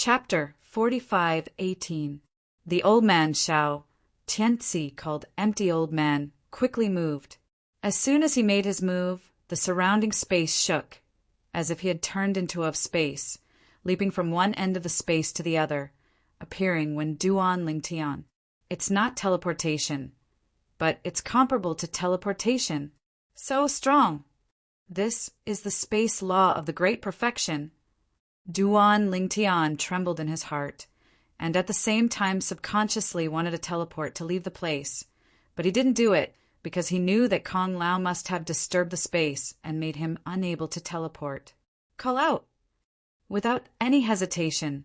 Chapter 45:18. The old man Xiao Tianzi, called Empty Old Man, quickly moved. As soon as he made his move, the surrounding space shook, as if he had turned into a space, leaping from one end of the space to the other, appearing when Duan Lingtian. It's not teleportation, but it's comparable to teleportation. So strong! This is the space law of the great perfection. Duan Lingtian trembled in his heart, and at the same time subconsciously wanted to teleport to leave the place, but he didn't do it because he knew that Kong Lao must have disturbed the space and made him unable to teleport. Call out! Without any hesitation,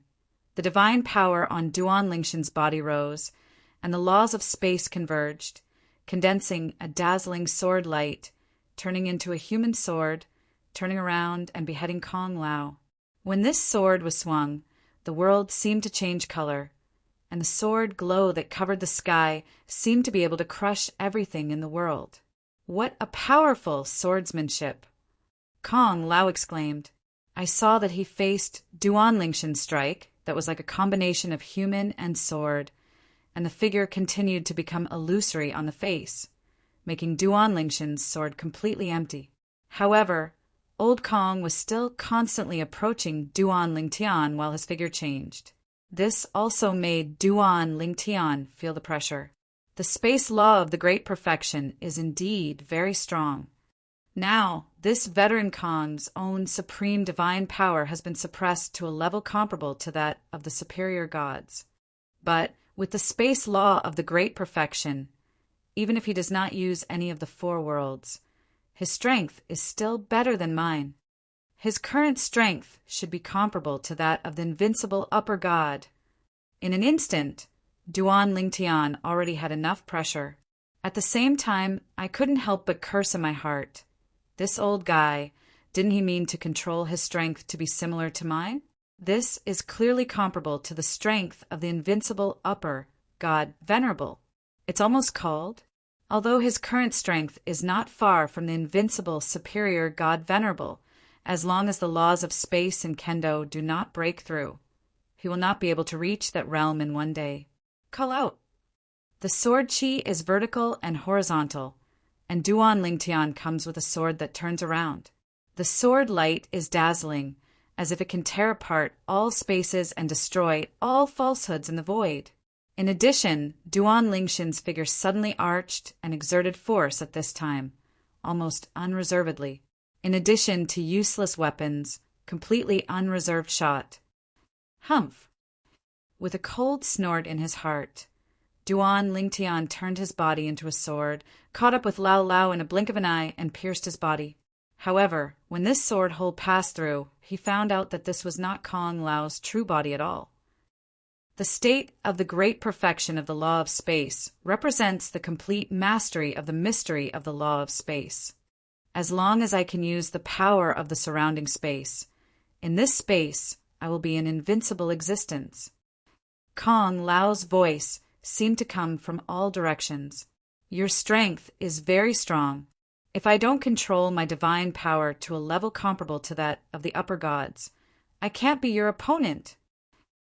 the divine power on Duan Lingtian's body rose, and the laws of space converged, condensing a dazzling sword light, turning into a human sword, turning around and beheading Kong Lao. When this sword was swung, the world seemed to change color, and the sword glow that covered the sky seemed to be able to crush everything in the world. What a powerful swordsmanship! Kong Lao exclaimed. I saw that he faced Duan Lingtian's strike that was like a combination of human and sword, and the figure continued to become illusory on the face, making Duan Lingtian's sword completely empty. However, Old Kong was still constantly approaching Duan Lingtian while his figure changed. This also made Duan Lingtian feel the pressure. The space law of the great perfection is indeed very strong. Now, this veteran Kong's own supreme divine power has been suppressed to a level comparable to that of the superior gods. But with the space law of the great perfection, even if he does not use any of the four worlds, his strength is still better than mine. His current strength should be comparable to that of the invincible upper god. In an instant, Duan Lingtian already had enough pressure. At the same time, I couldn't help but curse in my heart. This old guy, didn't he mean to control his strength to be similar to mine? This is clearly comparable to the strength of the invincible upper god Venerable. It's almost called, although his current strength is not far from the invincible superior god Venerable, as long as the laws of space and kendo do not break through, he will not be able to reach that realm in one day. Call out! The sword chi is vertical and horizontal, and Duan Lingtian comes with a sword that turns around. The sword light is dazzling, as if it can tear apart all spaces and destroy all falsehoods in the void. In addition, Duan Lingtian's figure suddenly arched and exerted force at this time, almost unreservedly. In addition to useless weapons, completely unreserved shot. Humph! With a cold snort in his heart, Duan Lingtian turned his body into a sword, caught up with Lao Lao in a blink of an eye, and pierced his body. However, when this sword hole passed through, he found out that this was not Kong Lao's true body at all. The state of the great perfection of the law of space represents the complete mastery of the mystery of the law of space. As long as I can use the power of the surrounding space, in this space I will be an invincible existence. Kong Lao's voice seemed to come from all directions. Your strength is very strong. If I don't control my divine power to a level comparable to that of the upper gods, I can't be your opponent.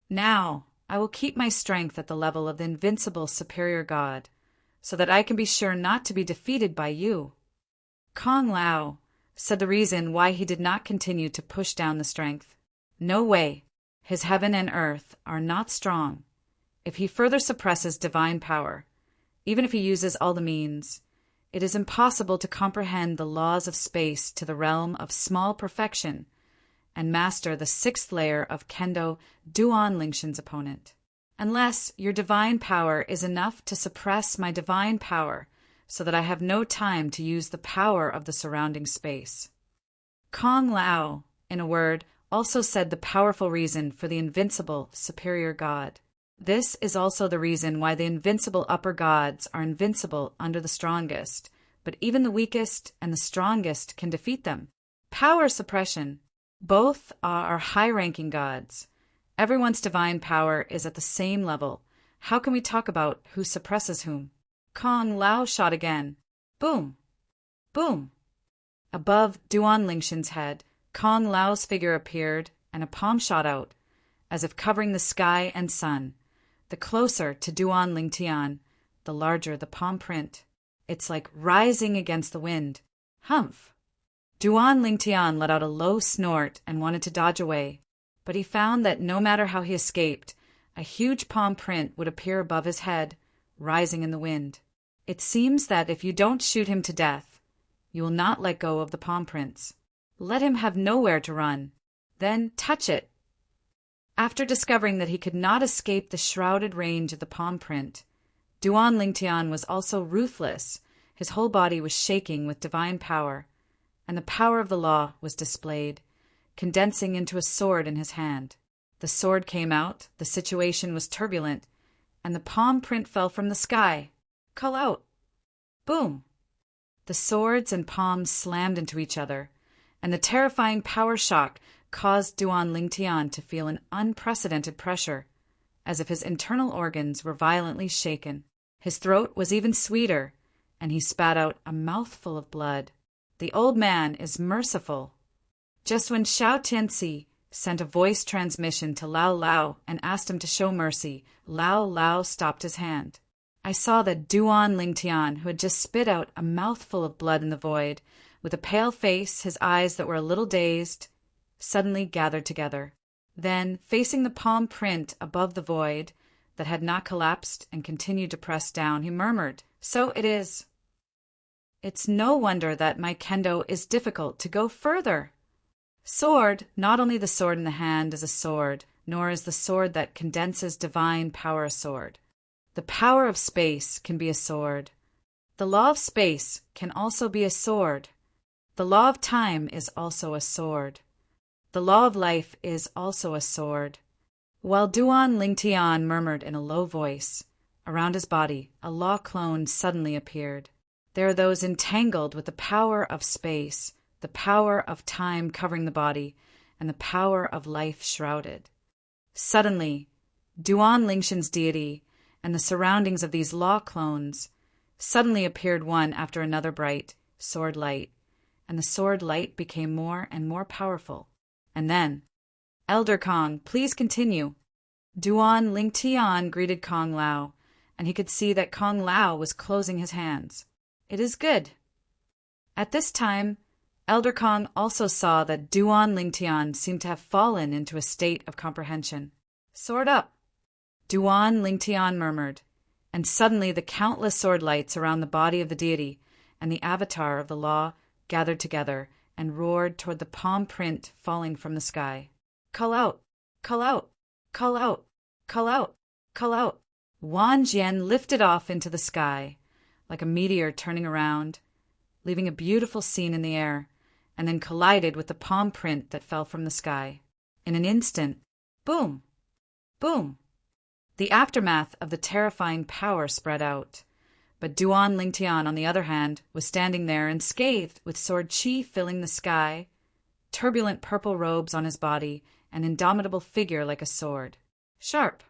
Now, I will keep my strength at the level of the invincible superior god, so that I can be sure not to be defeated by you. Kong Lao said the reason why he did not continue to push down the strength. No way. His heaven and earth are not strong. If he further suppresses divine power, even if he uses all the means, it is impossible to comprehend the laws of space to the realm of small perfection and master the sixth layer of kendo Duan Lingtian's opponent. Unless your divine power is enough to suppress my divine power so that I have no time to use the power of the surrounding space. Kong Lao, in a word, also said the powerful reason for the invincible superior god. This is also the reason why the invincible upper gods are invincible under the strongest, but even the weakest and the strongest can defeat them. Power suppression. Both are high-ranking gods. Everyone's divine power is at the same level. How can we talk about who suppresses whom? Kong Lao shot again. Boom! Boom! Above Duan Lingtian's head, Kong Lao's figure appeared, and a palm shot out, as if covering the sky and sun. The closer to Duan Lingtian, the larger the palm print. It's like rising against the wind. Humph! Duan Lingtian let out a low snort and wanted to dodge away, but he found that no matter how he escaped, a huge palm print would appear above his head, rising in the wind. It seems that if you don't shoot him to death, you will not let go of the palm prints. Let him have nowhere to run. Then touch it. After discovering that he could not escape the shrouded range of the palm print, Duan Lingtian was also ruthless. His whole body was shaking with divine power, and the power of the law was displayed, condensing into a sword in his hand. The sword came out, the situation was turbulent, and the palm print fell from the sky. Call out! Boom! The swords and palms slammed into each other, and the terrifying power shock caused Duan Lingtian to feel an unprecedented pressure, as if his internal organs were violently shaken. His throat was even sweeter, and he spat out a mouthful of blood. The old man is merciful. Just when Xiao Tianxi sent a voice transmission to Lao Lao and asked him to show mercy, Lao Lao stopped his hand. I saw that Duan Lingtian, who had just spit out a mouthful of blood in the void, with a pale face, his eyes that were a little dazed, suddenly gathered together. Then, facing the palm print above the void that had not collapsed and continued to press down, he murmured, "So it is. It's no wonder that my kendo is difficult to go further." Sword, not only the sword in the hand is a sword, nor is the sword that condenses divine power a sword. The power of space can be a sword. The law of space can also be a sword. The law of time is also a sword. The law of life is also a sword. While Duan Lingtian murmured in a low voice, around his body a law clone suddenly appeared. There are those entangled with the power of space, the power of time covering the body, and the power of life shrouded. Suddenly, Duan Lingshan's deity and the surroundings of these law clones suddenly appeared one after another bright, sword light, and the sword light became more and more powerful. And then, "Elder Kong, please continue." Duan Lingtian greeted Kong Lao, and he could see that Kong Lao was closing his hands. "It is good." At this time, Elder Kong also saw that Duan Lingtian seemed to have fallen into a state of comprehension. "Sword up," Duan Lingtian murmured, and suddenly the countless sword lights around the body of the deity and the avatar of the law gathered together and roared toward the palm print falling from the sky. "Call out! Call out! Call out! Call out! Call out!" Wan Jian lifted off into the sky, like a meteor turning around, leaving a beautiful scene in the air, and then collided with the palm print that fell from the sky. In an instant, boom! Boom! The aftermath of the terrifying power spread out. But Duan Lingtian, on the other hand, was standing there unscathed, with sword chi filling the sky, turbulent purple robes on his body, an indomitable figure like a sword. Sharp!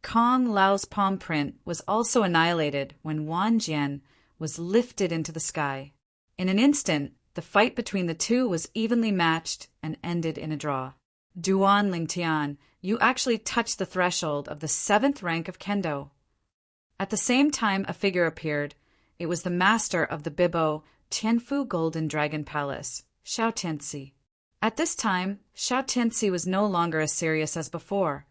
Kong Lao's palm print was also annihilated when Wan Jian was lifted into the sky. In an instant, the fight between the two was evenly matched and ended in a draw. Duan Lingtian, you actually touched the threshold of the 7th rank of Kendo. At the same time a figure appeared. It was the master of the Bibo Tianfu Golden Dragon Palace, Xiao Tianxi. At this time, Xiao Tianxi was no longer as serious as before,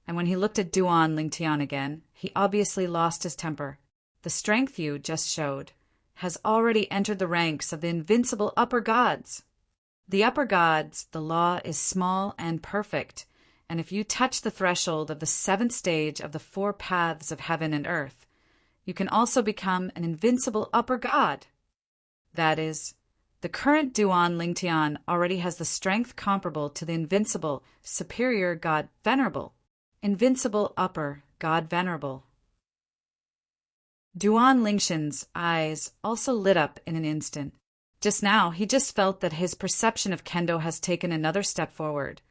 and when he looked at Duan Lingtian again, he obviously lost his temper. "The strength you just showed has already entered the ranks of the invincible upper gods. The upper gods, the law is small and perfect, and if you touch the threshold of the 7th stage of the 4 paths of heaven and earth, you can also become an invincible upper god. That is, the current Duan Lingtian already has the strength comparable to the invincible superior god Venerable. Invincible upper god Venerable." Duan Lingshan's eyes also lit up in an instant. Just now, he just felt that his perception of Kendo has taken another step forward,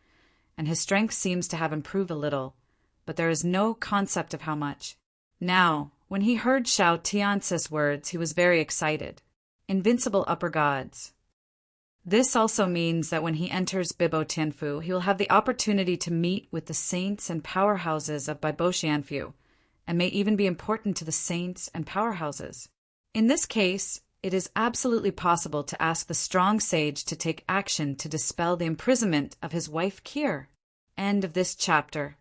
and his strength seems to have improved a little, but there is no concept of how much. Now, when he heard Xiao Tianxi's words, he was very excited. Invincible upper gods. This also means that when he enters Bibo Tianfu, he will have the opportunity to meet with the saints and powerhouses of Bibo Xianfu, and may even be important to the saints and powerhouses. In this case, it is absolutely possible to ask the strong sage to take action to dispel the imprisonment of his wife Kier. End of this chapter.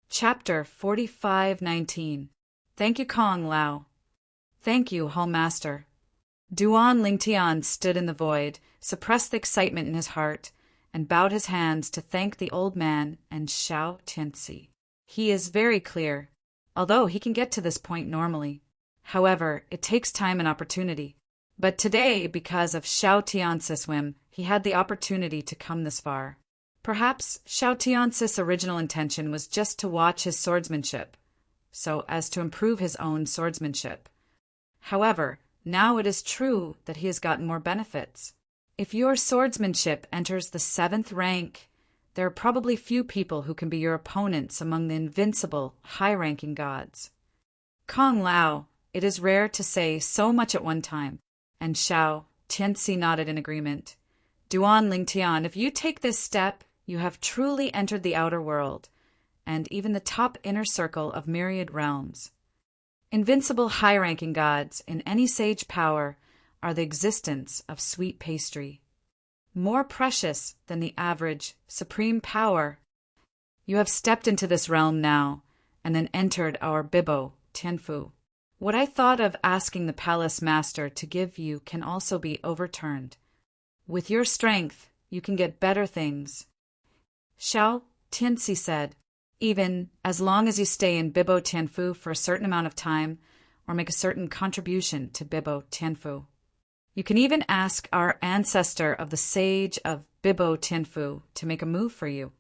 Chapter 45:19. Thank you, Kong Lao. Thank you, Hall Master. Duan Lingtian stood in the void, suppressed the excitement in his heart, and bowed his hands to thank the old man and Xiao Tianci. He is very clear, although he can get to this point normally. However, it takes time and opportunity. But today, because of Xiao Tiancis' whim, he had the opportunity to come this far. Perhaps Xiao Tiancis' original intention was just to watch his swordsmanship, so as to improve his own swordsmanship. However, now it is true that he has gotten more benefits. If your swordsmanship enters the 7th rank, there are probably few people who can be your opponents among the invincible, high-ranking gods. Kong Lao, it is rare to say so much at one time, and Xiao Tianci nodded in agreement. Duan Lingtian, if you take this step, you have truly entered the outer world, and even the top inner circle of myriad realms. Invincible high-ranking gods in any sage power are the existence of sweet pastry. More precious than the average supreme power. You have stepped into this realm now, and then entered our Bibo Tianfu. What I thought of asking the palace master to give you can also be overturned. With your strength, you can get better things. Xiao Tianci said, even as long as you stay in Bibo Tianfu for a certain amount of time, or make a certain contribution to Bibo Tianfu. You can even ask our ancestor of the sage of Bibo Tianfu to make a move for you.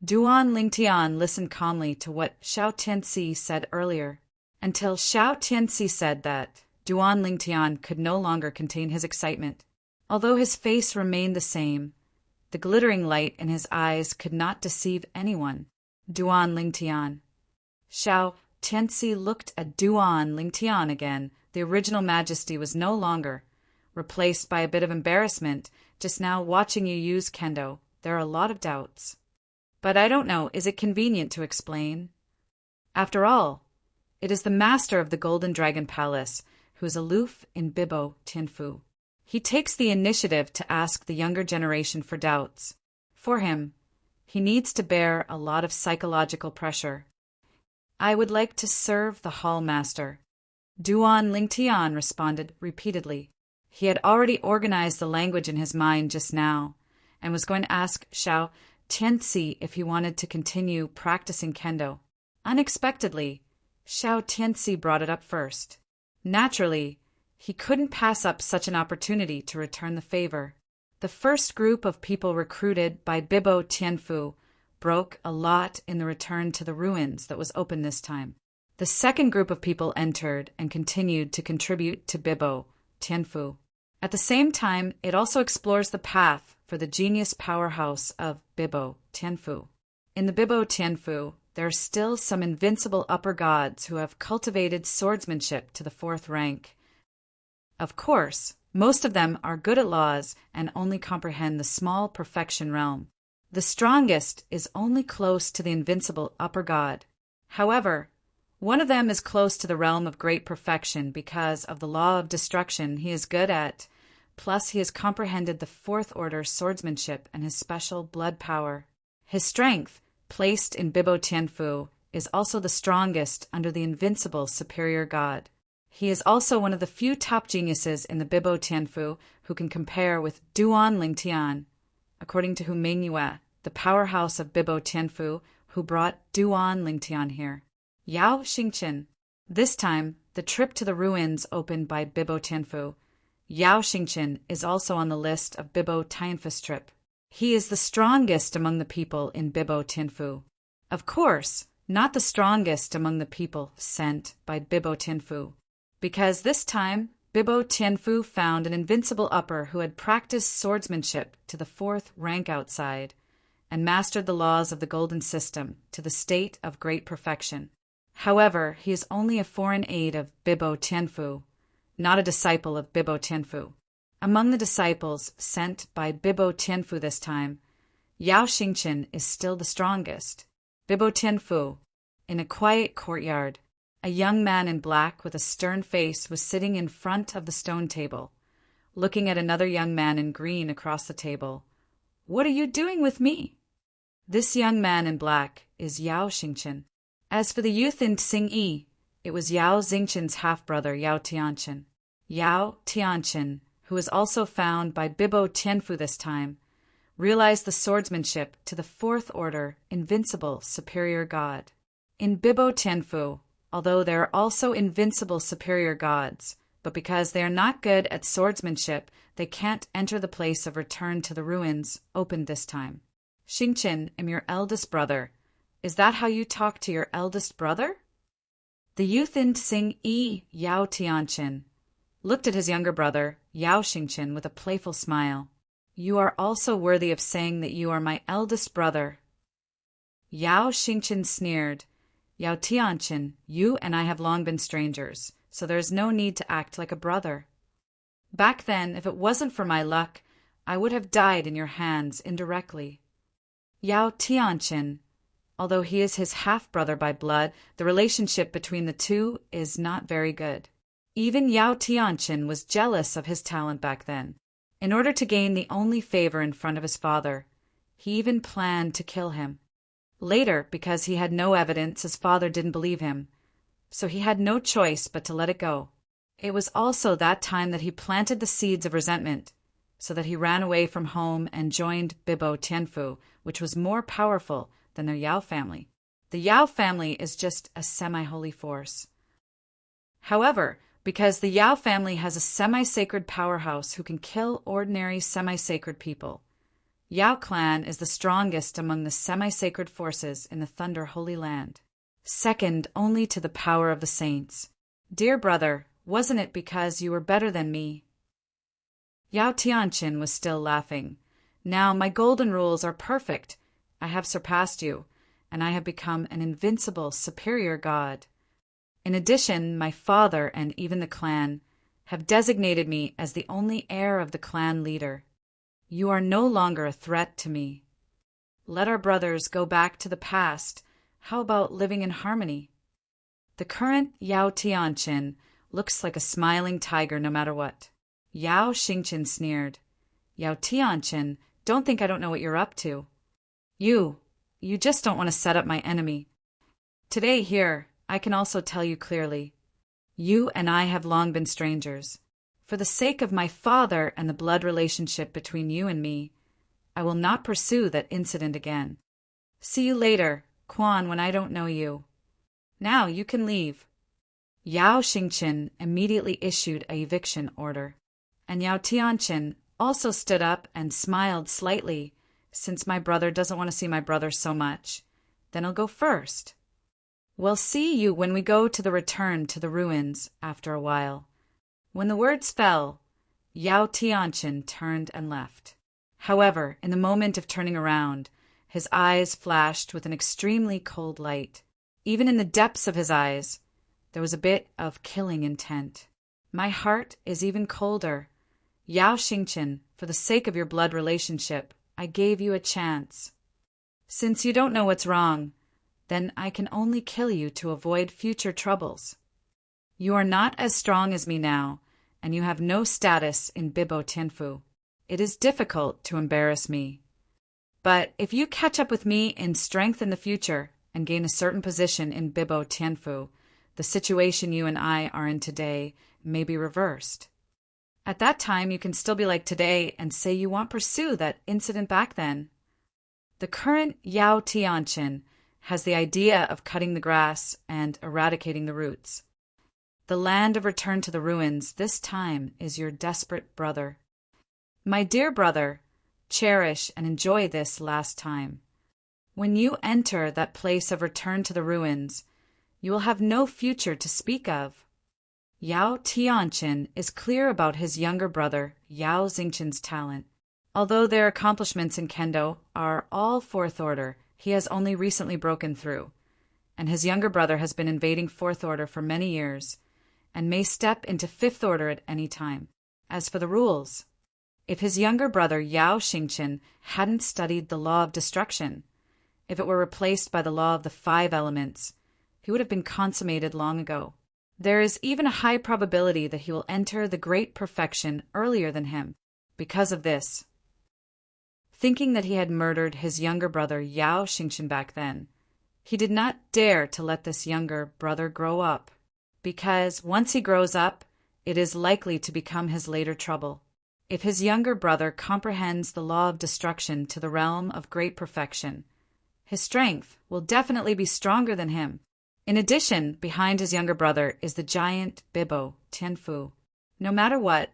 Duan Lingtian listened calmly to what Xiao Tianci said earlier, until Xiao Tianci said that Duan Lingtian could no longer contain his excitement. Although his face remained the same, the glittering light in his eyes could not deceive anyone. Duan Lingtian. Xiao Tianci looked at Duan Lingtian again. The original majesty was no longer, replaced by a bit of embarrassment. Just now watching you use kendo, there are a lot of doubts. But I don't know, is it convenient to explain? After all, it is the master of the Golden Dragon Palace who is aloof in Bibo Tianfu. He takes the initiative to ask the younger generation for doubts. For him, he needs to bear a lot of psychological pressure. I would like to serve the hall master. Duan Lingtian responded repeatedly. He had already organized the language in his mind just now, and was going to ask Xiao Tianci if he wanted to continue practicing kendo. Unexpectedly, Xiao Tianci brought it up first. Naturally, he couldn't pass up such an opportunity to return the favor. The first group of people recruited by Bibo Tianfu broke a lot in the return to the ruins that was open this time. The second group of people entered and continued to contribute to Bibo Tianfu. At the same time, it also explores the path for the genius powerhouse of Bibo Tianfu. In the Bibo Tianfu, there are still some invincible upper gods who have cultivated swordsmanship to the 4th rank. Of course, most of them are good at laws and only comprehend the small perfection realm. The strongest is only close to the invincible upper god. However, one of them is close to the realm of great perfection because of the law of destruction he is good at, plus he has comprehended the 4th order swordsmanship and his special blood power. His strength, placed in Bibo Tianfu, is also the strongest under the invincible superior god. He is also one of the few top geniuses in the Bibo Tianfu who can compare with Duan Lingtian, according to Hu Mingyue, the powerhouse of Bibo Tianfu, who brought Duan Lingtian here. Yao Xingqian. This time, the trip to the ruins opened by Bibo Tianfu. Yao Xingqian is also on the list of Bibo Tianfu's trip. He is the strongest among the people in Bibo Tianfu. Of course, not the strongest among the people sent by Bibo Tianfu. Because this time, Bibo Tianfu found an invincible upper who had practiced swordsmanship to the 4th rank outside, and mastered the laws of the golden system to the state of great perfection. However, he is only a foreign aide of Bibo Tianfu, not a disciple of Bibo Tianfu. Among the disciples sent by Bibo Tianfu this time, Yao Xingchen is still the strongest. Bibo Tianfu, in a quiet courtyard, a young man in black with a stern face was sitting in front of the stone table, looking at another young man in green across the table. "What are you doing with me?" This young man in black is Yao Xingchen. As for the youth in Xingyi, it was Yao Xingchen's half-brother Yao Tianchen. Yao Tianchen, who was also found by Bibo Tianfu this time, realized the swordsmanship to the fourth order, invincible, superior god. In Bibo Tianfu, although there are also invincible superior gods, but because they are not good at swordsmanship, they can't enter the place of return to the ruins, opened this time. "Xingchen, am your eldest brother. Is that how you talk to your eldest brother?" The youth in Xingyi, Yao Tianchen, looked at his younger brother, Yao Xingchen, with a playful smile. "You are also worthy of saying that you are my eldest brother." Yao Xingchen sneered. "Yao Tianchen, you and I have long been strangers, so there is no need to act like a brother. Back then, if it wasn't for my luck, I would have died in your hands indirectly." Yao Tianchen, although he is his half-brother by blood, the relationship between the two is not very good. Even Yao Tianchen was jealous of his talent back then. In order to gain the only favor in front of his father, he even planned to kill him. Later, because he had no evidence, his father didn't believe him, so he had no choice but to let it go. It was also that time that he planted the seeds of resentment, so that he ran away from home and joined Bibo Tianfu, which was more powerful than the Yao family. The Yao family is just a semi-holy force. However, because the Yao family has a semi-sacred powerhouse who can kill ordinary semi-sacred people, Yao clan is the strongest among the semi-sacred forces in the Thunder Holy Land, second only to the power of the saints. "Dear brother, wasn't it because you were better than me?" Yao Tianchen was still laughing. "Now my golden rules are perfect. I have surpassed you, and I have become an invincible, superior god. In addition, my father and even the clan have designated me as the only heir of the clan leader. You are no longer a threat to me. Let our brothers go back to the past. How about living in harmony?" The current Yao Tianchen looks like a smiling tiger no matter what. Yao Xingchen sneered. "Yao Tianchen, don't think I don't know what you're up to. You just don't want to set up my enemy. Today here, I can also tell you clearly, you and I have long been strangers. For the sake of my father and the blood relationship between you and me, I will not pursue that incident again. See you later, Quan, when I don't know you. Now you can leave." Yao Xingchen immediately issued an eviction order, and Yao Tianchen also stood up and smiled slightly. "Since my brother doesn't want to see my brother so much, then I'll go first. We'll see you when we go to the return to the ruins after a while." When the words fell, Yao Tianchen turned and left. However, in the moment of turning around, his eyes flashed with an extremely cold light. Even in the depths of his eyes, there was a bit of killing intent. "My heart is even colder. Yao Xingchen, for the sake of your blood relationship, I gave you a chance. Since you don't know what's wrong, then I can only kill you to avoid future troubles. You are not as strong as me now, and you have no status in Bibo Tianfu. It is difficult to embarrass me. But if you catch up with me in strength in the future and gain a certain position in Bibo Tianfu, the situation you and I are in today may be reversed. At that time, you can still be like today and say you won't pursue that incident back then." The current Yao Tianchen has the idea of cutting the grass and eradicating the roots. The land of return to the ruins this time is your desperate brother. My dear brother, cherish and enjoy this last time. When you enter that place of return to the ruins, you will have no future to speak of. Yao Tianchen is clear about his younger brother Yao Xingchen's talent. Although their accomplishments in Kendo are all fourth order, he has only recently broken through, and his younger brother has been invading fourth order for many years, and may step into fifth order at any time. As for the rules, if his younger brother Yao Xingqian hadn't studied the law of destruction, if it were replaced by the law of the 5 elements, he would have been consummated long ago. There is even a high probability that he will enter the great perfection earlier than him. Because of this, thinking that he had murdered his younger brother Yao Xingqian back then, he did not dare to let this younger brother grow up, because once he grows up, it is likely to become his later trouble. If his younger brother comprehends the law of destruction to the realm of great perfection, his strength will definitely be stronger than him. In addition, behind his younger brother is the giant Bibo Tianfu. No matter what,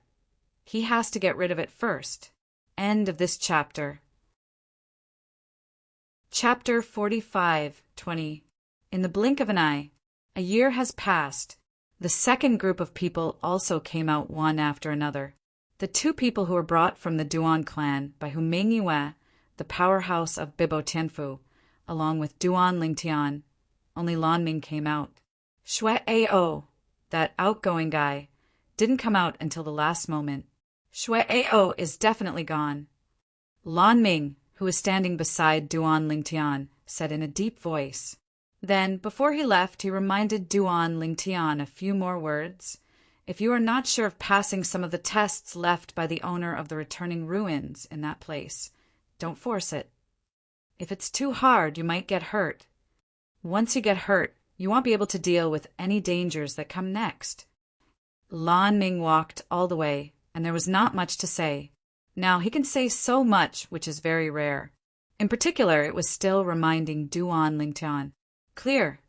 he has to get rid of it first. End of this chapter. Chapter 45:20. In the blink of an eye, a year has passed. The second group of people also came out one after another. The 2 people who were brought from the Duan clan by whom Meng Yue, the powerhouse of Bibo Tianfu, along with Duan Lingtian, only Lan Ming came out. Shui Ao, that outgoing guy, didn't come out until the last moment. Shui Ao is definitely gone. Lan Ming, who was standing beside Duan Lingtian, said in a deep voice. Then, before he left, he reminded Duan Lingtian a few more words. If you are not sure of passing some of the tests left by the owner of the returning ruins in that place, don't force it. If it's too hard, you might get hurt. Once you get hurt, you won't be able to deal with any dangers that come next. Lan Ming walked all the way, and there was not much to say. Now, he can say so much, which is very rare. In particular, it was still reminding Duan Lingtian. Clear.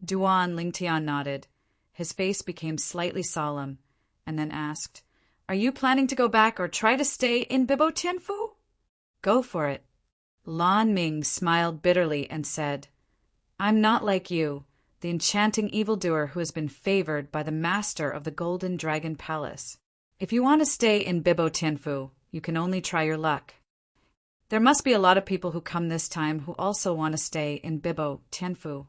Duan Lingtian nodded. His face became slightly solemn, and then asked, Are you planning to go back or try to stay in Bibo Tianfu? Go for it. Lan Ming smiled bitterly and said, I'm not like you, the enchanting evildoer who has been favored by the master of the Golden Dragon Palace. If you want to stay in Bibo Tianfu, you can only try your luck. There must be a lot of people who come this time who also want to stay in Bibo Tianfu.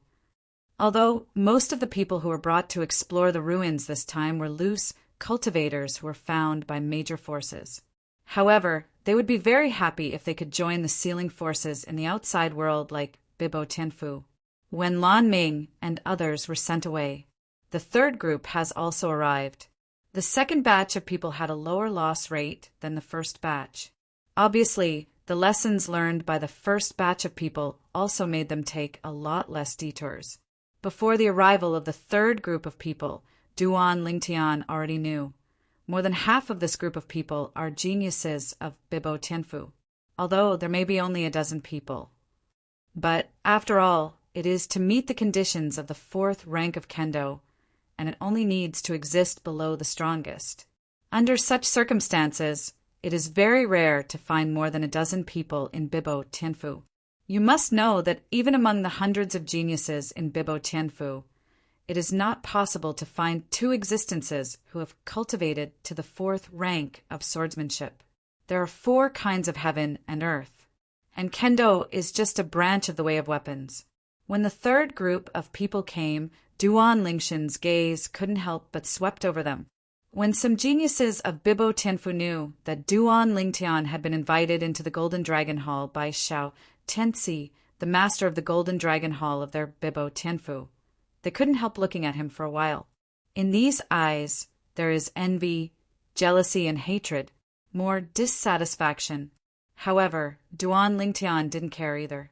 Although most of the people who were brought to explore the ruins this time were loose cultivators who were found by major forces. However, they would be very happy if they could join the sealing forces in the outside world like Bibo Tianfu. When Lan Ming and others were sent away, the third group has also arrived. The second batch of people had a lower loss rate than the first batch. Obviously, the lessons learned by the first batch of people also made them take a lot less detours. Before the arrival of the third group of people, Duan Lingtian already knew. More than half of this group of people are geniuses of Bibo Tianfu, although there may be only a dozen people. But, after all, it is to meet the conditions of the 4th rank of Kendo, and it only needs to exist below the strongest. Under such circumstances, it is very rare to find more than a dozen people in Bibo Tianfu. You must know that even among the hundreds of geniuses in Bibo Tianfu, it is not possible to find 2 existences who have cultivated to the 4th rank of swordsmanship. There are 4 kinds of heaven and earth, and Kendo is just a branch of the way of weapons. When the third group of people came, Duan Lingtian's gaze couldn't help but swept over them. When some geniuses of Bibo Tianfu knew that Duan Lingtian had been invited into the Golden Dragon Hall by Xiao Tensi, the master of the Golden Dragon Hall of their Bibo Tianfu, they couldn't help looking at him for a while. In these eyes, there is envy, jealousy, and hatred, more dissatisfaction. However, Duan Lingtian didn't care either.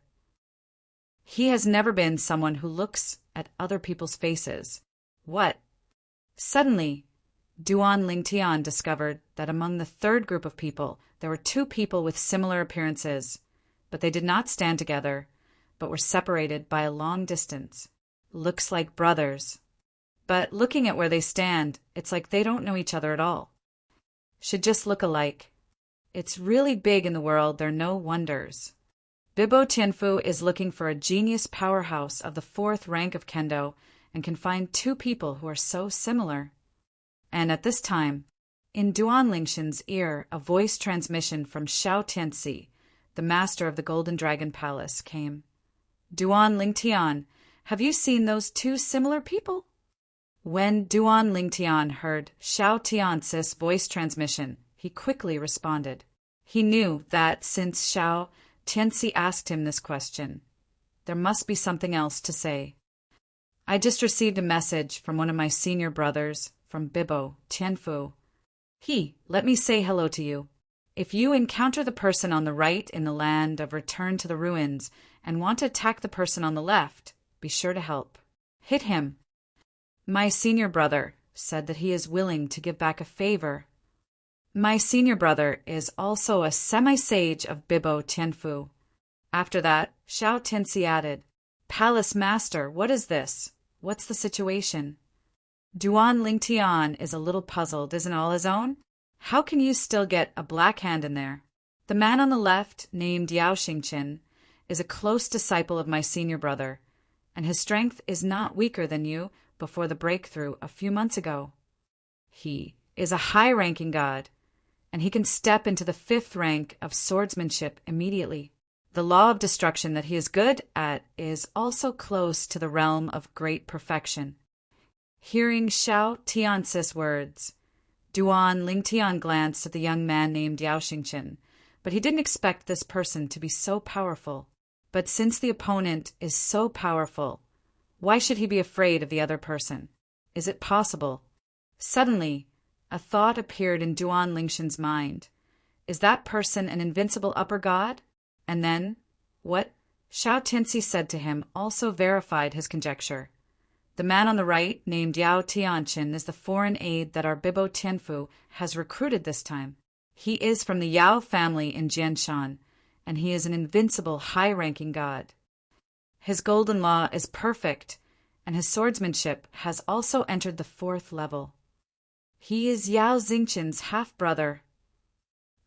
He has never been someone who looks at other people's faces. What? Suddenly, Duan Lingtian discovered that among the third group of people, there were 2 people with similar appearances, but they did not stand together, but were separated by a long distance. Looks like brothers. But looking at where they stand, it's like they don't know each other at all. Should just look alike. It's really big in the world, there are no wonders. Bibo Tianfu is looking for a genius powerhouse of the 4th rank of Kendo and can find 2 people who are so similar. And at this time, in Duan Lingtian's ear, a voice transmission from Xiao Tianxi, the master of the Golden Dragon Palace, came. Duan Lingtian, have you seen those 2 similar people? When Duan Lingtian heard Xiao Tiancis' voice transmission, he quickly responded. He knew that since Xiao Tianci asked him this question, there must be something else to say. I just received a message from one of my senior brothers, from Bibo Tianfu. Let me say hello to you. If you encounter the person on the right in the land of Return to the Ruins and want to attack the person on the left, be sure to help. Hit him. My senior brother said that he is willing to give back a favor. My senior brother is also a semi-sage of Bibo Tianfu. After that, Xiao Tianci added, Palace Master, what is this? What's the situation? Duan Lingtian is a little puzzled, isn't all his own? How can you still get a black hand in there? The man on the left, named Yao Xingqian, is a close disciple of my senior brother, and his strength is not weaker than you before the breakthrough a few months ago. He is a high-ranking god, and he can step into the 5th rank of swordsmanship immediately. The law of destruction that he is good at is also close to the realm of great perfection. Hearing Xiao Tiancis' words, Duan Lingtian glanced at the young man named Yao Xingqian, but he didn't expect this person to be so powerful. But since the opponent is so powerful, why should he be afraid of the other person? Is it possible? Suddenly, a thought appeared in Duan Lingtian's mind. Is that person an invincible upper god? And then, what Xiao Tianci said to him also verified his conjecture. The man on the right, named Yao Tianqin, is the foreign aide that our Bibo Tianfu has recruited this time. He is from the Yao family in Jianshan, and he is an invincible, high-ranking god. His golden law is perfect, and his swordsmanship has also entered the 4th level. He is Yao Xingqian's half-brother.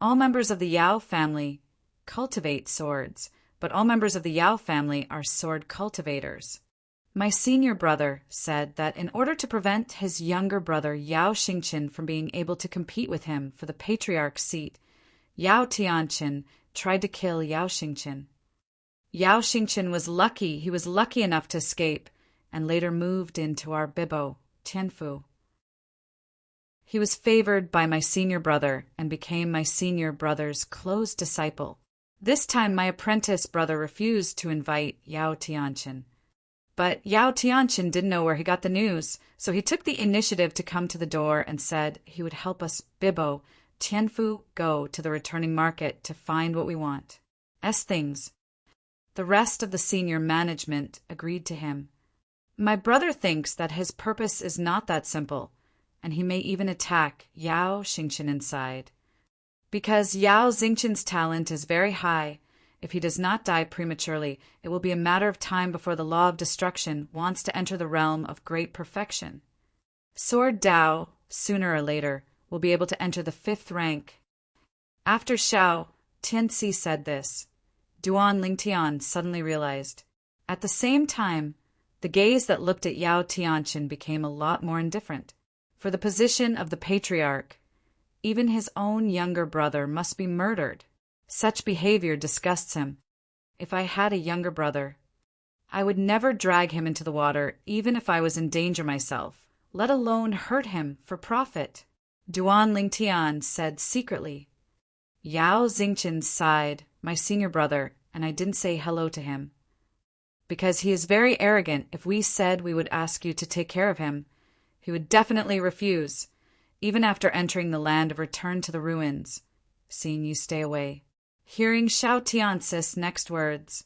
All members of the Yao family cultivate swords, but all members of the Yao family are sword cultivators. My senior brother said that in order to prevent his younger brother Yao Xingqian from being able to compete with him for the patriarch's seat, Yao Tianqin tried to kill Yao Xingqian. Yao Xingqian was lucky. He was lucky enough to escape and later moved into our Bibo Tianfu. He was favored by my senior brother and became my senior brother's close disciple. This time my apprentice brother refused to invite Yao Tianqin. But Yao Tianqin didn't know where he got the news, so he took the initiative to come to the door and said he would help us Bibo Tianfu go to the returning market to find what we want. Things. The rest of the senior management agreed to him. My brother thinks that his purpose is not that simple, and he may even attack Yao Xingqian inside. Because Yao Xingqian's talent is very high, if he does not die prematurely, it will be a matter of time before the law of destruction wants to enter the realm of great perfection. Sword Dao, sooner or later, will be able to enter the 5th rank. After Xiao Tianci said this, Duan Lingtian suddenly realized. At the same time, the gaze that looked at Yao Tianqin became a lot more indifferent. For the position of the patriarch, even his own younger brother must be murdered. Such behavior disgusts him. If I had a younger brother, I would never drag him into the water even if I was in danger myself, let alone hurt him for profit. Duan Lingtian said secretly. Yao Xingqian sighed, my senior brother, and I didn't say hello to him. Because he is very arrogant. If we said we would ask you to take care of him, he would definitely refuse, even after entering the land of Return to the Ruins, seeing you stay away. Hearing Xiao Tiancis' next words,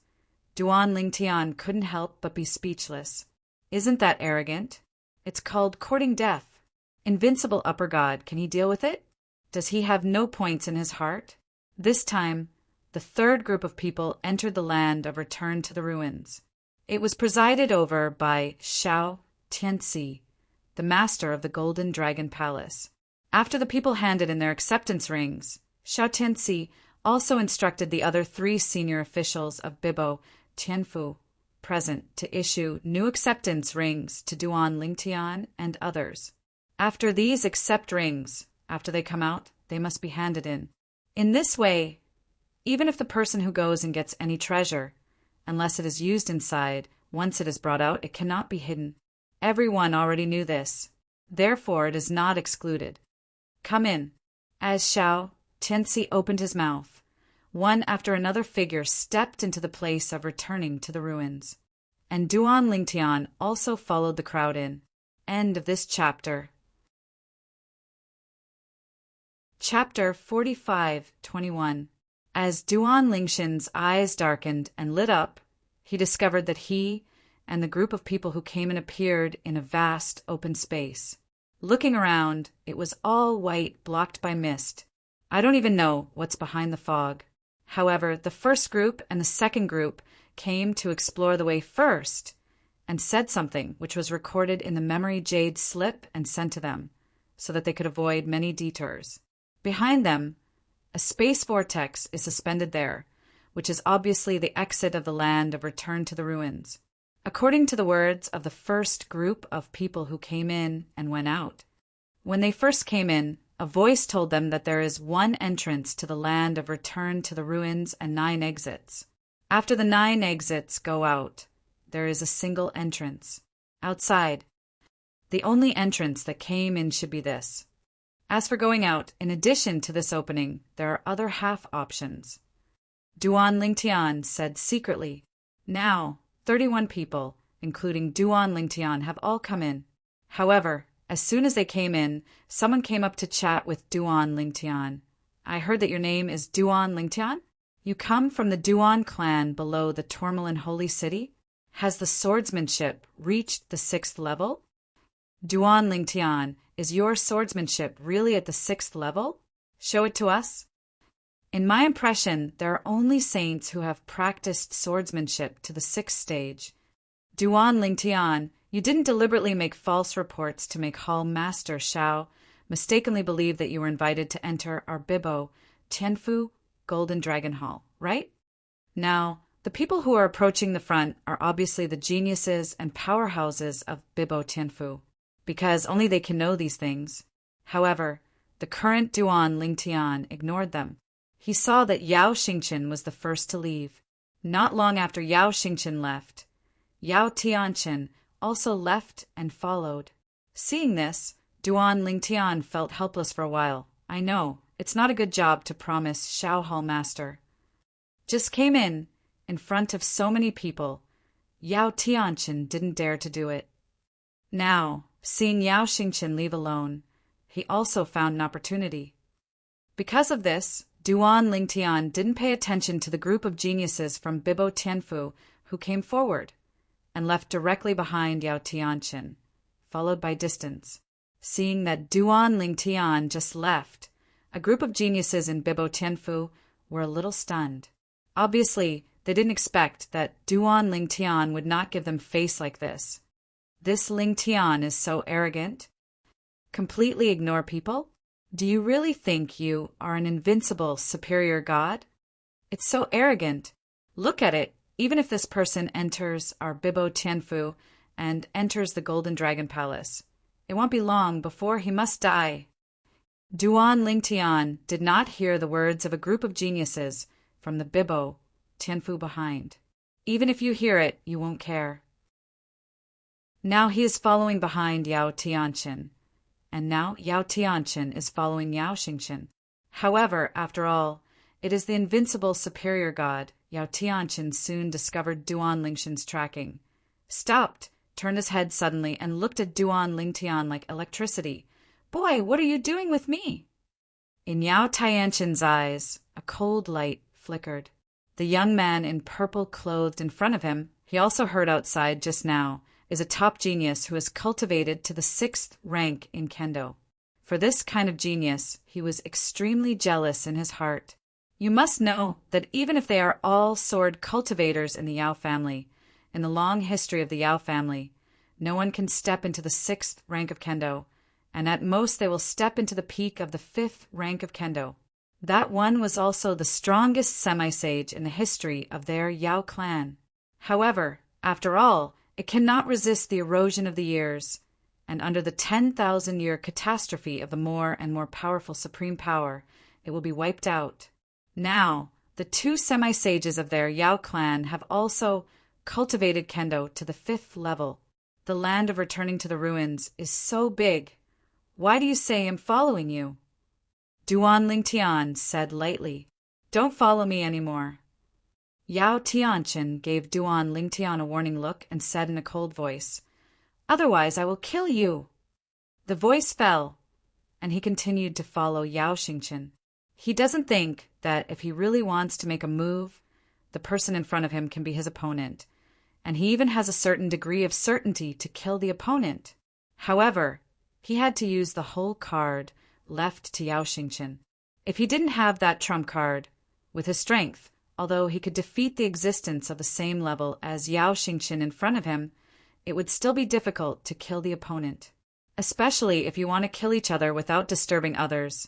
Duan Lingtian couldn't help but be speechless. Isn't that arrogant? It's called courting death. Invincible upper god, can he deal with it? Does he have no points in his heart? This time, the 3rd group of people entered the land of Return to the Ruins. It was presided over by Xiao Tianci, the master of the Golden Dragon Palace. After the people handed in their acceptance rings, Xiao Tianci also instructed the other 3 senior officials of Bibo Tianfu present to issue new acceptance rings to Duan Lingtian and others. After these accept rings, after they come out, they must be handed in. In this way, even if the person who goes and gets any treasure, unless it is used inside, once it is brought out, it cannot be hidden. Everyone already knew this. Therefore, it is not excluded. Come in. As Xiao Tianci opened his mouth, one after another figure stepped into the place of returning to the ruins. And Duan Lingtian also followed the crowd in. End of this chapter. Chapter 45:21. As Duan Lingxin's eyes darkened and lit up, he discovered that he and the group of people who came and appeared in a vast open space. Looking around, it was all white, blocked by mist. I don't even know what's behind the fog. However, the first group and the second group came to explore the way first and said something which was recorded in the memory jade slip and sent to them, so that they could avoid many detours. Behind them, a space vortex is suspended there, which is obviously the exit of the land of return to the ruins. According to the words of the first group of people who came in and went out, when they first came in, a voice told them that there is one entrance to the land of return to the ruins and 9 exits. After the 9 exits go out, there is a single entrance. Outside, the only entrance that came in should be this. As for going out, in addition to this opening, there are other half options. Duan Lingtian said secretly, "Now, 31 people, including Duan Lingtian, have all come in." However, as soon as they came in, someone came up to chat with Duan Lingtian. "I heard that your name is Duan Lingtian? You come from the Duan clan below the Tourmaline Holy City? Has the swordsmanship reached the 6th level? Duan Lingtian, is your swordsmanship really at the 6th level? Show it to us." In my impression, there are only saints who have practiced swordsmanship to the 6th stage. Duan Lingtian, you didn't deliberately make false reports to make Hall Master Xiao mistakenly believe that you were invited to enter our Bibo Tianfu Golden Dragon Hall, right? Now, the people who are approaching the front are obviously the geniuses and powerhouses of Bibo Tianfu, because only they can know these things. However, the current Duan Lingtian ignored them. He saw that Yao Xingqian was the first to leave. Not long after Yao Xingqian left, Yao Tianqian also left and followed. Seeing this, Duan Lingtian felt helpless for a while. I know, it's not a good job to promise Xiao Hall Master. Just came in front of so many people, Yao Tianqian didn't dare to do it. Now, seeing Yao Xingqian leave alone, he also found an opportunity. Because of this, Duan Lingtian didn't pay attention to the group of geniuses from Bibo Tianfu who came forward, and left directly behind Yao Tianqian, followed by distance. Seeing that Duan Lingtian just left, a group of geniuses in Bibo Tianfu were a little stunned. Obviously, they didn't expect that Duan Lingtian would not give them face like this. This Lingtian is so arrogant. Completely ignore people? Do you really think you are an invincible, superior god? It's so arrogant. Look at it. Even if this person enters our Bibo Tianfu and enters the Golden Dragon Palace, it won't be long before he must die. Duan Lingtian did not hear the words of a group of geniuses from the Bibo Tianfu behind. Even if you hear it, you won't care. Now he is following behind Yao Tianqian, and now Yao Tianqian is following Yao Xingqian. However, after all, it is the invincible superior god. Yao Tianqian soon discovered Duan Lingxian's tracking, stopped, turned his head suddenly, and looked at Duan Lingtian like electricity. "Boy, what are you doing with me?" In Yao Tianqian's eyes, a cold light flickered. The young man in purple clothed in front of him, he also heard outside just now, is a top genius who is cultivated to the 6th rank in Kendo. For this kind of genius, he was extremely jealous in his heart. You must know that even if they are all sword cultivators in the Yao family, in the long history of the Yao family, no one can step into the 6th rank of Kendo, and at most they will step into the peak of the 5th rank of Kendo. That one was also the strongest semi-sage in the history of their Yao clan. However, after all, it cannot resist the erosion of the years, and under the 10,000-year catastrophe of the more and more powerful supreme power, it will be wiped out. Now, the 2 semi-sages of their Yao clan have also cultivated Kendo to the 5th level. The land of returning to the ruins is so big. Why do you say I'm following you? Duan Lingtian said lightly, Don't follow me anymore. Yao Tianchen gave Duan Lingtian a warning look and said in a cold voice, Otherwise I will kill you. The voice fell, and he continued to follow Yao Xingchen. He doesn't think that if he really wants to make a move, the person in front of him can be his opponent, and he even has a certain degree of certainty to kill the opponent. However, he had to use the whole card left to Yao Xingchen. If he didn't have that trump card, with his strength, although he could defeat the existence of the same level as Yao Xingchen in front of him, it would still be difficult to kill the opponent. Especially if you want to kill each other without disturbing others.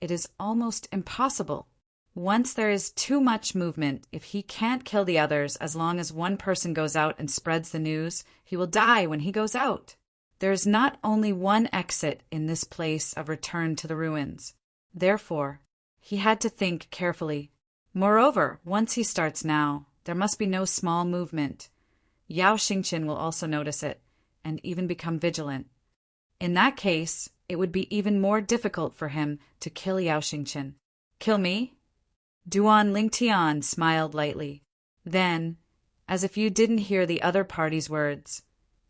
It is almost impossible. Once there is too much movement, if he can't kill the others as long as one person goes out and spreads the news, he will die when he goes out. There is not only one exit in this place of return to the ruins. Therefore, he had to think carefully. Moreover, once he starts now, there must be no small movement. Yao Xingchen will also notice it, and even become vigilant. In that case, it would be even more difficult for him to kill Yao Xingchen. Kill me? Duan Lingtian smiled lightly. Then, as if you didn't hear the other party's words,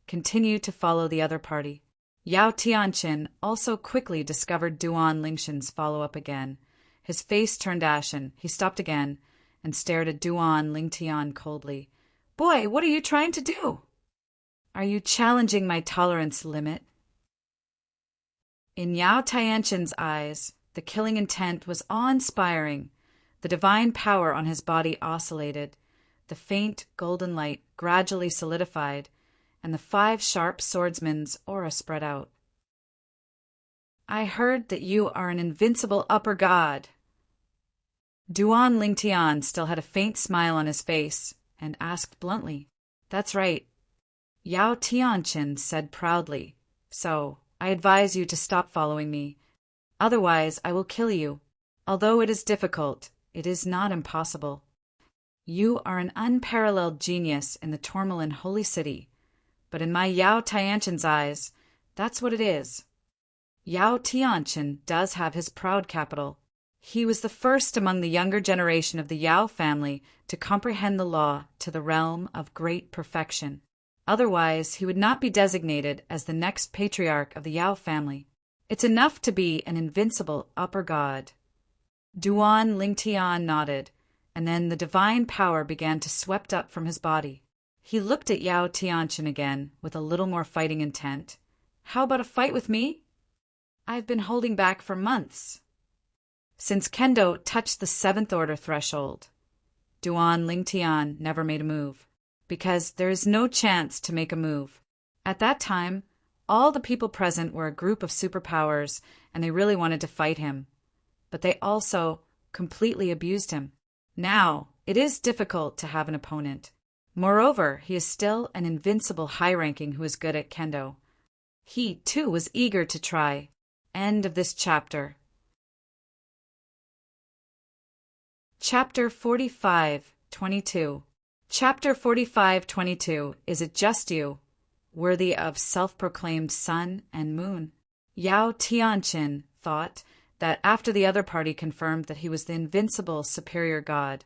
continue to follow the other party. Yao Tianchen also quickly discovered Duan Lingtian's follow-up again. His face turned ashen. He stopped again and stared at Duan Lingtian coldly. Boy, what are you trying to do? Are you challenging my tolerance limit? In Yao Tianchen's eyes, the killing intent was awe-inspiring. The divine power on his body oscillated. The faint golden light gradually solidified, and the 5 sharp swordsmen's aura spread out. I heard that you are an invincible upper god. Duan Lingtian still had a faint smile on his face and asked bluntly, That's right. Yao Tianchen said proudly, So, I advise you to stop following me. Otherwise, I will kill you. Although it is difficult, it is not impossible. You are an unparalleled genius in the Tourmaline Holy City, but in my Yao Tianchen's eyes, that's what it is. Yao Tianchen does have his proud capital. He was the first among the younger generation of the Yao family to comprehend the law to the realm of great perfection. Otherwise, he would not be designated as the next patriarch of the Yao family. It's enough to be an invincible upper god. Duan Lingtian nodded, and then the divine power began to swept up from his body. He looked at Yao Tianchen again with a little more fighting intent. How about a fight with me? I've been holding back for months. Since Kendo touched the 7th order threshold, Duan Lingtian never made a move. Because there is no chance to make a move. At that time, all the people present were a group of superpowers, and they really wanted to fight him. But they also completely abused him. Now, it is difficult to have an opponent. Moreover, he is still an invincible high-ranking who is good at Kendo. He, too, was eager to try. End of this chapter. Chapter 45:22. Chapter 45:22. Is it just you, worthy of self-proclaimed sun and moon? Yao Tianchen thought that after the other party confirmed that he was the invincible superior god,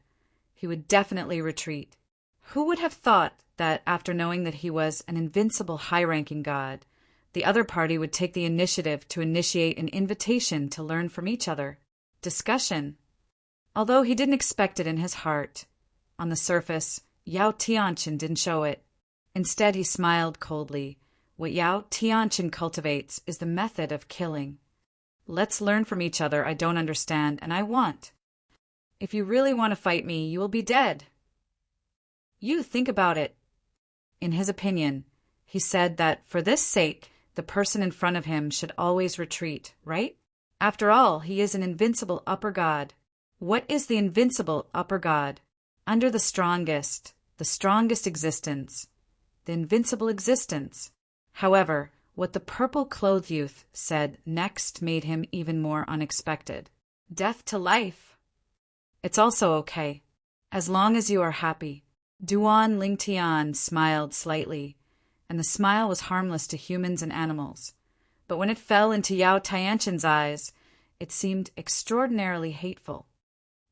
he would definitely retreat. Who would have thought that after knowing that he was an invincible high-ranking god, the other party would take the initiative to initiate an invitation to learn from each other? Discussion. Although he didn't expect it in his heart, on the surface, Yao Tianchen didn't show it. Instead, he smiled coldly. What Yao Tianchen cultivates is the method of killing. Let's learn from each other. I don't understand, and I want. If you really want to fight me, you will be dead. You think about it. In his opinion, he said that for this sake, the person in front of him should always retreat, right? After all, he is an invincible upper god. What is the invincible upper god? Under the strongest existence, the invincible existence. However, what the purple-clothed youth said next made him even more unexpected. Death to life. It's also okay, as long as you are happy. Duan Lingtian smiled slightly, and the smile was harmless to humans and animals. But when it fell into Yao Tianshan's eyes, it seemed extraordinarily hateful.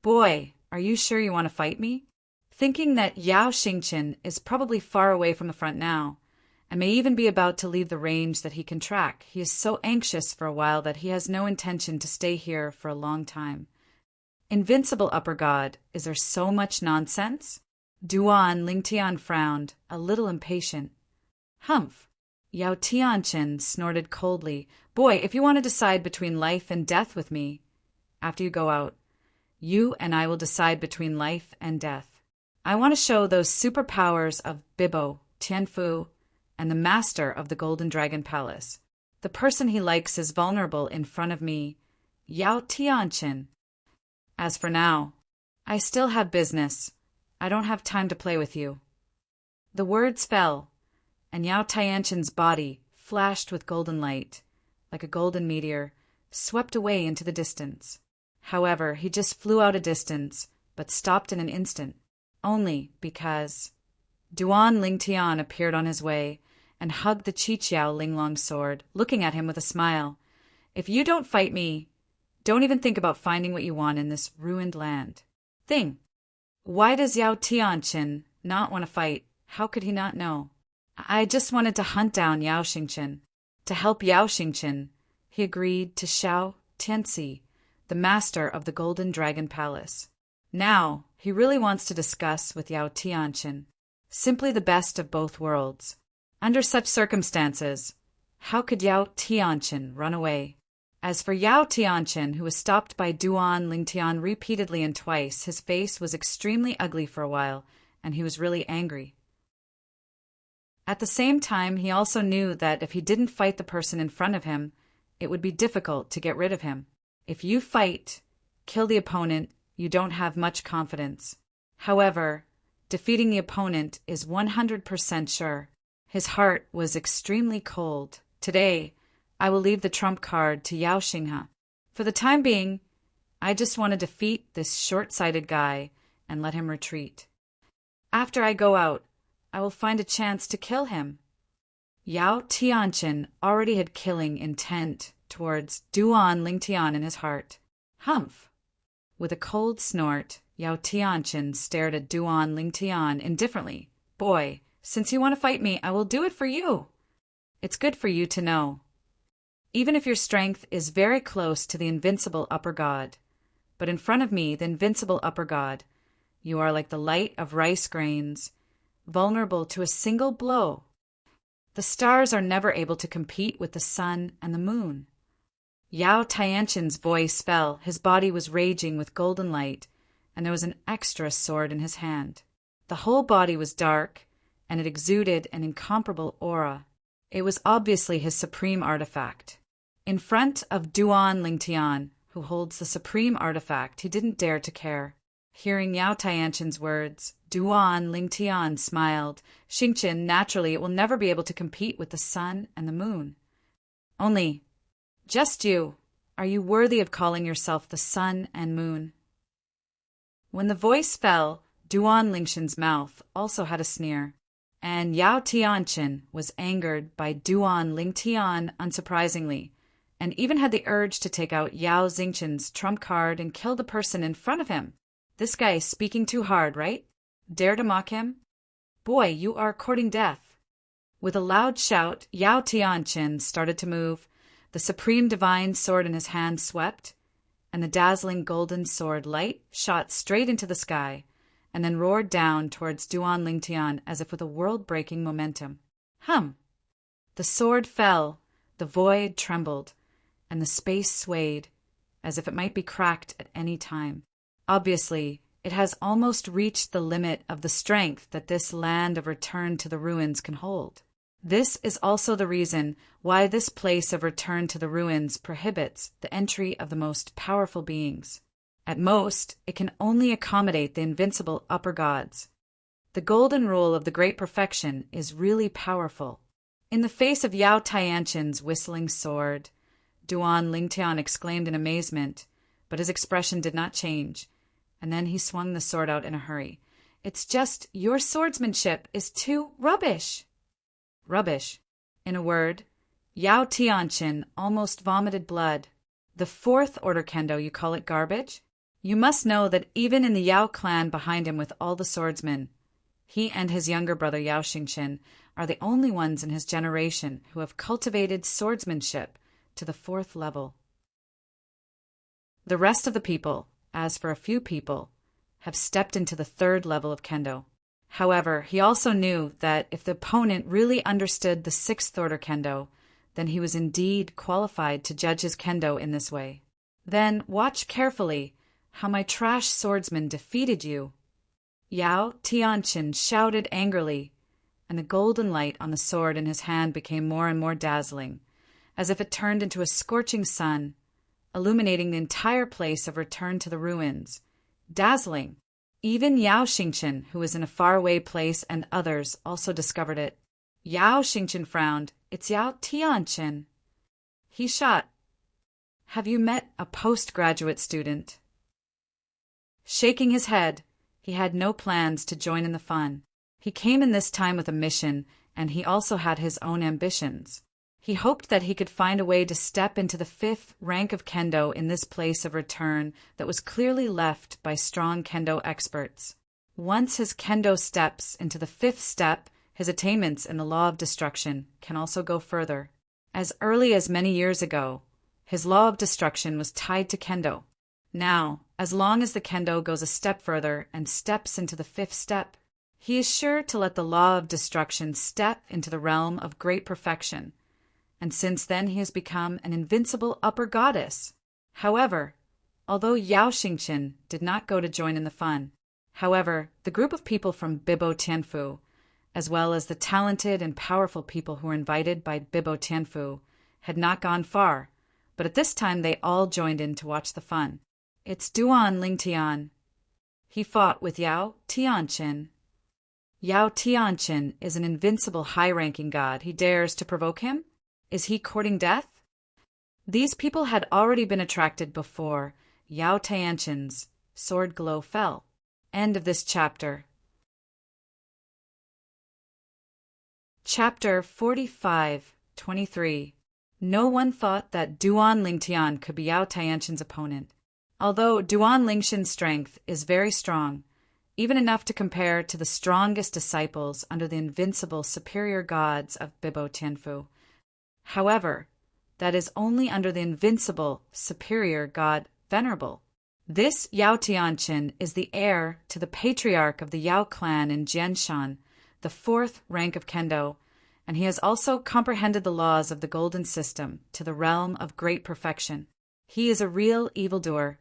"Boy, are you sure you want to fight me?" Thinking that Yao Xingqian is probably far away from the front now, and may even be about to leave the range that he can track, he is so anxious for a while that he has no intention to stay here for a long time. Invincible Upper God, is there so much nonsense? Duan Lingtian frowned, a little impatient. "Humph." Yao Tianqian snorted coldly. "Boy, if you want to decide between life and death with me, after you go out, you and I will decide between life and death. I want to show those superpowers of Bibo, Tianfu, and the master of the Golden Dragon Palace. The person he likes is vulnerable in front of me, Yao Tianqian. As for now, I still have business. I don't have time to play with you." The words fell, and Yao Tianqian's body flashed with golden light, like a golden meteor, swept away into the distance. However, he just flew out a distance, but stopped in an instant, only because Duan Lingtian appeared on his way and hugged the Qiqiao Linglong sword, looking at him with a smile. "If you don't fight me, don't even think about finding what you want in this ruined land." Why does Yao Tianqian not want to fight? How could he not know? "I just wanted to hunt down Yao Xingqian. To help Yao Xingqian, he agreed to Xiao Tianxi, the master of the Golden Dragon Palace. Now, he really wants to discuss with Yao Tianqian, simply the best of both worlds. Under such circumstances, how could Yao Tianqian run away? As for Yao Tianqian, who was stopped by Duan Lingtian repeatedly and twice, his face was extremely ugly for a while, and he was really angry. At the same time, he also knew that if he didn't fight the person in front of him, it would be difficult to get rid of him. If you fight, kill the opponent, you don't have much confidence. However, defeating the opponent is 100% sure. His heart was extremely cold. Today, I will leave the trump card to Yao Xinghe. For the time being, I just want to defeat this short-sighted guy and let him retreat. After I go out, I will find a chance to kill him." Yao Tianqian already had killing intent towards Duan Lingtian in his heart. "Humph." With a cold snort, Yao Tianqian stared at Duan Lingtian indifferently. "Boy, since you want to fight me, I will do it for you. It's good for you to know. Even if your strength is very close to the invincible Upper God, but in front of me, the invincible Upper God, you are like the light of rice grains, vulnerable to a single blow. The stars are never able to compete with the sun and the moon." Yao Tianqian's voice fell. His body was raging with golden light, and there was an extra sword in his hand. The whole body was dark, and it exuded an incomparable aura. It was obviously his supreme artifact. In front of Duan Lingtian, who holds the supreme artifact, he didn't dare to care. Hearing Yao Tianqian's words, Duan Lingtian smiled. "Xingqian, naturally, it will never be able to compete with the sun and the moon. Only, just you, are you worthy of calling yourself the sun and moon?" When the voice fell, Duan Lingtian's mouth also had a sneer, and Yao Tianqian was angered by Duan Lingtian unsurprisingly, and even had the urge to take out Yao Xingqian's trump card and kill the person in front of him. This guy is speaking too hard, right? Dare to mock him? Boy, you are courting death. With a loud shout, Yao Tianqian started to move. The supreme divine sword in his hand swept, and the dazzling golden sword light shot straight into the sky, and then roared down towards Duan Lingtian as if with a world-breaking momentum. Hum! The sword fell, the void trembled, and the space swayed, as if it might be cracked at any time. Obviously, it has almost reached the limit of the strength that this land of return to the ruins can hold. This is also the reason why this place of return to the ruins prohibits the entry of the most powerful beings. At most, it can only accommodate the invincible upper gods. The golden rule of the great perfection is really powerful. In the face of Yao Tianqian's whistling sword, Duan Lingtian exclaimed in amazement, but his expression did not change, and then he swung the sword out in a hurry. "It's just your swordsmanship is too rubbish." rubbish. In a word, Yao Tianqin almost vomited blood. The fourth order kendo, you call it garbage? You must know that even in the Yao clan behind him with all the swordsmen, he and his younger brother Yao Xingqian are the only ones in his generation who have cultivated swordsmanship to the fourth level. The rest of the people, as for a few people, have stepped into the third level of kendo. However, he also knew that if the opponent really understood the sixth order kendo, then he was indeed qualified to judge his kendo in this way. Then watch carefully how my trash swordsman defeated you. Yao Tianqin shouted angrily, and the golden light on the sword in his hand became more and more dazzling, as if it turned into a scorching sun, illuminating the entire place of return to the ruins. Dazzling! Even Yao Xingqian, who was in a faraway place, and others also discovered it. Yao Xingqian frowned. It's Yao Tianqin. He shot. Have you met a postgraduate student? Shaking his head, he had no plans to join in the fun. He came in this time with a mission, and he also had his own ambitions. He hoped that he could find a way to step into the fifth rank of kendo in this place of return that was clearly left by strong kendo experts. Once his kendo steps into the fifth step, his attainments in the law of destruction can also go further. As early as many years ago, his law of destruction was tied to kendo. Now, as long as the kendo goes a step further and steps into the fifth step, he is sure to let the law of destruction step into the realm of great perfection, and since then he has become an invincible upper goddess. However, although Yao Xingqian did not go to join in the fun, the group of people from Bibo Tianfu, as well as the talented and powerful people who were invited by Bibo Tianfu, had not gone far, but at this time they all joined in to watch the fun. It's Duan Lingtian. He fought with Yao Tianqin. Yao Tianqin is an invincible high-ranking god. He dares to provoke him? Is he courting death? These people had already been attracted before Yao Tianqin's sword glow fell. End of this chapter. Chapter 45-23. No one thought that Duan Lingtian could be Yao Tianqin's opponent. Although Duan Lingtian's strength is very strong, even enough to compare to the strongest disciples under the invincible superior gods of Bibo Tianfu. However, that is only under the invincible superior god Venerable. This Yao Tianqin is the heir to the patriarch of the Yao clan in Jianshan, the fourth rank of kendo, and he has also comprehended the laws of the golden system to the realm of great perfection. He is a real evildoer.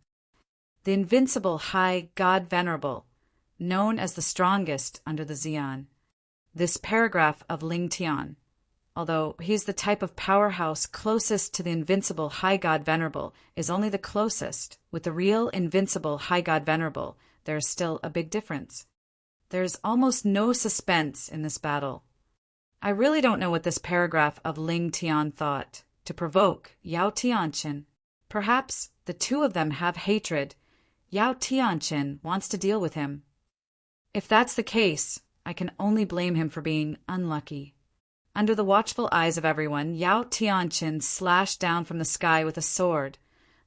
The invincible high god Venerable, known as the strongest under the Xian. This paragraph of Ling Tian, although he is the type of powerhouse closest to the invincible high god Venerable, is only the closest. With the real invincible high god Venerable, there is still a big difference. There is almost no suspense in this battle. I really don't know what this paragraph of Ling Tian thought to provoke Yao Tianqin. Perhaps the two of them have hatred. Yao Tianqin wants to deal with him. If that's the case, I can only blame him for being unlucky. Under the watchful eyes of everyone, Yao Tianqin slashed down from the sky with a sword,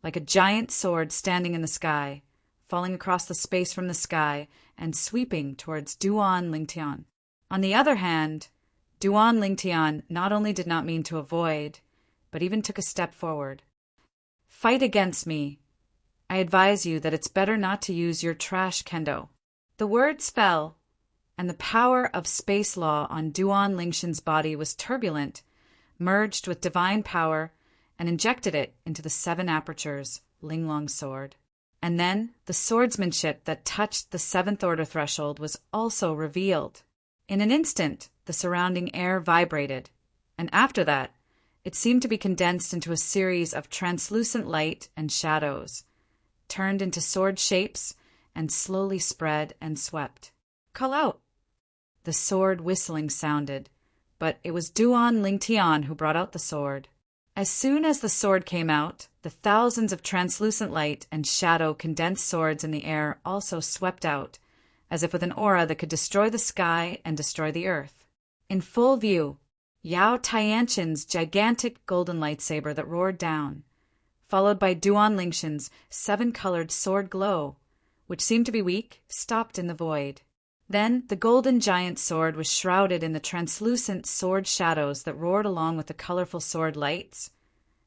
like a giant sword standing in the sky, falling across the space from the sky and sweeping towards Duan Lingtian. On the other hand, Duan Lingtian not only did not mean to avoid, but even took a step forward. Fight against me. I advise you that it's better not to use your trash kendo. The words fell, and the power of space law on Duan Lingtian's body was turbulent, merged with divine power, and injected it into the 7 apertures Linglong sword. And then the swordsmanship that touched the 7th order threshold was also revealed. In an instant, the surrounding air vibrated, and after that, it seemed to be condensed into a series of translucent light and shadows, turned into sword shapes, and slowly spread and swept. Call out! The sword whistling sounded, but it was Duan Lingtian who brought out the sword. As soon as the sword came out, the thousands of translucent light and shadow condensed swords in the air also swept out, as if with an aura that could destroy the sky and destroy the earth. In full view, Yao Tianshan's gigantic golden lightsaber that roared down, followed by Duan Lingshan's seven-colored sword glow, which seemed to be weak, stopped in the void. Then the golden giant sword was shrouded in the translucent sword shadows that roared along with the colorful sword lights,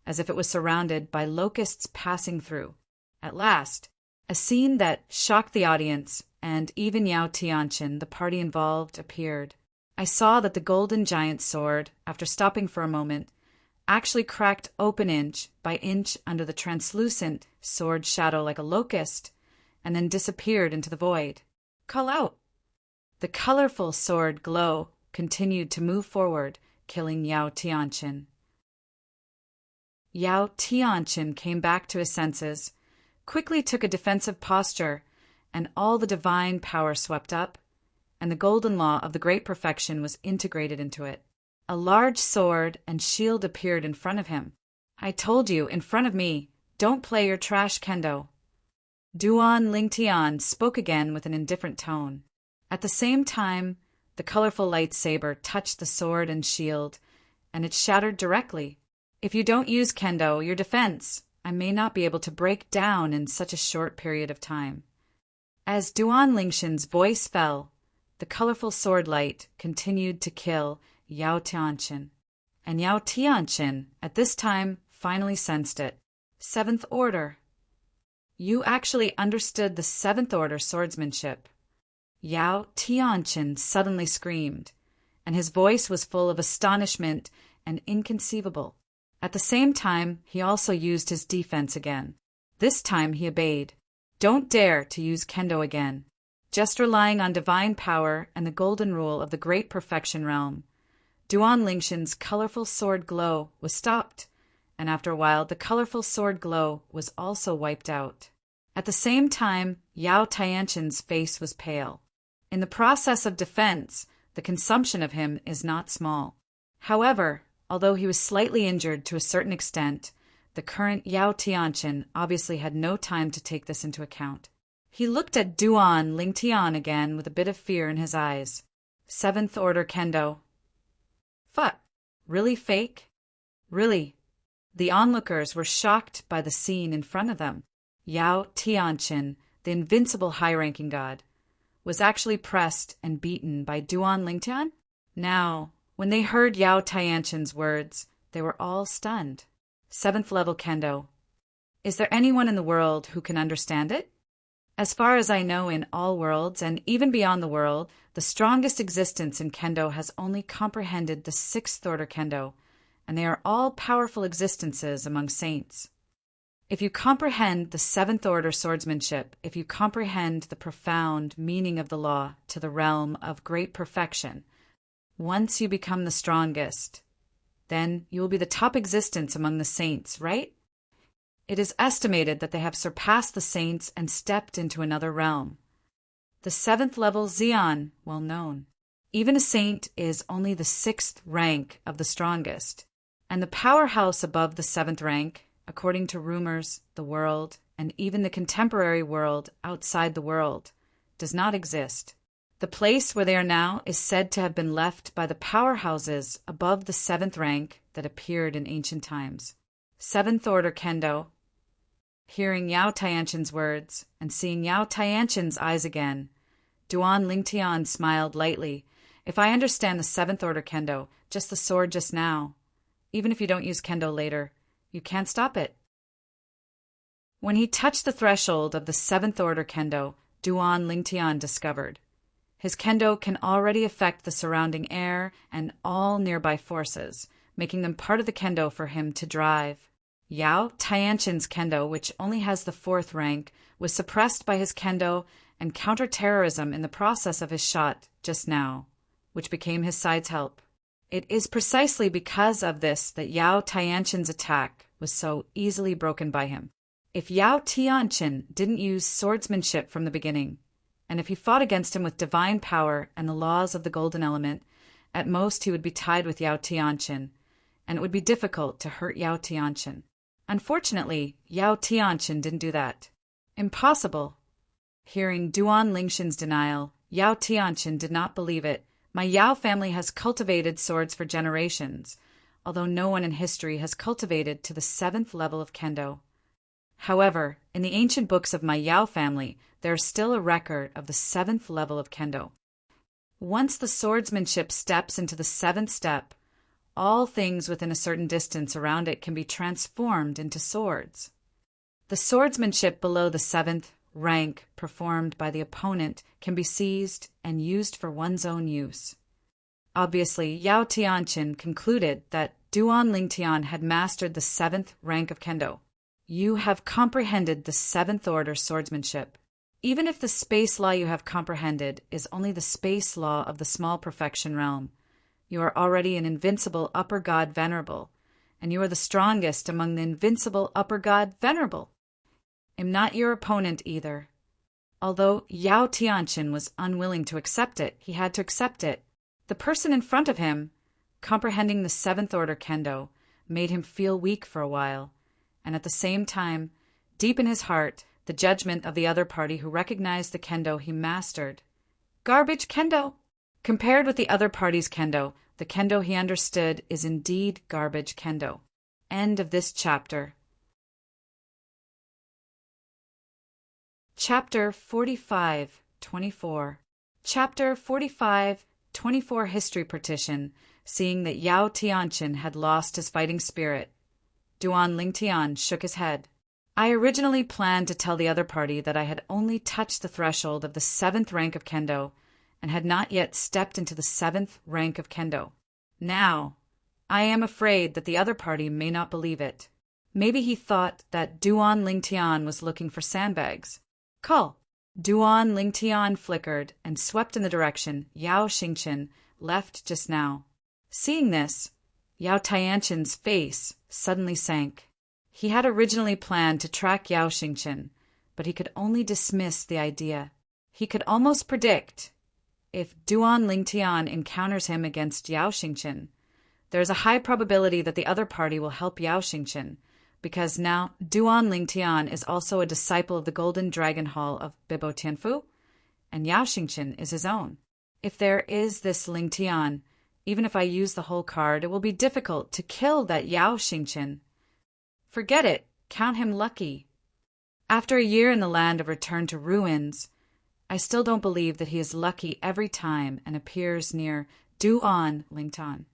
as if it was surrounded by locusts passing through. At last, a scene that shocked the audience and even Yao Tianshan, the party involved, appeared. I saw that the golden giant sword, after stopping for a moment, actually cracked open inch by inch under the translucent sword shadow like a locust, and then disappeared into the void. Call out! The colorful sword glow continued to move forward, killing Yao Tianshan. Yao Tianshan came back to his senses, quickly took a defensive posture, and all the divine power swept up, and the golden law of the great perfection was integrated into it. A large sword and shield appeared in front of him. I told you, in front of me, don't play your trash kendo. Duan Lingtian spoke again with an indifferent tone. At the same time, the colorful lightsaber touched the sword and shield, and it shattered directly. If you don't use kendo, your defense, I may not be able to break down in such a short period of time. As Duan Lingshan's voice fell, the colorful sword light continued to kill Yao Tianshan, and Yao Tianshan, at this time, finally sensed it. Seventh Order. You actually understood the Seventh Order swordsmanship. Yao Tianshan suddenly screamed, and his voice was full of astonishment and inconceivable. At the same time, he also used his defense again. This time he obeyed. Don't dare to use kendo again. Just relying on divine power and the golden rule of the great perfection realm. Duan Lingshan's colorful sword glow was stopped, and after a while the colorful sword glow was also wiped out. At the same time, Yao Tianshan's face was pale. In the process of defense, the consumption of him is not small. However, although he was slightly injured to a certain extent, the current Yao Tianshan obviously had no time to take this into account. He looked at Duan Lingtian again with a bit of fear in his eyes. Seventh Order Kendo. Fuck. Really fake? Really? The onlookers were shocked by the scene in front of them. Yao Tianshan, the invincible high-ranking god, was actually pressed and beaten by Duan Lingtian? Now, when they heard Yao Tianshan's words, they were all stunned. Seventh level kendo. Is there anyone in the world who can understand it? As far as I know, in all worlds, and even beyond the world, the strongest existence in kendo has only comprehended the Sixth Order Kendo, and they are all powerful existences among saints. If you comprehend the Seventh Order swordsmanship, if you comprehend the profound meaning of the law to the realm of great perfection, once you become the strongest, then you will be the top existence among the saints, right? It is estimated that they have surpassed the saints and stepped into another realm. The seventh level Xian, well known. Even a saint is only the sixth rank of the strongest, and the powerhouse above the seventh rank, according to rumors, the world, and even the contemporary world outside the world, does not exist. The place where they are now is said to have been left by the powerhouses above the seventh rank that appeared in ancient times. Seventh Order Kendo. Hearing Yao Tianshan's words and seeing Yao Tianshan's eyes again, Duan Lingtian smiled lightly. If I understand the Seventh Order Kendo, just the sword just now, even if you don't use Kendo later, you can't stop it. When he touched the threshold of the Seventh Order Kendo, Duan Lingtian discovered his Kendo can already affect the surrounding air and all nearby forces, making them part of the Kendo for him to drive. Yao Tianshan's Kendo, which only has the fourth rank, was suppressed by his Kendo and counter-terrorism in the process of his shot just now, which became his side's help. It is precisely because of this that Yao Tianshan's attack was so easily broken by him. If Yao Tianshan didn't use swordsmanship from the beginning, and if he fought against him with divine power and the laws of the golden element, at most he would be tied with Yao Tianshan, and it would be difficult to hurt Yao Tianshan. Unfortunately, Yao Tianshan didn't do that. Impossible. Hearing Duan Lingshan's denial, Yao Tianshan did not believe it, My Yao family has cultivated swords for generations, although no one in history has cultivated to the 7th level of kendo. However, in the ancient books of my Yao family, there is still a record of the 7th level of kendo. Once the swordsmanship steps into the 7th step, all things within a certain distance around it can be transformed into swords. The swordsmanship below the 7th rank performed by the opponent can be seized and used for one's own use. Obviously, Yao Tianqin concluded that Duan Lingtian had mastered the 7th rank of kendo. You have comprehended the 7th order swordsmanship. Even if the space law you have comprehended is only the space law of the small perfection realm, you are already an invincible upper god venerable, and you are the strongest among the invincible upper god venerable. Am not your opponent either. Although Yao Tianqin was unwilling to accept it, he had to accept it. The person in front of him, comprehending the 7th order kendo, made him feel weak for a while, and at the same time, deep in his heart, the judgment of the other party who recognized the kendo he mastered. Garbage kendo! Compared with the other party's kendo, the kendo he understood is indeed garbage kendo. End of this chapter. Chapter 45-24. Chapter 45-24 History Partition. Seeing that Yao Tianqin had lost his fighting spirit, Duan Lingtian shook his head. I originally planned to tell the other party that I had only touched the threshold of the 7th rank of kendo and had not yet stepped into the 7th rank of kendo. Now, I am afraid that the other party may not believe it. Maybe he thought that Duan Lingtian was looking for sandbags. Call! Duan Lingtian flickered and swept in the direction Yao Xingqian left just now. Seeing this, Yao Tianqin's face suddenly sank. He had originally planned to track Yao Xingqian, but he could only dismiss the idea. He could almost predict, if Duan Lingtian encounters him against Yao Xingqian, there is a high probability that the other party will help Yao Xingqian, because now Duan Lingtian is also a disciple of the Golden Dragon Hall of Bibo Tianfu, and Yao Xingqian is his own. If there is this Lingtian, even if I use the whole card, it will be difficult to kill that Yao Xingqian. Forget it. Count him lucky. After a year in the land of return to ruins, I still don't believe that he is lucky every time and appears near Duan Lingtian.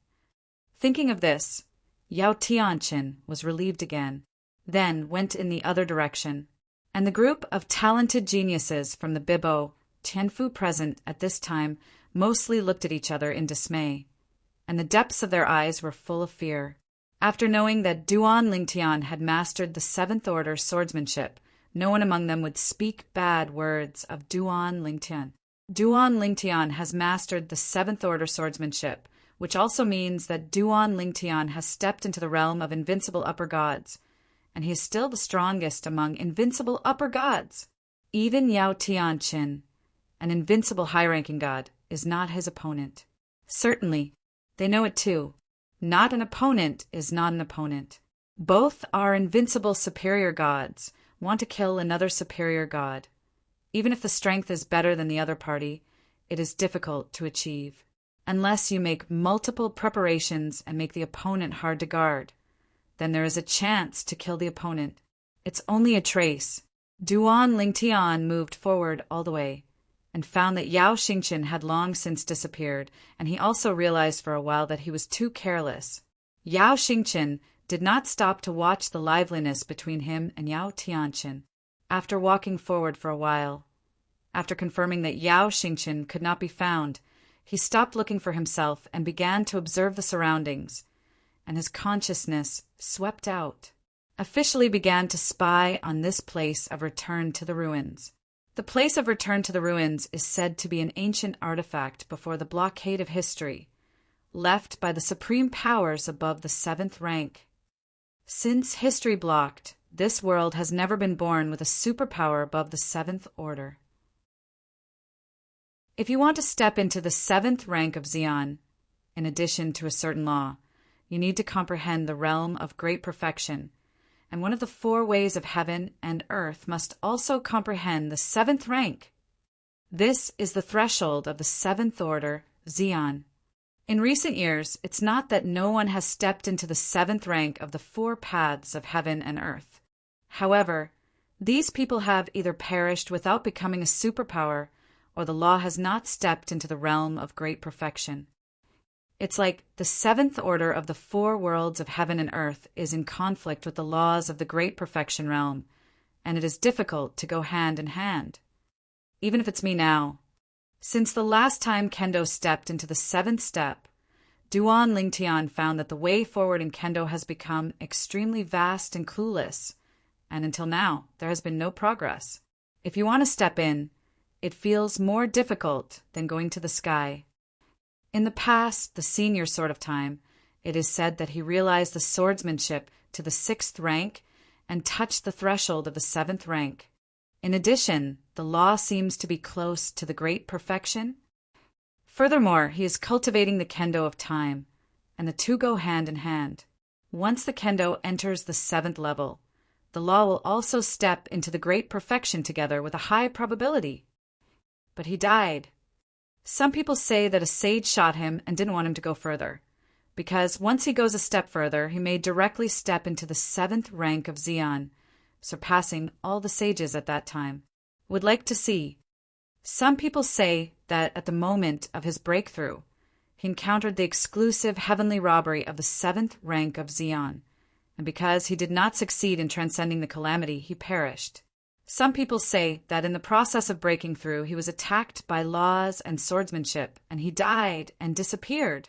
Thinking of this, Yao Tianqin was relieved again, then went in the other direction, and the group of talented geniuses from the Bibo Tianfu present at this time mostly looked at each other in dismay, and the depths of their eyes were full of fear. After knowing that Duan Lingtian had mastered the 7th order swordsmanship, no one among them would speak bad words of Duan Lingtian. Duan Lingtian has mastered the 7th order swordsmanship, which also means that Duan Lingtian has stepped into the realm of invincible upper gods, and he is still the strongest among invincible upper gods. Even Yao Tianqin, an invincible high-ranking god, is not his opponent. Certainly, they know it too. Not an opponent is not an opponent. Both are invincible superior gods, want to kill another superior god. Even if the strength is better than the other party, it is difficult to achieve. Unless you make multiple preparations and make the opponent hard to guard, then there is a chance to kill the opponent. It's only a trace. Duan Lingtian moved forward all the way, and found that Yao Xingqian had long since disappeared, and he also realized for a while that he was too careless. Yao Xingqian did not stop to watch the liveliness between him and Yao Tianqin. After walking forward for a while, after confirming that Yao Xingqian could not be found, he stopped looking for himself and began to observe the surroundings, and his consciousness, swept out, officially began to spy on this place of return to the ruins. The place of return to the ruins is said to be an ancient artifact before the blockade of history, left by the supreme powers above the 7th rank. Since history blocked, this world has never been born with a superpower above the 7th order. If you want to step into the 7th rank of Xian, in addition to a certain law, you need to comprehend the realm of great perfection, and one of the 4 ways of heaven and earth must also comprehend the 7th rank. This is the threshold of the 7th order Zeon. In recent years, it's not that no one has stepped into the seventh rank of the four paths of heaven and earth. However, these people have either perished without becoming a superpower, or the law has not stepped into the realm of great perfection. It's like the seventh order of the four worlds of heaven and earth is in conflict with the laws of the great perfection realm, and it is difficult to go hand in hand. Even if it's me now. Since the last time Kendo stepped into the seventh step, Duan Lingtian found that the way forward in Kendo has become extremely vast and clueless, and until now, there has been no progress. If you want to step in, it feels more difficult than going to the sky. In the past, the senior sort of time, it is said that he realized the swordsmanship to the sixth rank and touched the threshold of the seventh rank. In addition, the law seems to be close to the great perfection. Furthermore, he is cultivating the kendo of time, and the two go hand in hand. Once the kendo enters the seventh level, the law will also step into the great perfection together with a high probability. But he died. Some people say that a sage shot him and didn't want him to go further, because once he goes a step further, he may directly step into the seventh rank of Zeon, surpassing all the sages at that time. Would like to see. Some people say that at the moment of his breakthrough, he encountered the exclusive heavenly robbery of the seventh rank of Zeon, and because he did not succeed in transcending the calamity, he perished. Some people say that in the process of breaking through, he was attacked by laws and swordsmanship, and he died and disappeared.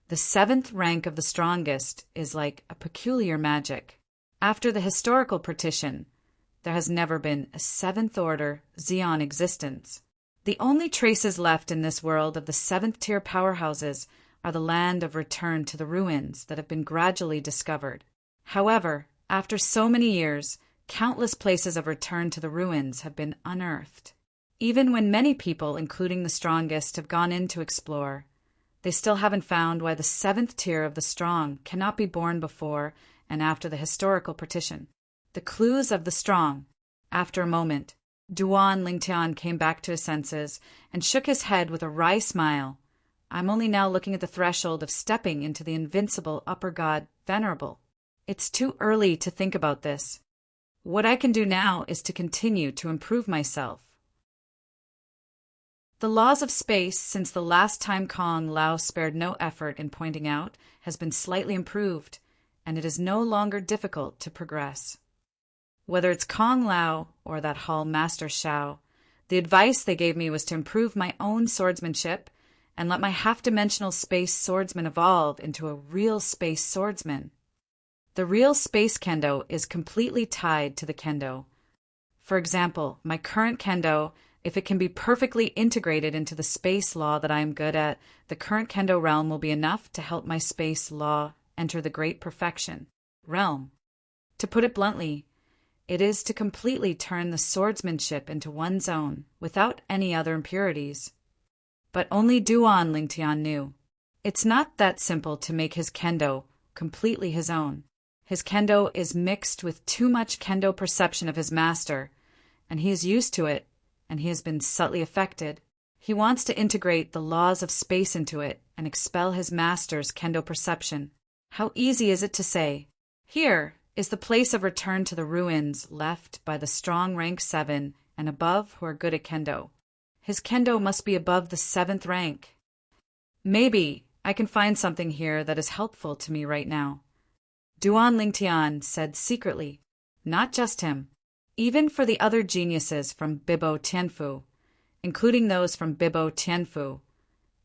The seventh rank of the strongest is like a peculiar magic. After the historical partition, there has never been a seventh order Zeon existence. The only traces left in this world of the seventh tier powerhouses are the land of return to the ruins that have been gradually discovered. However, after so many years, countless places of return to the ruins have been unearthed. Even when many people, including the strongest, have gone in to explore, they still haven't found why the seventh tier of the strong cannot be born before and after the historical partition. The clues of the strong. After a moment, Duan Lingtian came back to his senses and shook his head with a wry smile. I'm only now looking at the threshold of stepping into the invincible upper god, Venerable. It's too early to think about this. What I can do now is to continue to improve myself. The laws of space, since the last time Kong Lao spared no effort in pointing out, has been slightly improved, and it is no longer difficult to progress. Whether it's Kong Lao or that Hall Master Shao, the advice they gave me was to improve my own swordsmanship and let my half-dimensional space swordsman evolve into a real space swordsman. The real space kendo is completely tied to the kendo. For example, my current kendo, if it can be perfectly integrated into the space law that I am good at, the current kendo realm will be enough to help my space law enter the great perfection realm. To put it bluntly, it is to completely turn the swordsmanship into one's own, without any other impurities. But only Duan Lingtian knew. It's not that simple to make his kendo completely his own. His kendo is mixed with too much kendo perception of his master, and he is used to it, and he has been subtly affected. He wants to integrate the laws of space into it and expel his master's kendo perception. How easy is it to say, here is the place of return to the ruins left by the strong rank 7 and above who are good at kendo. His kendo must be above the 7th rank. Maybe I can find something here that is helpful to me right now. Duan Lingtian said secretly, not just him, even for the other geniuses from Bibo Tianfu, including those from Bibo Tianfu.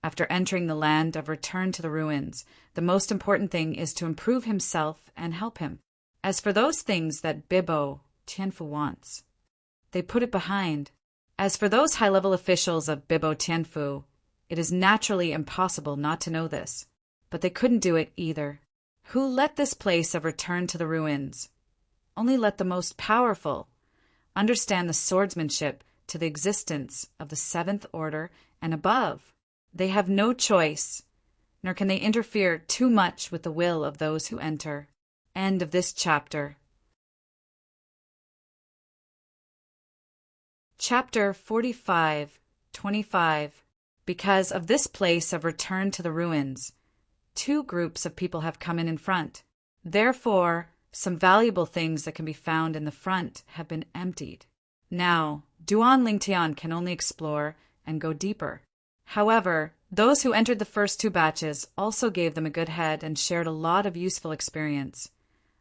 After entering the land of return to the ruins, the most important thing is to improve himself and help him. As for those things that Bibo Tianfu wants, they put it behind. As for those high-level officials of Bibo Tianfu, it is naturally impossible not to know this, but they couldn't do it either. Who let this place of return to the ruins? Only let the most powerful understand the swordsmanship to the existence of the 7th order and above. They have no choice, nor can they interfere too much with the will of those who enter. End of this chapter. Chapter 45, 25. Because of this place of return to the ruins, 2 groups of people have come in front. Therefore, some valuable things that can be found in the front have been emptied. Now, Duan Lingtian can only explore and go deeper. However, those who entered the first 2 batches also gave them a good head and shared a lot of useful experience,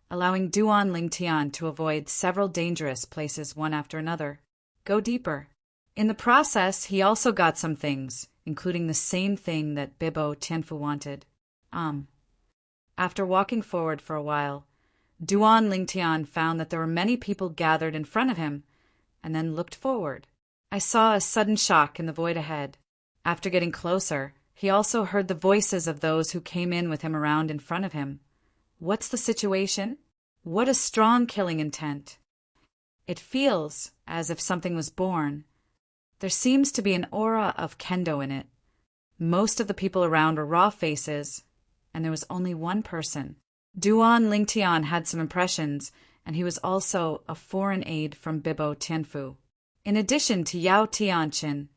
allowing Duan Lingtian to avoid several dangerous places one after another. Go deeper. In the process, he also got some things, including the same thing that Bibo Tianfu wanted. After walking forward for a while, Duan Lingtian found that there were many people gathered in front of him, and then looked forward. I saw a sudden shock in the void ahead. After getting closer, he also heard the voices of those who came in with him around in front of him. What's the situation? What a strong killing intent. It feels as if something was born. There seems to be an aura of kendo in it. Most of the people around were raw faces, and there was only one person. Duan Lingtian had some impressions, and he was also a foreign aide from Bibo Tianfu. In addition to Yao Tianqin,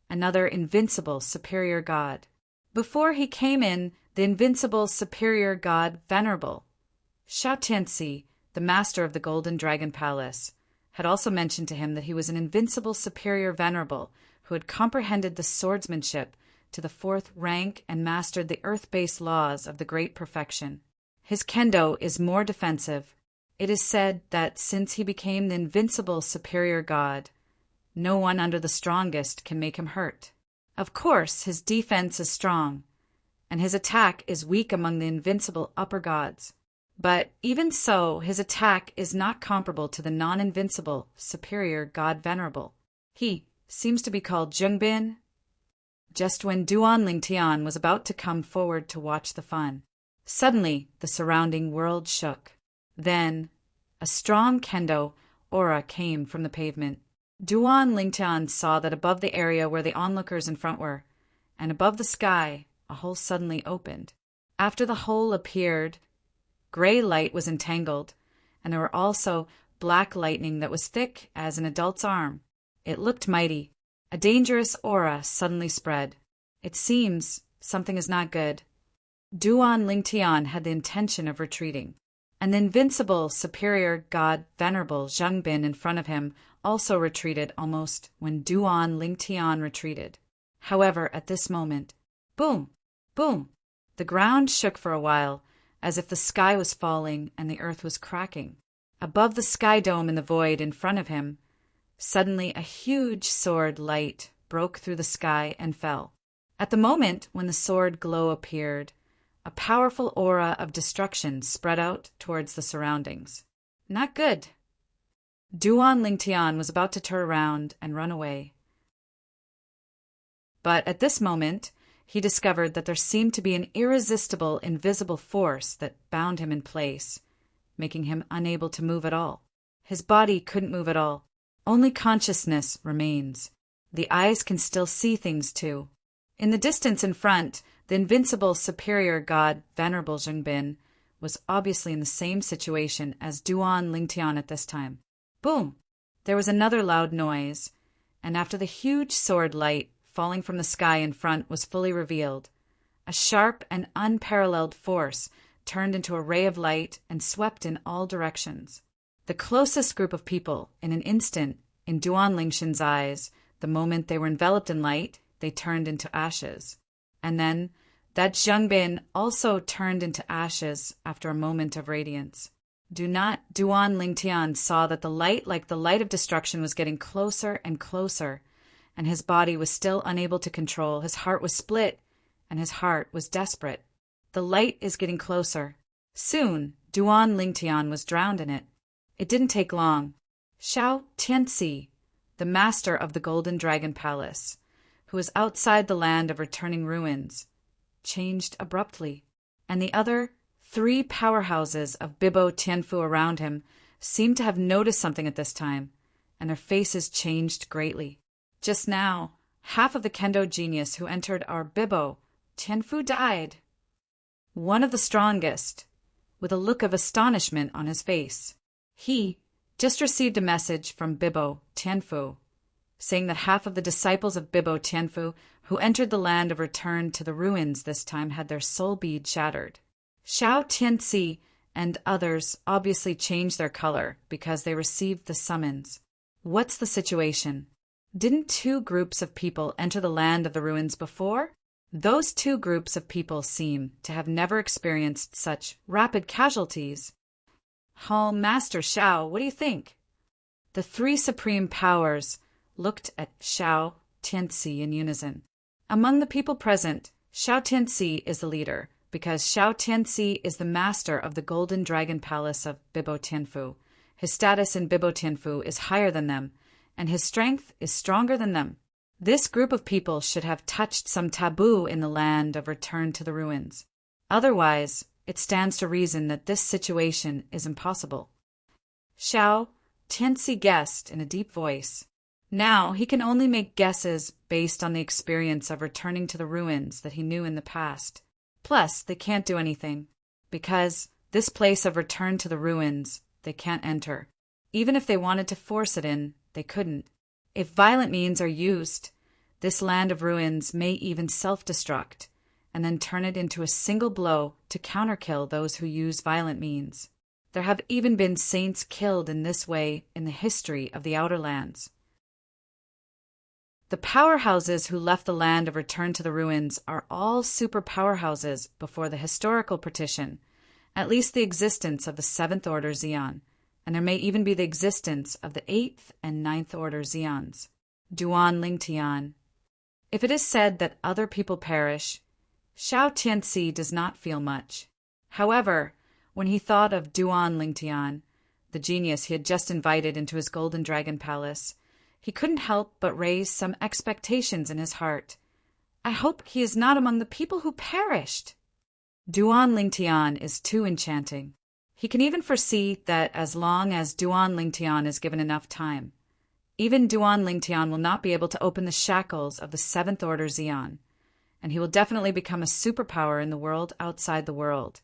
another invincible superior god. Before he came in, the invincible superior god Venerable, Shao Tianxi, the master of the Golden Dragon Palace, had also mentioned to him that he was an invincible superior venerable who had comprehended the swordsmanship to the 4th rank and mastered the earth-based laws of the great perfection. His kendo is more defensive. It is said that since he became the invincible superior god, no one under the strongest can make him hurt. Of course, his defense is strong, and his attack is weak among the invincible upper gods. But even so, his attack is not comparable to the non-invincible superior god Venerable. He seems to be called Zhengbin. Just when Duan Lingtian was about to come forward to watch the fun, suddenly the surrounding world shook. Then, a strong kendo aura came from the pavement. Duan Lingtian saw that above the area where the onlookers in front were, and above the sky, a hole suddenly opened. After the hole appeared, gray light was entangled, and there were also black lightning that was thick as an adult's arm. It looked mighty. A dangerous aura suddenly spread. It seems something is not good. Duan Lingtian had the intention of retreating, and the invincible superior god Venerable Zhengbin in front of him also retreated almost when Duan Lingtian retreated. However, at this moment, boom, boom, the ground shook for a while, as if the sky was falling and the earth was cracking. Above the sky dome in the void in front of him, suddenly a huge sword light broke through the sky and fell. At the moment when the sword glow appeared, a powerful aura of destruction spread out towards the surroundings. Not good. Duan Lingtian was about to turn around and run away. But at this moment, he discovered that there seemed to be an irresistible invisible force that bound him in place, making him unable to move at all. His body couldn't move at all. Only consciousness remains. The eyes can still see things too. In the distance in front, the invincible superior god Venerable Zhengbin was obviously in the same situation as Duan Lingtian at this time. Boom! There was another loud noise, and after the huge sword light falling from the sky in front was fully revealed, a sharp and unparalleled force turned into a ray of light and swept in all directions. The closest group of people, in an instant, in Duan Lingtian's eyes, the moment they were enveloped in light, they turned into ashes. And then, that Zhengbin also turned into ashes after a moment of radiance. Duan Lingtian saw that the light, like the light of destruction, was getting closer and closer, and his body was still unable to control. His heart was split, and his heart was desperate. The light is getting closer. Soon, Duan Lingtian was drowned in it. It didn't take long. Shao Tianxi, the master of the Golden Dragon Palace, who was outside the land of returning ruins, changed abruptly, and the other 3 powerhouses of Bibo Tianfu around him seemed to have noticed something at this time, and their faces changed greatly. Just now, half of the kendo genius who entered our Bibo Tianfu died. One of the strongest, with a look of astonishment on his face. He just received a message from Bibo Tianfu, saying that half of the disciples of Bibo Tianfu who entered the land of return to the ruins this time had their soul bead shattered. Xiao Tianci and others obviously changed their color because they received the summons. What's the situation? Didn't two groups of people enter the land of the ruins before? Those two groups of people seem to have never experienced such rapid casualties. Master Xiao, what do you think? The three supreme powers looked at Xiao Tianci in unison. Among the people present, Xiao Tianci is the leader, because Xiao Tianci is the master of the Golden Dragon Palace of Bibo Tianfu. His status in Bibo Tianfu is higher than them, and his strength is stronger than them. This group of people should have touched some taboo in the land of return to the ruins. Otherwise, it stands to reason that this situation is impossible. Xiao Tianci guessed in a deep voice. Now he can only make guesses based on the experience of returning to the ruins that he knew in the past. Plus, they can't do anything, because this place of return to the ruins they can't enter. Even if they wanted to force it in, they couldn't. If violent means are used, this land of ruins may even self-destruct, and then turn it into a single blow to counterkill those who use violent means. There have even been saints killed in this way in the history of the Outer Lands. The powerhouses who left the land of return to the ruins are all super powerhouses before the historical partition, at least the existence of the 7th Order Xian, and there may even be the existence of the 8th and 9th Order Xians. Duan Lingtian. If it is said that other people perish, Xiao Tianci does not feel much. However, when he thought of Duan Lingtian, the genius he had just invited into his Golden Dragon Palace, he couldn't help but raise some expectations in his heart. I hope he is not among the people who perished. Duan Lingtian is too enchanting. He can even foresee that as long as Duan Lingtian is given enough time, even Duan Lingtian will not be able to open the shackles of the 7th Order Xian, and he will definitely become a superpower in the world outside the world,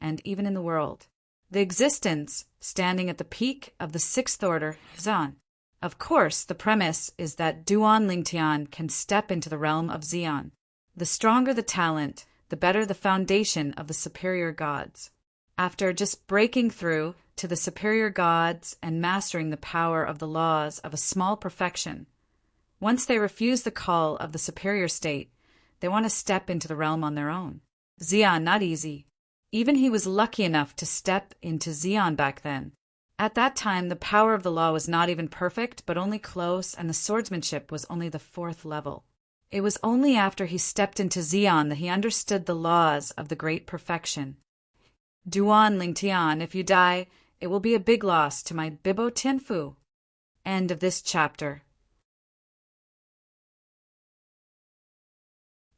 and even in the world. The existence standing at the peak of the 6th Order Xian. Of course, the premise is that Duan Lingtian can step into the realm of Xian. The stronger the talent, the better the foundation of the superior gods. After just breaking through to the superior gods and mastering the power of the laws of a small perfection, once they refuse the call of the superior state, they want to step into the realm on their own. Xian, not easy. Even he was lucky enough to step into Xian back then. At that time, the power of the law was not even perfect, but only close, and the swordsmanship was only the 4th level. It was only after he stepped into Xian that he understood the laws of the great perfection. Duan Lingtian, if you die, it will be a big loss to my Bibo Tianfu. End of this chapter.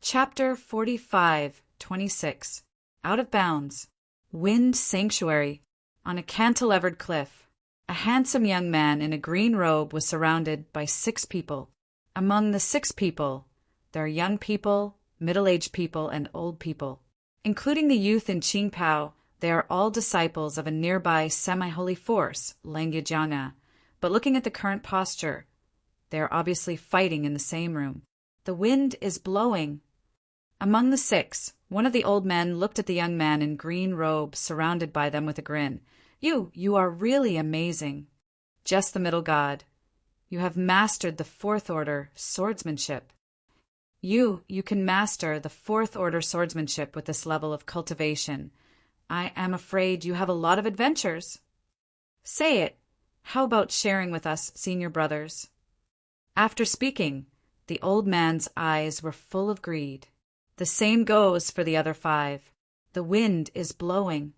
Chapter 45:26. Out of Bounds. Wind Sanctuary. On a cantilevered cliff, a handsome young man in a green robe was surrounded by 6 people. Among the 6 people, there are young people, middle-aged people, and old people. Including the youth in Qingpao, they are all disciples of a nearby semi-holy force, Langyajianga, but looking at the current posture, they are obviously fighting in the same room. The wind is blowing. Among the 6, one of the old men looked at the young man in green robe surrounded by them with a grin. You are really amazing. Just the middle god. You have mastered the 4th Order swordsmanship. You can master the 4th Order swordsmanship with this level of cultivation. I am afraid you have a lot of adventures. Say it. How about sharing with us, senior brothers? After speaking, the old man's eyes were full of greed. The same goes for the other 5. The wind is blowing.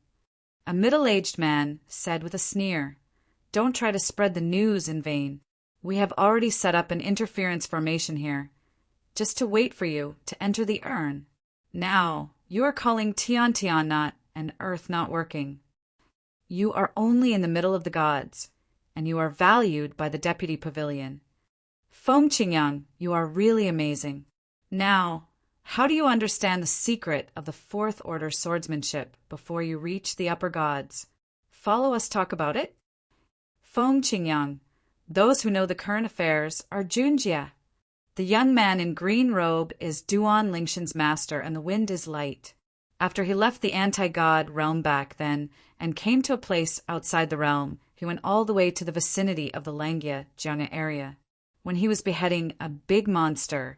A middle-aged man said with a sneer, "Don't try to spread the news in vain. We have already set up an interference formation here, just to wait for you to enter the urn. Now, you are calling Tian not and Earth not working. You are only in the middle of the gods, and you are valued by the Deputy Pavilion. Feng Qingyang, you are really amazing. Now, how do you understand the secret of the 4th Order swordsmanship before you reach the upper gods? Follow us talk about it? Feng Qingyang, Those who know the current affairs are Junjia. The young man in green robe is Duan Lingshan's master, and the wind is light. After he left the anti-god realm back then and came to a place outside the realm, he went all the way to the vicinity of the Langya Jiangna area. When he was beheading a big monster,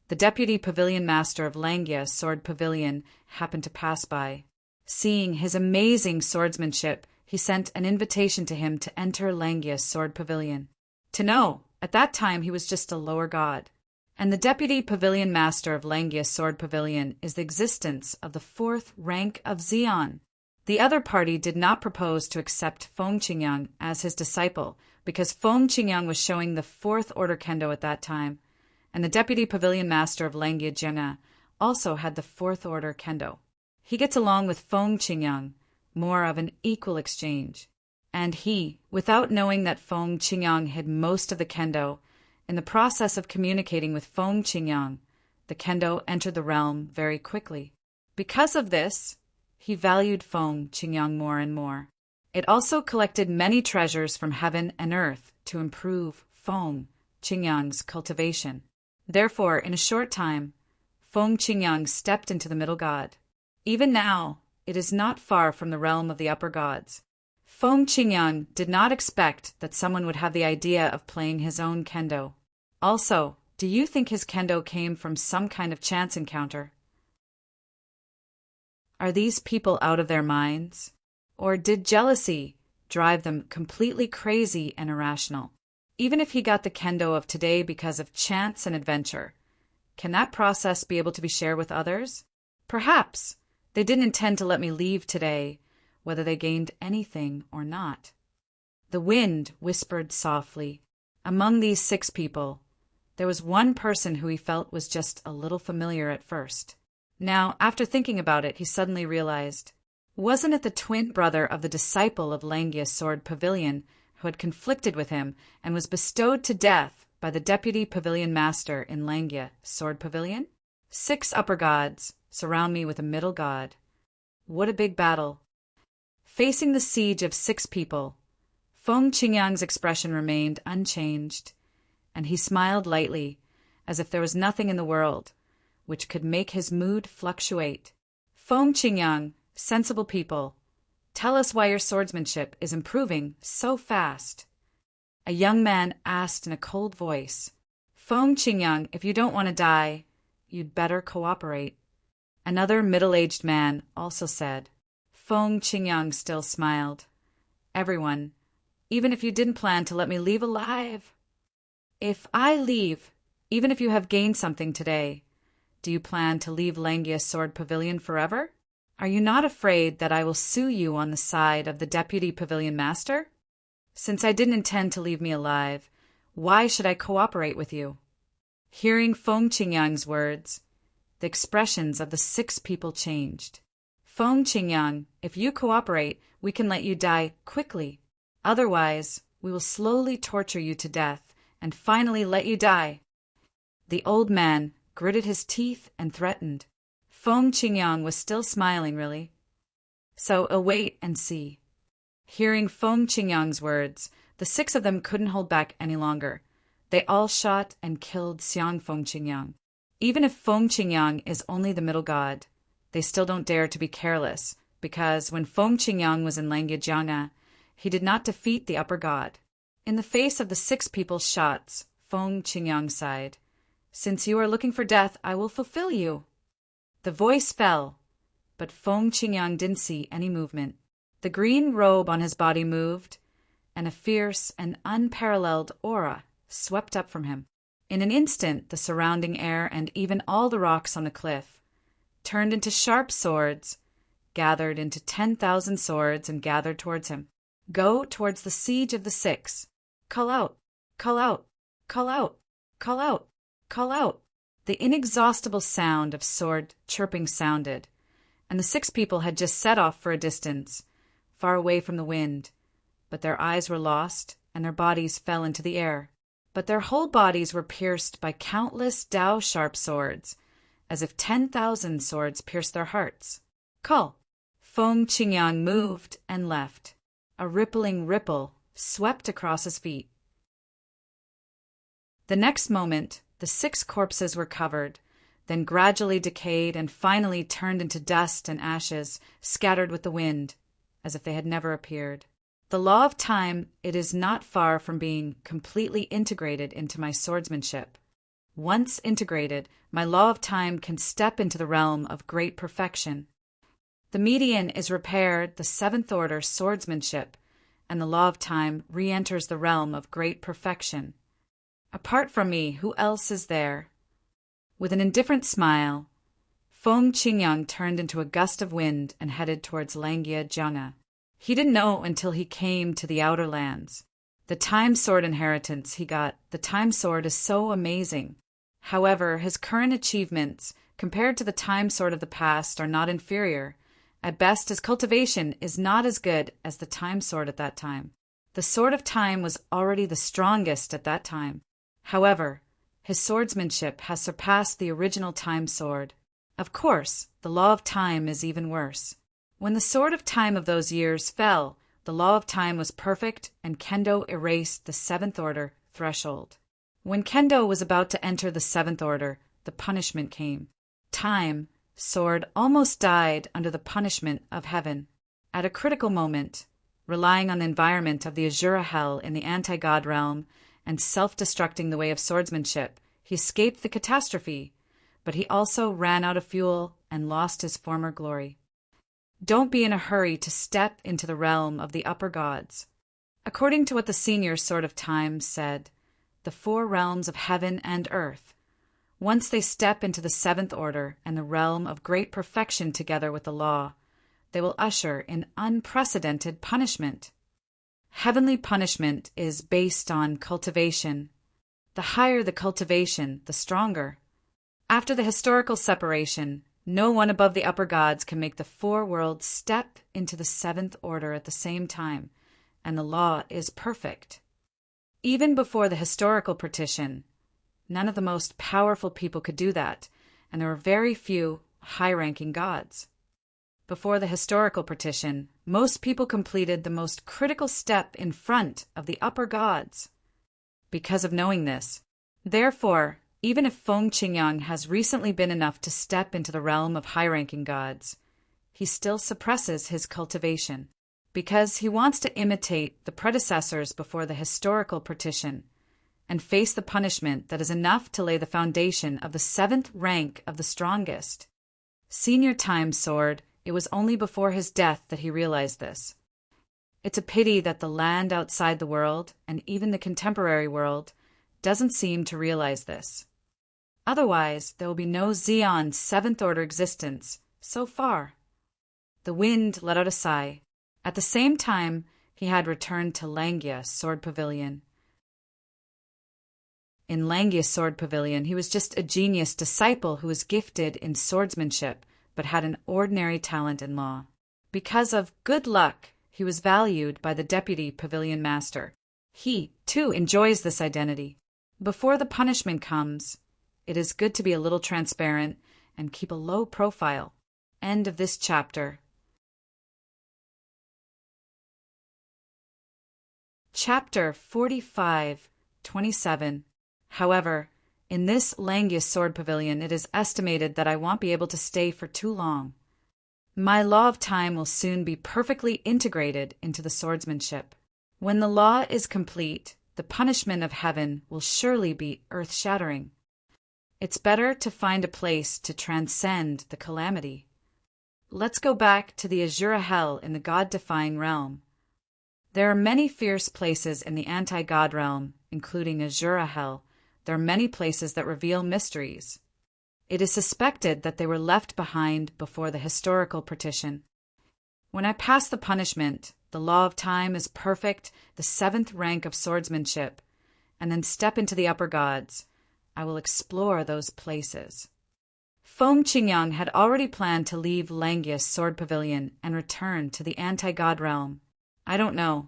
the deputy pavilion master of Langya Sword Pavilion happened to pass by. Seeing his amazing swordsmanship, he sent an invitation to him to enter Langya Sword Pavilion. To know, at that time he was just a lower god. And the deputy pavilion master of Langya Sword Pavilion is the existence of the fourth rank of Xian. The other party did not propose to accept Feng Qingyang as his disciple because Feng Qingyang was showing the fourth order kendo at that time, and the deputy pavilion master of Langya Jiangna also had the fourth order kendo. He gets along with Feng Qingyang, more of an equal exchange. And he, without knowing that Feng Qingyang had most of the kendo, in the process of communicating with Feng Qingyang, the kendo entered the realm very quickly. Because of this, he valued Feng Qingyang more and more. It also collected many treasures from heaven and earth to improve Feng Qingyang's cultivation. Therefore, in a short time, Feng Qingyang stepped into the middle god. Even now, it is not far from the realm of the upper gods. Feng Qingyang did not expect that someone would have the idea of playing his own kendo. Also, do you think his kendo came from some kind of chance encounter? Are these people out of their minds? Or did jealousy drive them completely crazy and irrational? Even if he got the kendo of today because of chance and adventure, can that process be able to be shared with others? Perhaps they didn't intend to let me leave today, whether they gained anything or not. The wind whispered softly. Among these 6 people, there was one person who he felt was just a little familiar at first. Now, after thinking about it, he suddenly realized, wasn't it the twin brother of the disciple of Langya Sword Pavilion who had conflicted with him and was bestowed to death by the deputy pavilion master in Langya Sword Pavilion? 6 upper gods surround me with a middle god. What a big battle. Facing the siege of 6 people, Feng Qingyang's expression remained unchanged, and he smiled lightly, as if there was nothing in the world which could make his mood fluctuate. Feng Qingyang, sensible people, tell us why your swordsmanship is improving so fast. A young man asked in a cold voice. Feng Qingyang, if you don't want to die, you'd better cooperate. Another middle-aged man also said. Feng Qingyang still smiled. Everyone, even if you didn't plan to let me leave alive. If I leave, even if you have gained something today, do you plan to leave Langya Sword Pavilion forever? Are you not afraid that I will sue you on the side of the deputy pavilion master? Since I didn't intend to leave me alive, why should I cooperate with you? Hearing Feng Qingyang's words, the expressions of the 6 people changed. Feng Qingyang, if you cooperate, we can let you die quickly. Otherwise, we will slowly torture you to death and finally let you die. The old man gritted his teeth and threatened. Feng Qingyang was still smiling, really. So await and see. Hearing Feng Qingyang's words, the 6 of them couldn't hold back any longer. They all shot and killed Xiang Feng Qingyang. Even if Feng Qingyang is only the middle god, they still don't dare to be careless, because when Feng Qingyang was in Langya Jiangna, he did not defeat the upper god. In the face of the 6 people's shots, Feng Qingyang sighed. Since you are looking for death, I will fulfill you. The voice fell, but Feng Qingyang didn't see any movement. The green robe on his body moved, and a fierce and unparalleled aura swept up from him. In an instant, the surrounding air and even all the rocks on the cliff turned into sharp swords, gathered into 10,000 swords, and gathered towards him. Go towards the siege of the 6. Call out, call out, call out, call out, call out. The inexhaustible sound of sword chirping sounded, and the 6 people had just set off for a distance, far away from the wind, but their eyes were lost, and their bodies fell into the air. But their whole bodies were pierced by countless Dao-sharp swords, as if 10,000 swords pierced their hearts. Call! Feng Qingyang moved and left. A rippling ripple swept across his feet. The next moment, the 6 corpses were covered, then gradually decayed and finally turned into dust and ashes, scattered with the wind, as if they had never appeared. The law of time, it is not far from being completely integrated into my swordsmanship. Once integrated, my law of time can step into the realm of great perfection. The median is repaired, the 7th order swordsmanship, and the law of time re-enters the realm of great perfection. Apart from me, who else is there? With an indifferent smile, Feng Qingyang turned into a gust of wind and headed towards Langia Jianga. He didn't know until he came to the outer lands. The time sword inheritance he got, the time sword is so amazing. However, his current achievements, compared to the time sword of the past, are not inferior. At best, his cultivation is not as good as the time sword at that time. The sword of time was already the strongest at that time. However, his swordsmanship has surpassed the original time sword. Of course, the law of time is even worse. When the sword of time of those years fell, the law of time was perfect and Kendo erased the 7th order threshold. When Kendo was about to enter the 7th order, the punishment came. Time, sword, almost died under the punishment of heaven. At a critical moment, relying on the environment of the Azura Hell in the anti-god realm and self-destructing the way of swordsmanship, he escaped the catastrophe, but he also ran out of fuel and lost his former glory. Don't be in a hurry to step into the realm of the upper gods. According to what the senior Sword of Time said, the 4 realms of heaven and earth, once they step into the 7th order and the realm of great perfection together with the law, they will usher in unprecedented punishment. Heavenly punishment is based on cultivation. The higher the cultivation, the stronger. After the historical separation, no one above the upper gods can make the 4 worlds step into the 7th order at the same time, and the law is perfect. Even before the historical partition, none of the most powerful people could do that, and there were very few high-ranking gods. Before the historical partition, most people completed the most critical step in front of the upper gods. Because of knowing this, therefore, even if Feng Qingyang has recently been enough to step into the realm of high-ranking gods, he still suppresses his cultivation, because he wants to imitate the predecessors before the historical partition and face the punishment that is enough to lay the foundation of the 7th rank of the strongest. Senior Time Sword, it was only before his death that he realized this. It's a pity that the land outside the world, and even the contemporary world, doesn't seem to realize this. Otherwise, there will be no Xeon 7th order existence, so far. The wind let out a sigh. At the same time, he had returned to Langia Sword Pavilion. In Langia's Sword Pavilion, he was just a genius disciple who was gifted in swordsmanship, but had an ordinary talent in law. Because of good luck, he was valued by the deputy pavilion master. He, too, enjoys this identity. Before the punishment comes, it is good to be a little transparent and keep a low profile. End of this chapter. Chapter 45:27. However, in this Langia Sword Pavilion, it is estimated that I won't be able to stay for too long. My law of time will soon be perfectly integrated into the swordsmanship. When the law is complete, the punishment of heaven will surely be earth-shattering. It's better to find a place to transcend the calamity. Let's go back to the Azura Hell in the God-defying realm. There are many fierce places in the anti-God realm, including Azura Hell. There are many places that reveal mysteries. It is suspected that they were left behind before the historical partition. When I pass the punishment, the law of time is perfect, the 7th rank of swordsmanship, and then step into the upper gods, I will explore those places. Feng Qingyang had already planned to leave Langia's Sword Pavilion and return to the anti-god realm. I don't know.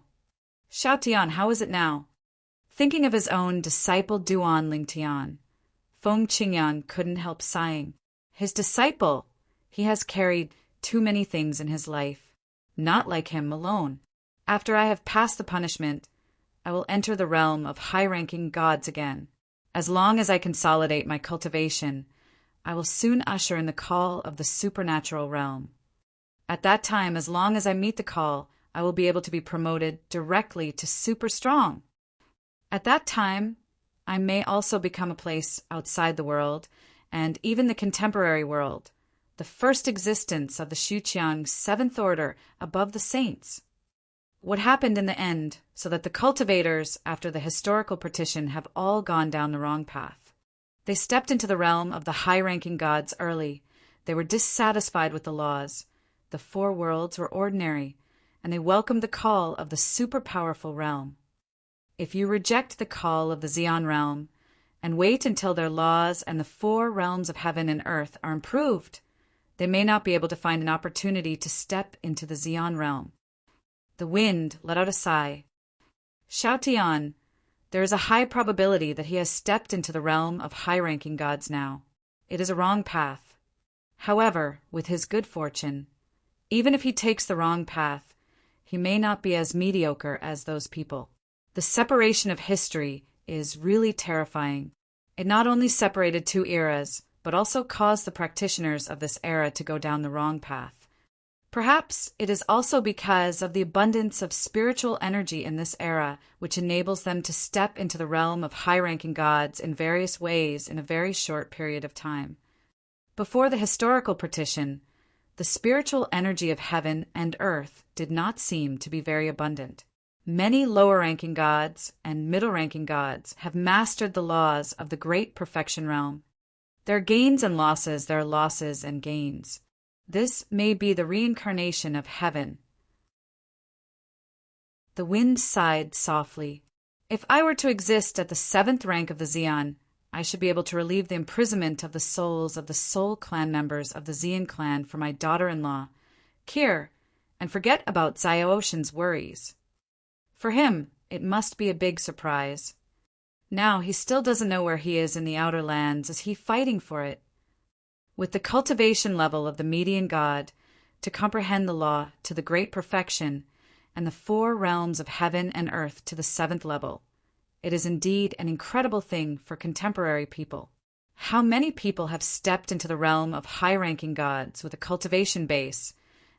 Xiao Tian, how is it now? Thinking of his own disciple Duan Lingtian, Feng Qingyang couldn't help sighing. His disciple, he has carried too many things in his life, not like him alone. After I have passed the punishment, I will enter the realm of high-ranking gods again. As long as I consolidate my cultivation, I will soon usher in the call of the supernatural realm. At that time, as long as I meet the call, I will be able to be promoted directly to super strong. At that time, I may also become a place outside the world, and even the contemporary world, the first existence of the Xuqiang seventh order above the saints. What happened in the end, so that the cultivators, after the historical partition, have all gone down the wrong path. They stepped into the realm of the high-ranking gods early. They were dissatisfied with the laws. The four worlds were ordinary, and they welcomed the call of the super-powerful realm. If you reject the call of the Xian realm, and wait until their laws and the four realms of heaven and earth are improved, they may not be able to find an opportunity to step into the Xian realm. The wind let out a sigh. Shao Tian, there is a high probability that he has stepped into the realm of high-ranking gods now. It is a wrong path. However, with his good fortune, even if he takes the wrong path, he may not be as mediocre as those people. The separation of history is really terrifying. It not only separated two eras, but also caused the practitioners of this era to go down the wrong path. Perhaps it is also because of the abundance of spiritual energy in this era, which enables them to step into the realm of high-ranking gods in various ways in a very short period of time. Before the historical partition, the spiritual energy of heaven and earth did not seem to be very abundant. Many lower-ranking gods and middle-ranking gods have mastered the laws of the great perfection realm. There are gains and losses, there are losses and gains. This may be the reincarnation of heaven. The wind sighed softly. If I were to exist at the seventh rank of the Xian, I should be able to relieve the imprisonment of the souls of the soul clan members of the Xian clan for my daughter-in-law, Kir, and forget about Ziotian's worries. For him, it must be a big surprise. Now he still doesn't know where he is in the outer lands. Is he fighting for it? With the cultivation level of the median god, to comprehend the law to the great perfection, and the four realms of heaven and earth to the seventh level, it is indeed an incredible thing for contemporary people. How many people have stepped into the realm of high-ranking gods with a cultivation base,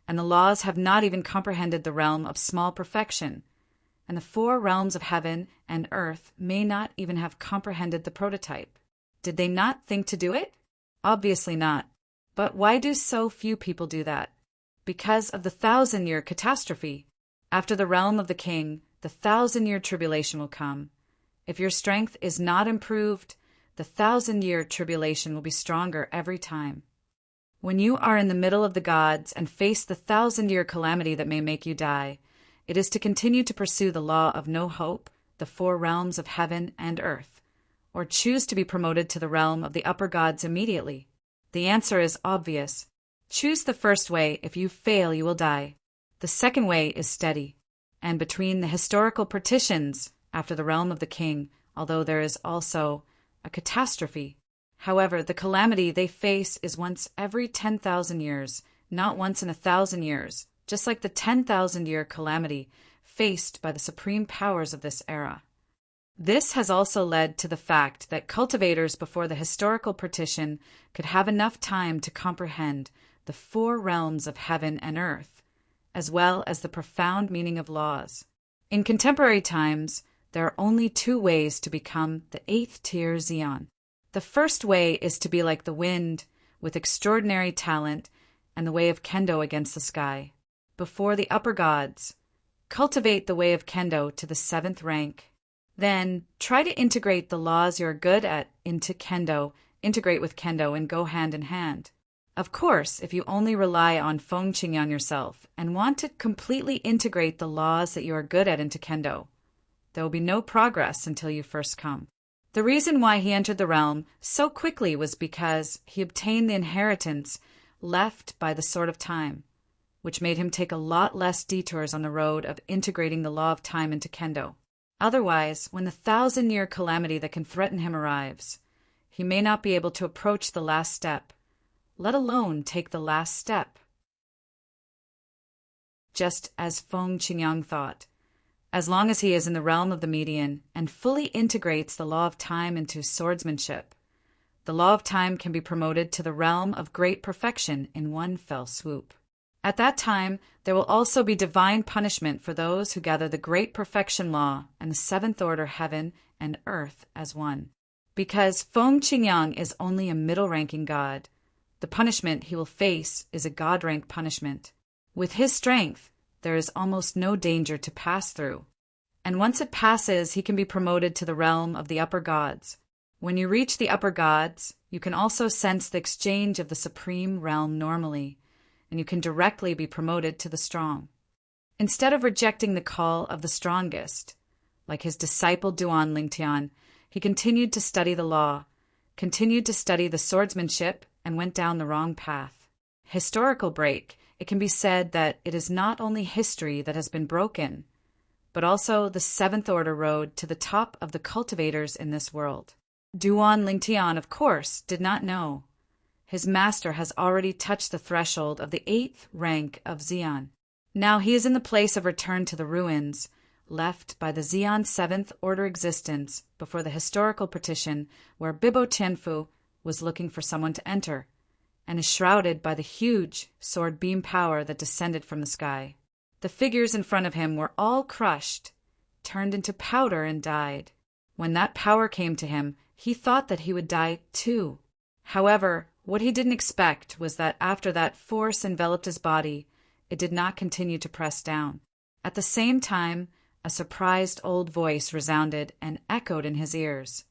and the laws have not even comprehended the realm of small perfection, and the four realms of heaven and earth may not even have comprehended the prototype. Did they not think to do it? Obviously not. But why do so few people do that? Because of the 1,000-year catastrophe. After the realm of the king, the 1,000-year tribulation will come. If your strength is not improved, the 1,000-year tribulation will be stronger every time. When you are in the middle of the gods and face the 1,000-year calamity that may make you die, it is to continue to pursue the law of no hope, the four realms of heaven and earth, or choose to be promoted to the realm of the upper gods immediately. The answer is obvious. Choose the first way. If you fail, you will die. The second way is steady. And between the historical partitions, after the realm of the king, although there is also a catastrophe. However, the calamity they face is once every 10,000 years, not once in 1,000 years, just like the 10,000-year calamity faced by the supreme powers of this era. This has also led to the fact that cultivators before the historical partition could have enough time to comprehend the four realms of heaven and earth, as well as the profound meaning of laws. In contemporary times, there are only two ways to become the 8th tier Xian. The first way is to be like the wind, with extraordinary talent, and the way of Kendo against the sky. Before the upper gods, cultivate the way of Kendo to the 7th rank. Then, try to integrate the laws you're good at into Kendo, integrate with Kendo, and go hand in hand. Of course, if you only rely on Feng Qingyan yourself and want to completely integrate the laws that you are good at into Kendo, there will be no progress until you first come. The reason why he entered the realm so quickly was because he obtained the inheritance left by the Sword of Time, which made him take a lot less detours on the road of integrating the law of time into Kendo. Otherwise, when the 1,000-year calamity that can threaten him arrives, he may not be able to approach the last step, let alone take the last step. Just as Feng Qingyang thought, as long as he is in the realm of the median and fully integrates the law of time into swordsmanship. The law of time can be promoted to the realm of great perfection in one fell swoop. At that time, there will also be divine punishment for those who gather the great perfection law and the seventh order heaven and earth as one. Because Feng Qingyang is only a middle-ranking god, the punishment he will face is a god-rank punishment. With his strength, there is almost no danger to pass through. And once it passes, he can be promoted to the realm of the upper gods. When you reach the upper gods, you can also sense the exchange of the supreme realm normally, and you can directly be promoted to the strong. Instead of rejecting the call of the strongest, like his disciple Duan Lingtian, he continued to study the law, continued to study the swordsmanship, and went down the wrong path. Historical break, it can be said that it is not only history that has been broken, but also the seventh order road to the top of the cultivators in this world. Duan Lingtian, of course, did not know. His master has already touched the threshold of the 8th rank of Xian. Now he is in the place of return to the ruins, left by the Xian 7th order existence before the historical partition where Bibo Tianfu was looking for someone to enter, and is shrouded by the huge sword beam power that descended from the sky. The figures in front of him were all crushed, turned into powder and died. When that power came to him, he thought that he would die too. However, what he didn't expect was that after that force enveloped his body, it did not continue to press down. At the same time, a surprised old voice resounded and echoed in his ears.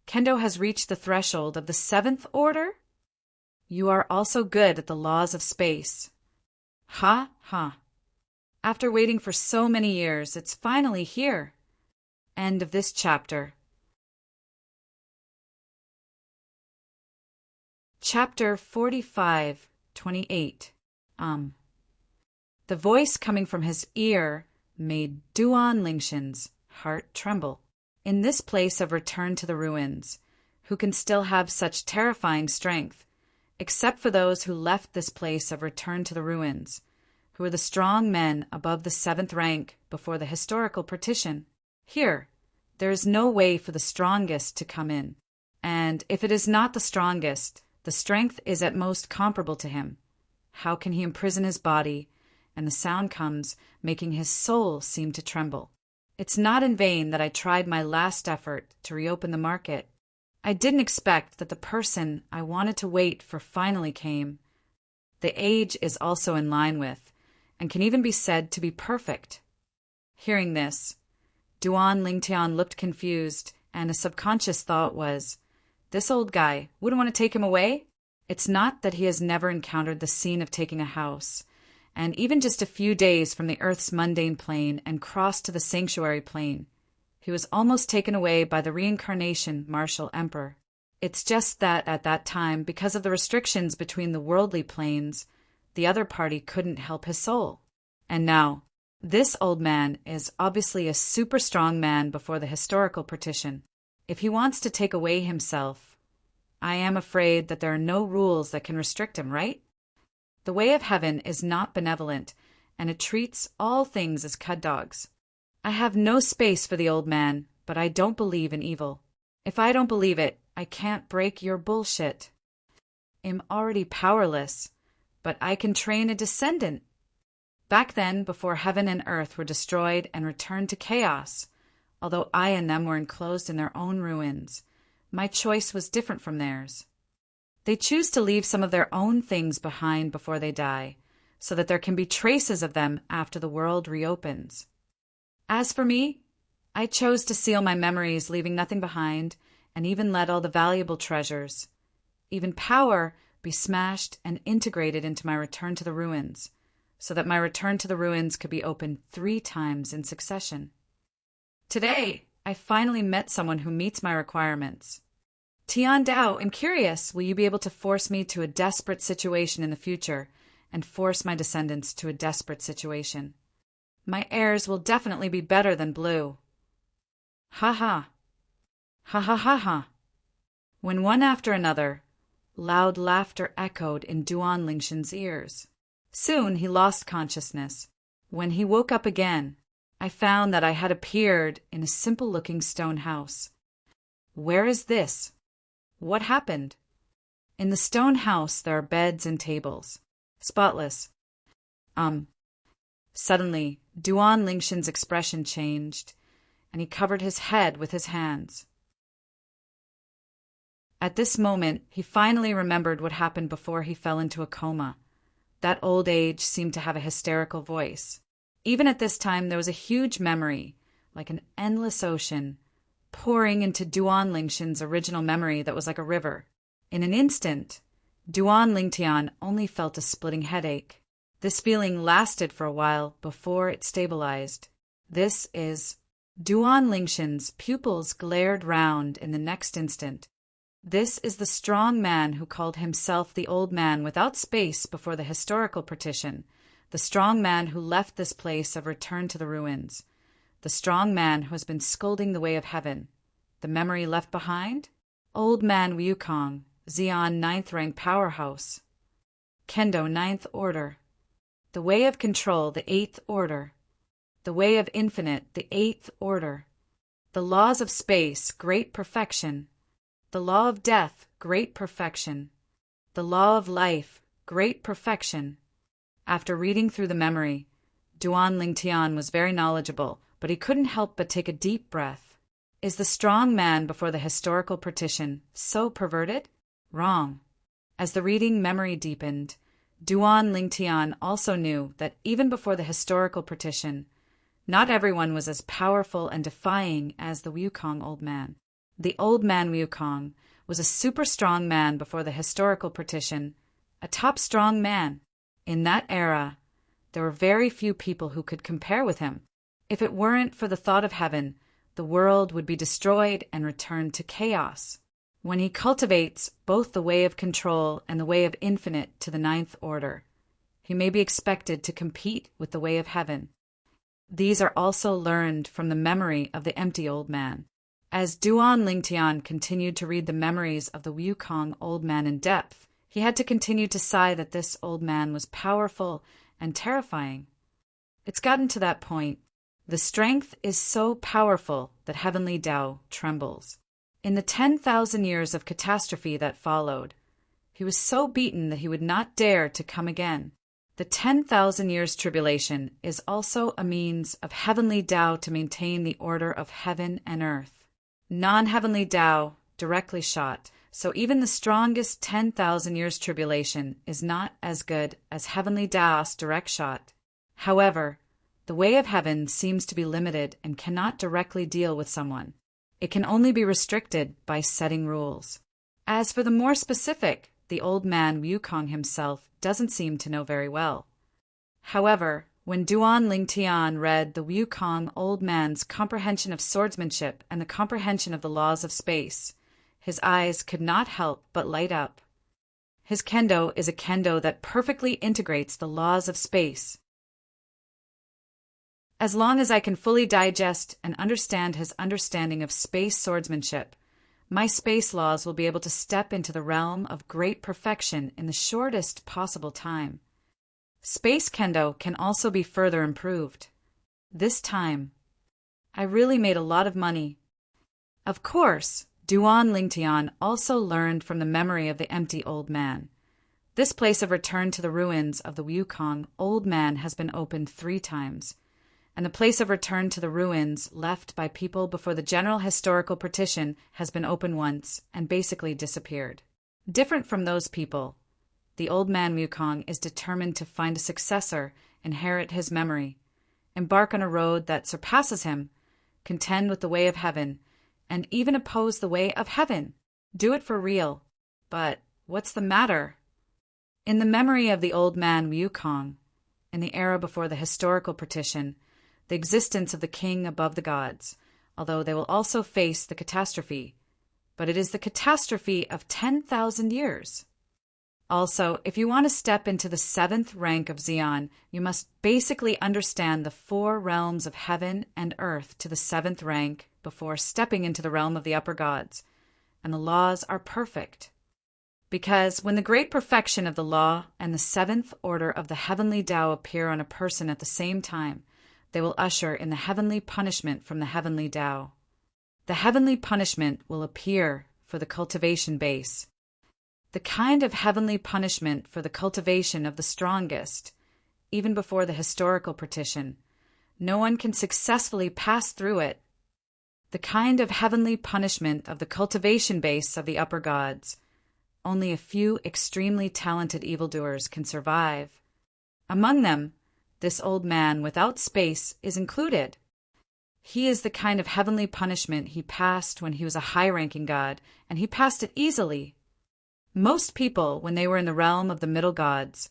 Kendo has reached the threshold of the 7th order? You are also good at the laws of space. Ha, ha. After waiting for so many years, it's finally here. End of this chapter. Chapter 45:28. The voice coming from his ear made Duan Lingshan's heart tremble. In this place of return to the ruins, who can still have such terrifying strength, except for those who left this place of return to the ruins, who were the strong men above the 7th rank before the historical partition? Here, there is no way for the strongest to come in, and if it is not the strongest, the strength is at most comparable to him. How can he imprison his body? And the sound comes, making his soul seem to tremble. It's not in vain that I tried my last effort to reopen the market. I didn't expect that the person I wanted to wait for finally came. The age is also in line with, and can even be said to be perfect. Hearing this, Duan Lingtian looked confused, and a subconscious thought was, this old guy wouldn't want to take him away? It's not that he has never encountered the scene of taking a house, and even just a few days from the Earth's mundane plane and crossed to the sanctuary plane, he was almost taken away by the reincarnation martial emperor. It's just that at that time, because of the restrictions between the worldly planes, the other party couldn't help his soul. And now, this old man is obviously a super strong man before the historical partition. If he wants to take away himself, I am afraid that there are no rules that can restrict him, right? The way of heaven is not benevolent, and it treats all things as cud dogs. I have no space for the old man, but I don't believe in evil. If I don't believe it, I can't break your bullshit. I'm already powerless, but I can train a descendant. Back then, before heaven and earth were destroyed and returned to chaos, although I and them were enclosed in their own ruins, my choice was different from theirs. They choose to leave some of their own things behind before they die, so that there can be traces of them after the world reopens. As for me, I chose to seal my memories, leaving nothing behind, and even let all the valuable treasures, even power, be smashed and integrated into my return to the ruins, so that my return to the ruins could be opened 3 times in succession. Today, I finally met someone who meets my requirements. Tian Dao, I'm curious, will you be able to force me to a desperate situation in the future and force my descendants to a desperate situation? My heirs will definitely be better than blue. Ha ha. Ha ha ha ha. When one after another, loud laughter echoed in Duan Lingshan's ears. Soon he lost consciousness. When he woke up again, I found that I had appeared in a simple-looking stone house. Where is this? What happened? In the stone house there are beds and tables. Spotless. Suddenly, Duan Lingshan's expression changed, and he covered his head with his hands. At this moment, he finally remembered what happened before he fell into a coma. That old age seemed to have a hysterical voice. Even at this time, there was a huge memory, like an endless ocean, pouring into Duan Lingshan's original memory that was like a river. In an instant, Duan Lingtian only felt a splitting headache. This feeling lasted for a while before it stabilized. This is... Duan Lingshan's pupils glared round in the next instant. This is the strong man who called himself the old man without space before the historical partition, the strong man who left this place of return to the ruins, the strong man who has been scolding the way of heaven. The memory left behind? Old man Wukong, Xian 9th rank powerhouse. Kendo 9th order. The way of control, the 8th order. The way of infinite, the 8th order. The laws of space, great perfection. The law of death, great perfection. The law of life, great perfection. After reading through the memory, Duan Lingtian was very knowledgeable, but he couldn't help but take a deep breath. Is the strong man before the historical partition so perverted? Wrong. As the reading memory deepened, Duan Lingtian also knew that even before the historical partition, not everyone was as powerful and defying as the Wukong old man. The old man Wukong was a super strong man before the historical partition, a top strong man. In that era, there were very few people who could compare with him. If it weren't for the thought of heaven, the world would be destroyed and returned to chaos. When he cultivates both the way of control and the way of infinite to the 9th order, he may be expected to compete with the way of heaven. These are also learned from the memory of the empty old man. As Duan Lingtian continued to read the memories of the Wukong old man in depth, he had to continue to sigh that this old man was powerful and terrifying. It's gotten to that point. The strength is so powerful that heavenly Tao trembles. In the 10,000 years of catastrophe that followed, he was so beaten that he would not dare to come again. The 10,000 years tribulation is also a means of heavenly Tao to maintain the order of heaven and earth. Non-heavenly Tao directly shot, so even the strongest 10,000 years tribulation is not as good as heavenly Tao's direct shot. However, the way of heaven seems to be limited and cannot directly deal with someone. It can only be restricted by setting rules. As for the more specific, the old man Wukong himself doesn't seem to know very well. However, when Duan Lingtian read the Wukong old man's comprehension of swordsmanship and the comprehension of the laws of space, his eyes could not help but light up. His kendo is a kendo that perfectly integrates the laws of space. As long as I can fully digest and understand his understanding of space swordsmanship, my space laws will be able to step into the realm of great perfection in the shortest possible time. Space kendo can also be further improved. This time, I really made a lot of money. Of course, Duan Lingtian also learned from the memory of the empty old man. This place of return to the ruins of the Wukong old man has been opened 3 times, and the place of return to the ruins left by people before the general historical partition has been opened once and basically disappeared. Different from those people, the old man Wukong is determined to find a successor, inherit his memory, embark on a road that surpasses him, contend with the way of heaven, and even oppose the way of heaven. Do it for real. But what's the matter? In the memory of the old man Wukong, in the era before the historical partition, the existence of the king above the gods, although they will also face the catastrophe, but it is the catastrophe of 10,000 years. Also, if you want to step into the 7th rank of Xian, you must basically understand the 4 realms of heaven and earth to the 7th rank before stepping into the realm of the upper gods, and the laws are perfect. Because when the great perfection of the law and the 7th order of the heavenly Tao appear on a person at the same time, they will usher in the heavenly punishment from the heavenly Tao. The heavenly punishment will appear for the cultivation base. The kind of heavenly punishment for the cultivation of the strongest, even before the historical partition. No one can successfully pass through it. The kind of heavenly punishment of the cultivation base of the upper gods. Only a few extremely talented evildoers can survive. Among them, this old man without space is included. He is the kind of heavenly punishment he passed when he was a high-ranking god, and he passed it easily. Most people, when they were in the realm of the middle gods,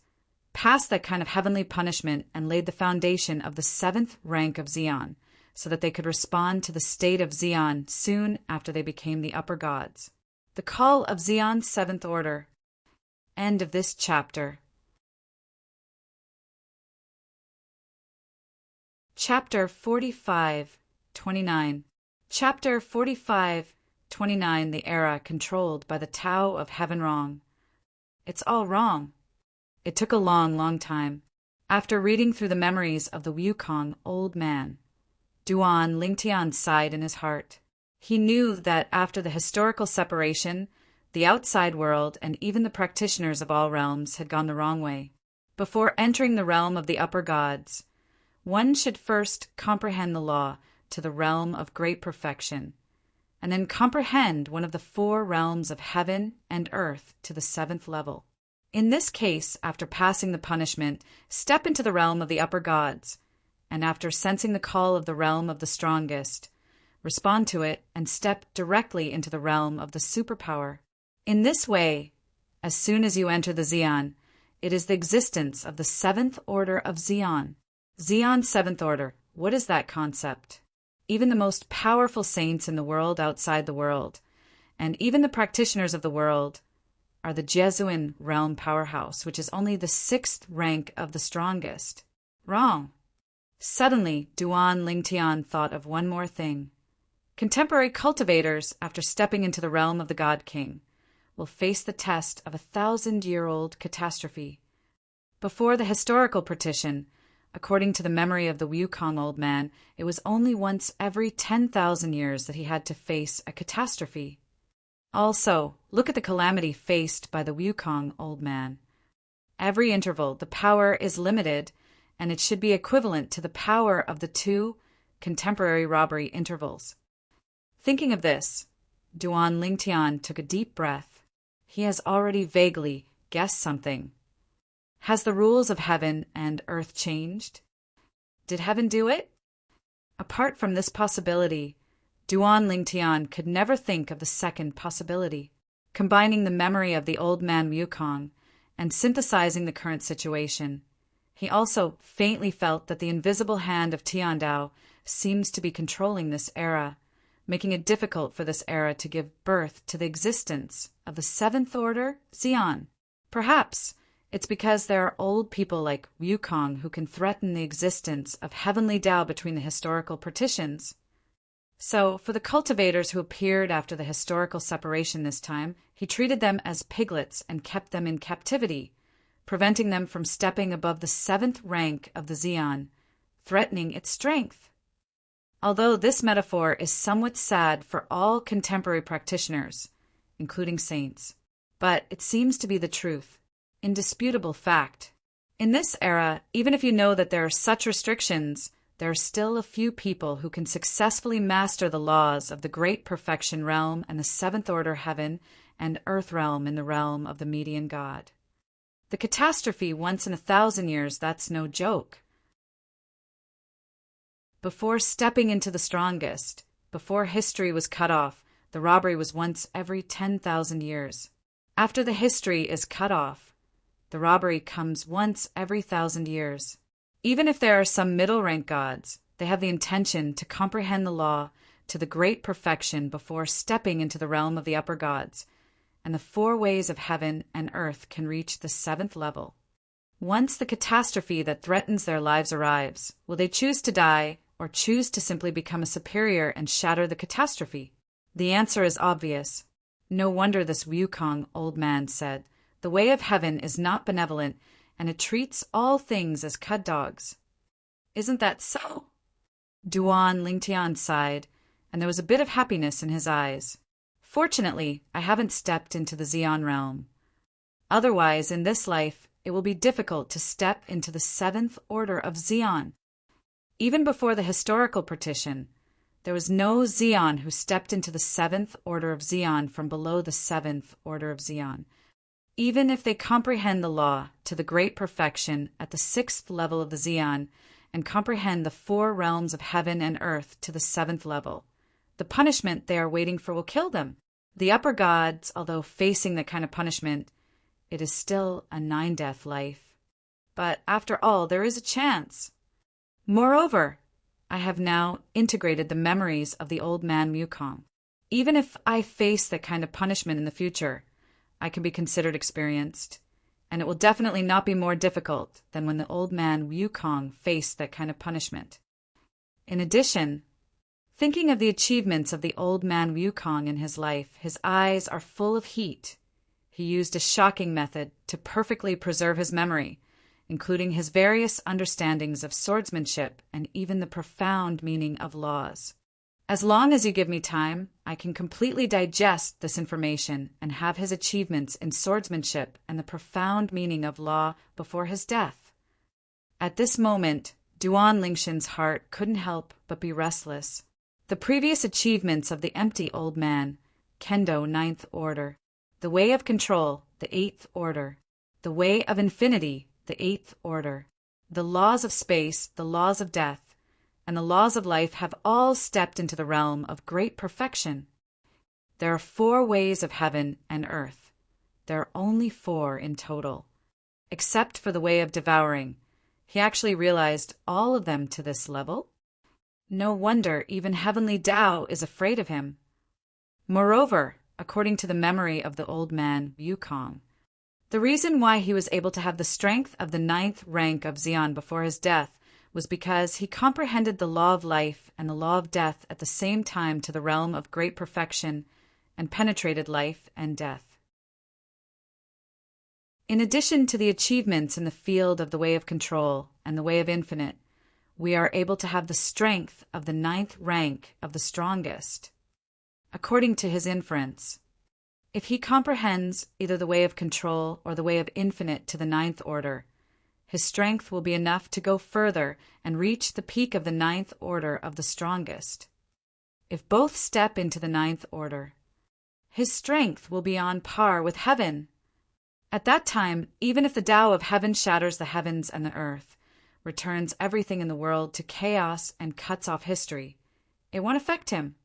passed that kind of heavenly punishment and laid the foundation of the 7th rank of Zeon, so that they could respond to the state of Zeon soon after they became the upper gods. The call of Zeon's 7th order. End of this chapter. Chapter 45:29. Chapter 45:29. The era controlled by the Tao of Heaven wrong. It's all wrong. It took a long, long time. After reading through the memories of the Wukong old man, Duan Lingtian sighed in his heart. He knew that after the historical separation, the outside world and even the practitioners of all realms had gone the wrong way. Before entering the realm of the upper gods, one should first comprehend the law to the realm of great perfection, and then comprehend one of the 4 realms of heaven and earth to the 7th level. In this case, after passing the punishment, step into the realm of the upper gods, and after sensing the call of the realm of the strongest, respond to it and step directly into the realm of the superpower. In this way, as soon as you enter the Zeon, it is the existence of the 7th order of Zeon. Zeon's 7th order, what is that concept? Even the most powerful saints in the world outside the world, and even the practitioners of the world, are the Jesuin realm powerhouse, which is only the 6th rank of the strongest. Wrong. Suddenly, Duan Lingtian thought of one more thing. Contemporary cultivators, after stepping into the realm of the God King, will face the test of a 1,000-year-old catastrophe. Before the historical partition, according to the memory of the Wukong old man, it was only once every 10,000 years that he had to face a catastrophe. Also, look at the calamity faced by the Wukong old man. Every interval, the power is limited, and it should be equivalent to the power of the 2 contemporary robbery intervals. Thinking of this, Duan Lingtian took a deep breath. He has already vaguely guessed something. Has the rules of heaven and earth changed? Did heaven do it? Apart from this possibility, Duan Lingtian could never think of the second possibility. Combining the memory of the old man Wukong and synthesizing the current situation, he also faintly felt that the invisible hand of Tiandao seems to be controlling this era, making it difficult for this era to give birth to the existence of the 7th order Zeon. Perhaps it's because there are old people like Wukong who can threaten the existence of heavenly Tao between the historical partitions. So, for the cultivators who appeared after the historical separation this time, he treated them as piglets and kept them in captivity, preventing them from stepping above the 7th rank of the Zeon, threatening its strength. Although this metaphor is somewhat sad for all contemporary practitioners, including saints, but it seems to be the truth, indisputable fact. In this era, even if you know that there are such restrictions, there are still a few people who can successfully master the laws of the Great Perfection realm and the 7th order heaven and earth realm in the realm of the median god. The catastrophe once in 1,000 years, that's no joke. Before stepping into the strongest, before history was cut off, the robbery was once every 10,000 years. After the history is cut off, the robbery comes once every 1,000 years. Even if there are some middle-rank gods, they have the intention to comprehend the law to the great perfection before stepping into the realm of the upper gods, and the 4 ways of heaven and earth can reach the 7th level. Once the catastrophe that threatens their lives arrives, will they choose to die or choose to simply become a superior and shatter the catastrophe? The answer is obvious. No wonder this Wukong old man said, "The way of heaven is not benevolent, and it treats all things as cud dogs." Isn't that so? Duan Lingtian sighed, and there was a bit of happiness in his eyes. Fortunately, I haven't stepped into the Xian realm. Otherwise, in this life, it will be difficult to step into the seventh order of Xian. Even before the historical partition, there was no Xian who stepped into the seventh order of Xian from below the seventh order of Xian, even if they comprehend the law to the great perfection at the sixth level of the Xian and comprehend the four realms of heaven and earth to the seventh level. The punishment they are waiting for will kill them. The upper gods, although facing that kind of punishment, it is still a 9-death life. But after all, there is a chance. Moreover, I have now integrated the memories of the old man Wukong. Even if I face that kind of punishment in the future, I can be considered experienced, and it will definitely not be more difficult than when the old man Wukong faced that kind of punishment. In addition, thinking of the achievements of the old man Wukong in his life, his eyes are full of heat. He used a shocking method to perfectly preserve his memory, including his various understandings of swordsmanship and even the profound meaning of laws. As long as you give me time, I can completely digest this information and have his achievements in swordsmanship and the profound meaning of law before his death. At this moment, Duan Lingshan's heart couldn't help but be restless. The previous achievements of the empty old man, Kendo 9th Order, the way of control, the 8th Order, the way of infinity, the 8th Order, the laws of space, the laws of death, and the laws of life have all stepped into the realm of great perfection. There are 4 ways of heaven and earth. There are only 4 in total. Except for the way of devouring, he actually realized all of them to this level. No wonder even heavenly Tao is afraid of him. Moreover, according to the memory of the old man Wukong, the reason why he was able to have the strength of the 9th rank of Xian before his death was because he comprehended the law of life and the law of death at the same time to the realm of great perfection and penetrated life and death. In addition to the achievements in the field of the way of control and the way of infinite, we are able to have the strength of the 9th rank of the strongest. According to his inference, if he comprehends either the way of control or the way of infinite to the 9th order, his strength will be enough to go further and reach the peak of the 9th order of the strongest. If both step into the 9th order, his strength will be on par with heaven. At that time, even if the Tao of heaven shatters the heavens and the earth, returns everything in the world to chaos and cuts off history, it won't affect him.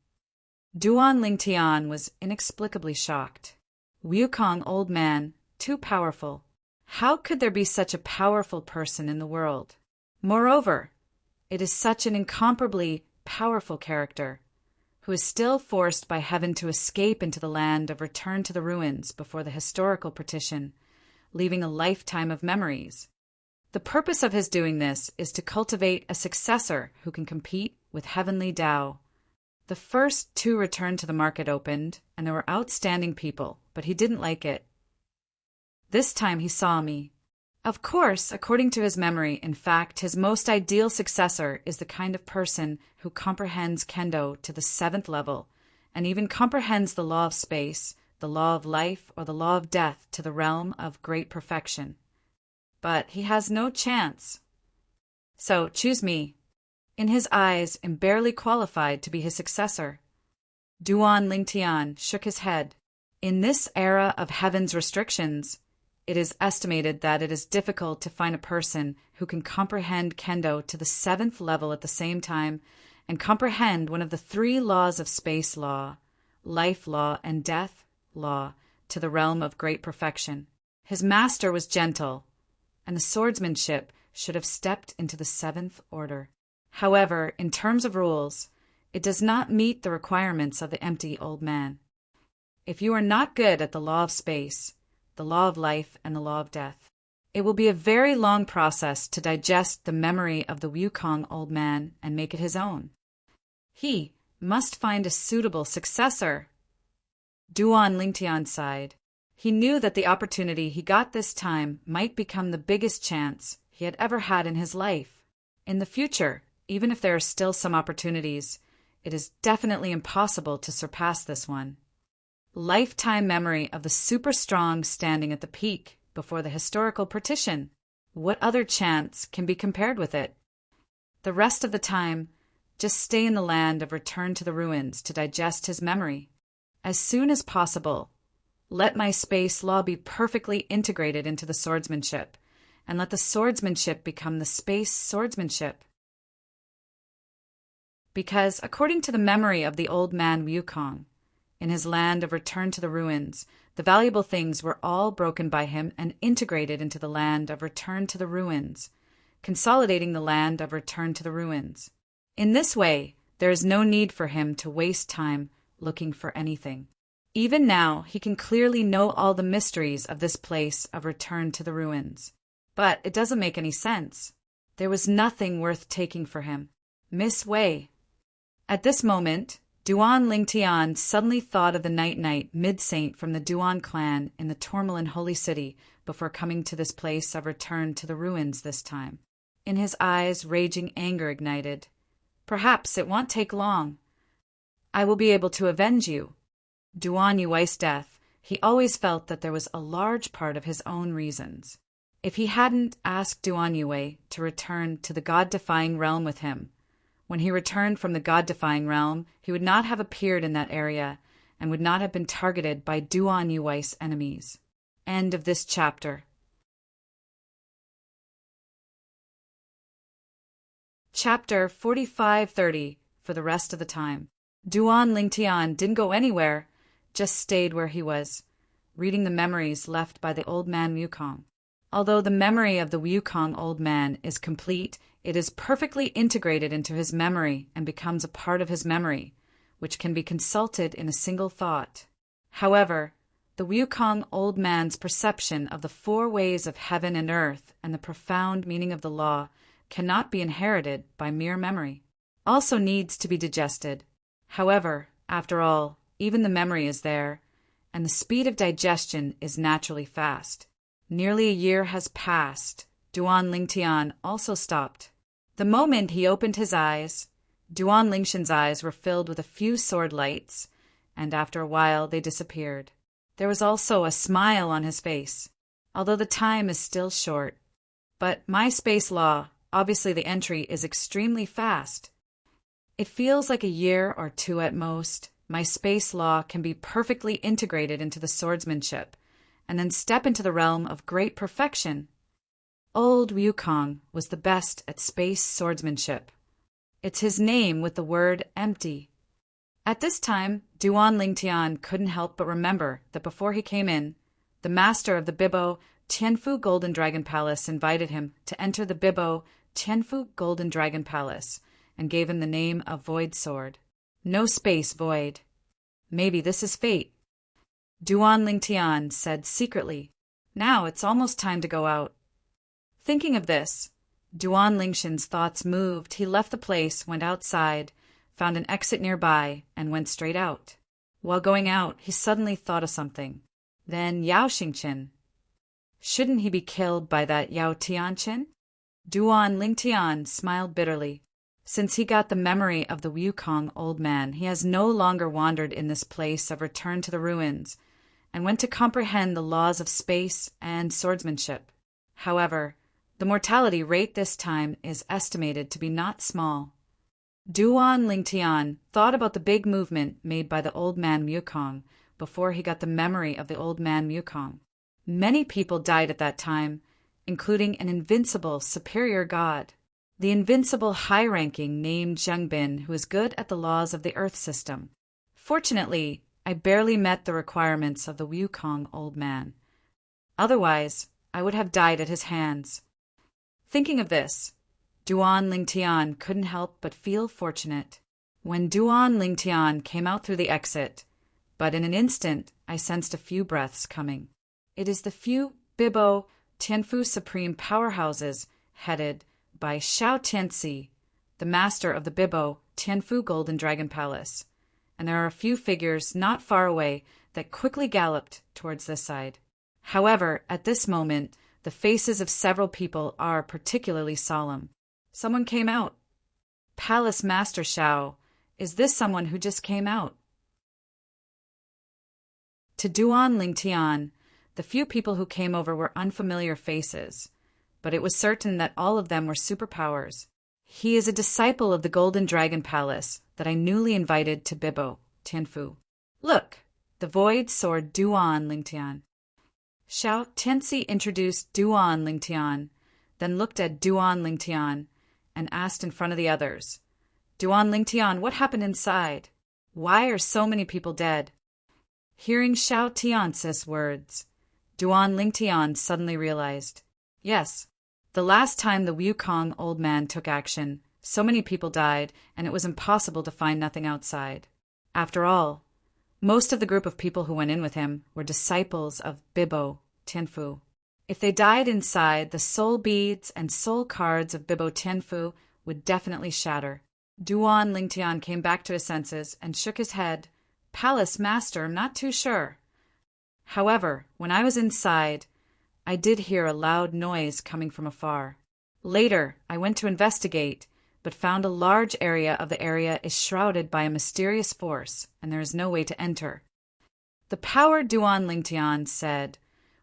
Duan Lingtian was inexplicably shocked. Wukong, old man, too powerful. How could there be such a powerful person in the world? Moreover, it is such an incomparably powerful character, who is still forced by heaven to escape into the land of return to the ruins before the historical partition, leaving a lifetime of memories. The purpose of his doing this is to cultivate a successor who can compete with heavenly Tao. The first 2 returned to the market opened, and there were outstanding people, but he didn't like it. This time he saw me. Of course, according to his memory, in fact, his most ideal successor is the kind of person who comprehends Kendo to the 7th level, and even comprehends the law of space, the law of life, or the law of death to the realm of great perfection. But he has no chance. So choose me. In his eyes, am barely qualified to be his successor. Duan Lingtian shook his head. In this era of heaven's restrictions, it is estimated that it is difficult to find a person who can comprehend Kendo to the 7th level at the same time and comprehend one of the 3 laws of space law, life law, and death law to the realm of great perfection. His master was gentle, and the swordsmanship should have stepped into the 7th order. However, in terms of rules, it does not meet the requirements of the empty old man. If you are not good at the law of space, the law of life, and the law of death, it will be a very long process to digest the memory of the Wukong old man and make it his own. He must find a suitable successor. Duan Lingtian sighed. He knew that the opportunity he got this time might become the biggest chance he had ever had in his life. In the future, even if there are still some opportunities, it is definitely impossible to surpass this one. Lifetime memory of the super strong standing at the peak before the historical partition. What other chance can be compared with it? The rest of the time, just stay in the land of return to the ruins to digest his memory. As soon as possible, let my space law be perfectly integrated into the swordsmanship, and let the swordsmanship become the space swordsmanship. Because, according to the memory of the old man Wukong, in his land of return to the ruins, the valuable things were all broken by him and integrated into the land of return to the ruins, consolidating the land of return to the ruins. In this way, there is no need for him to waste time looking for anything. Even now, he can clearly know all the mysteries of this place of return to the ruins. But it doesn't make any sense. There was nothing worth taking for him. Miss Wei. At this moment, Duan Lingtian suddenly thought of the Night mid-saint from the Duan clan in the Tourmaline Holy City before coming to this place of return to the ruins this time. In his eyes, raging anger ignited. Perhaps it won't take long. I will be able to avenge you. Duan Yuai's death, he always felt that there was a large part of his own reasons. If he hadn't asked Duan Yue to return to the God-defying realm with him, when he returned from the God-defying realm, he would not have appeared in that area and would not have been targeted by Duan Yuai's enemies. End of this chapter. Chapter 45-30 for the rest of the time. Duan Lingtian didn't go anywhere, just stayed where he was, reading the memories left by the old man Wukong. Although the memory of the Wukong old man is complete, it is perfectly integrated into his memory and becomes a part of his memory, which can be consulted in a single thought. However, the Wukong old man's perception of the four ways of heaven and earth and the profound meaning of the law cannot be inherited by mere memory. Also needs to be digested. However, after all, even the memory is there, and the speed of digestion is naturally fast. Nearly a year has passed. Duan Lingtian also stopped. The moment he opened his eyes, Duan Lingshan's eyes were filled with a few sword lights, and after a while they disappeared. There was also a smile on his face, although the time is still short. But my space law, obviously the entry is extremely fast. It feels like a year or two at most. My space law can be perfectly integrated into the swordsmanship, and then step into the realm of great perfection. Old Wukong was the best at space swordsmanship. It's his name with the word empty. At this time, Duan Lingtian couldn't help but remember that before he came in, the master of the Bibo Tianfu Golden Dragon Palace invited him to enter the Bibo Tianfu Golden Dragon Palace and gave him the name of Void Sword. No space void. Maybe this is fate. Duan Lingtian said secretly, "Now it's almost time to go out." Thinking of this, Duan Lingshan's thoughts moved. He left the place, went outside, found an exit nearby, and went straight out. While going out, he suddenly thought of something. Then Yao Xingqian. Shouldn't he be killed by that Yao Tianqian? Duan Lingtian smiled bitterly. Since he got the memory of the Wukong old man, he has no longer wandered in this place of return to the ruins, and went to comprehend the laws of space and swordsmanship. However, the mortality rate this time is estimated to be not small. Duan Lingtian thought about the big movement made by the old man Wukong before he got the memory of the old man Wukong. Many people died at that time, including an invincible superior god, the invincible high-ranking named Zhengbin, who is good at the laws of the earth system. Fortunately, I barely met the requirements of the Wukong old man. Otherwise, I would have died at his hands. Thinking of this, Duan Lingtian couldn't help but feel fortunate. When Duan Lingtian came out through the exit, but in an instant I sensed a few breaths coming. It is the few Bibo Tianfu Supreme powerhouses headed by Xiao Tianxi, the master of the Bibo Tianfu Golden Dragon Palace, and there are a few figures not far away that quickly galloped towards this side. However, at this moment, the faces of several people are particularly solemn. Someone came out. Palace Master Xiao, is this someone who just came out? To Duan Lingtian, the few people who came over were unfamiliar faces, but it was certain that all of them were superpowers. He is a disciple of the Golden Dragon Palace that I newly invited to Bibo, Tianfu. Look, the void sword Duan Lingtian. Xiao Tianxi introduced Duan Lingtian, then looked at Duan Lingtian and asked in front of the others, Duan Lingtian, what happened inside? Why are so many people dead? Hearing Xiao Tianxi's words, Duan Lingtian suddenly realized, yes, the last time the Wukong old man took action, so many people died and it was impossible to find nothing outside. After all, most of the group of people who went in with him were disciples of Bibo Tianfu. If they died inside, the soul beads and soul cards of Bibo Tianfu would definitely shatter. Duan Lingtian came back to his senses and shook his head. Palace Master, I'm not too sure. However, when I was inside, I did hear a loud noise coming from afar. Later, I went to investigate, but found a large area of the area is shrouded by a mysterious force, and there is no way to enter. The power Duan Lingtian said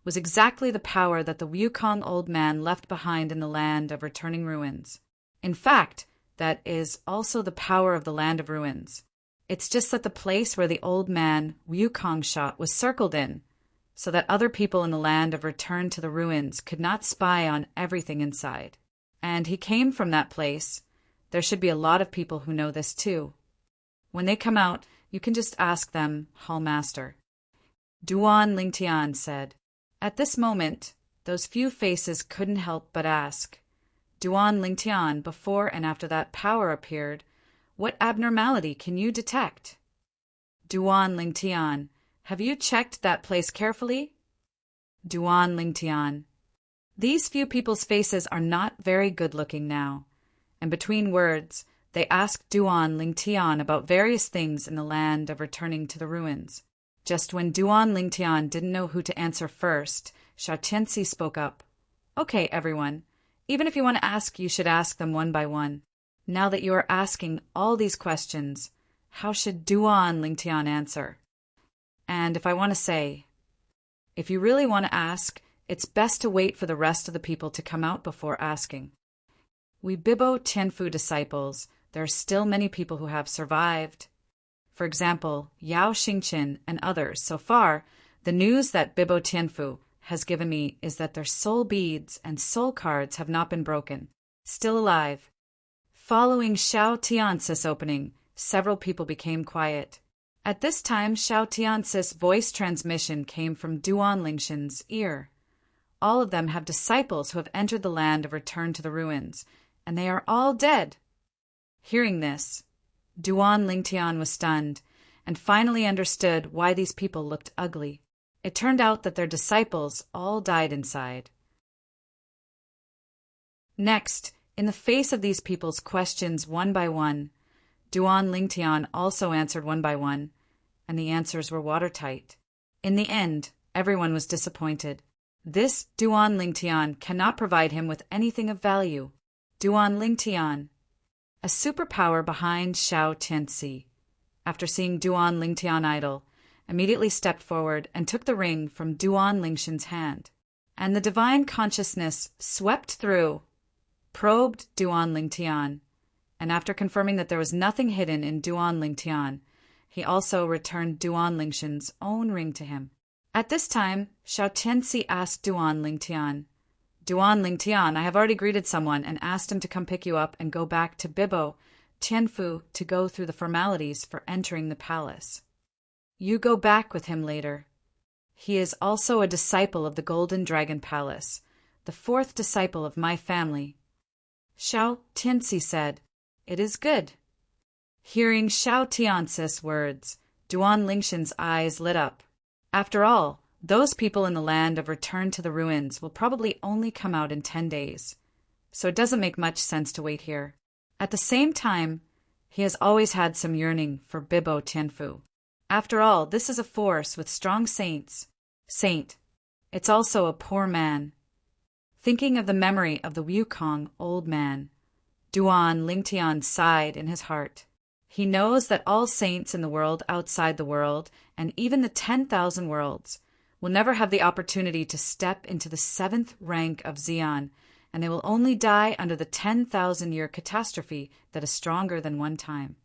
was exactly the power that the Wukong old man left behind in the land of returning ruins. In fact, that is also the power of the land of ruins. It's just that the place where the old man Wukong shot was circled in, so that other people in the land of return to the ruins could not spy on everything inside. And he came from that place. There should be a lot of people who know this too. When they come out, you can just ask them, Hall Master. Duan Lingtian said. At this moment, those few faces couldn't help but ask, Duan Lingtian, before and after that power appeared, what abnormality can you detect? Duan Lingtian, have you checked that place carefully? Duan Lingtian, these few people's faces are not very good-looking now, and between words, they asked Duan Lingtian about various things in the land of returning to the ruins. Just when Duan Lingtian didn't know who to answer first, Xiao Tianxi spoke up. Okay, everyone. Even if you want to ask, you should ask them one by one. Now that you are asking all these questions, how should Duan Lingtian answer? And if I want to say, if you really want to ask, it's best to wait for the rest of the people to come out before asking. We Bibo Tianfu disciples, there are still many people who have survived. For example, Yao Xingqin and others. So far, the news that Bibo Tianfu has given me is that their soul beads and soul cards have not been broken, still alive. Following Xiao Tianxi's opening, several people became quiet. At this time, Xiao Tianxi's voice transmission came from Duan Lingtian's ear. All of them have disciples who have entered the land of return to the ruins, and they are all dead. Hearing this, Duan Lingtian was stunned, and finally understood why these people looked ugly. It turned out that their disciples all died inside. Next, in the face of these people's questions one by one, Duan Lingtian also answered one by one, and the answers were watertight. In the end, everyone was disappointed. This Duan Lingtian cannot provide him with anything of value. Duan Lingtian, a superpower behind Xiao Tianxi, after seeing Duan Lingtian idle, immediately stepped forward and took the ring from Duan Lingtian's hand. And the divine consciousness swept through, probed Duan Lingtian, and after confirming that there was nothing hidden in Duan Lingtian, he also returned Duan Lingtian's own ring to him. At this time, Xiao Tianxi asked Duan Lingtian, Duan Lingtian, I have already greeted someone and asked him to come pick you up and go back to Bibo Tianfu to go through the formalities for entering the palace. You go back with him later. He is also a disciple of the Golden Dragon Palace, the fourth disciple of my family. Xiao Tianxi said, It is good. Hearing Xiao Tianxi's words, Duan Lingtian's eyes lit up. After all, those people in the land of return to the ruins will probably only come out in 10 days, so it doesn't make much sense to wait here. At the same time, he has always had some yearning for Bibo Tianfu. After all, this is a force with strong saints. Saint. It's also a poor man. Thinking of the memory of the Wukong old man, Duan Lingtian sighed in his heart. He knows that all saints in the world outside the world, and even the 10,000 worlds, will never have the opportunity to step into the 7th rank of Xian, and they will only die under the 10,000-year catastrophe that is stronger than one time.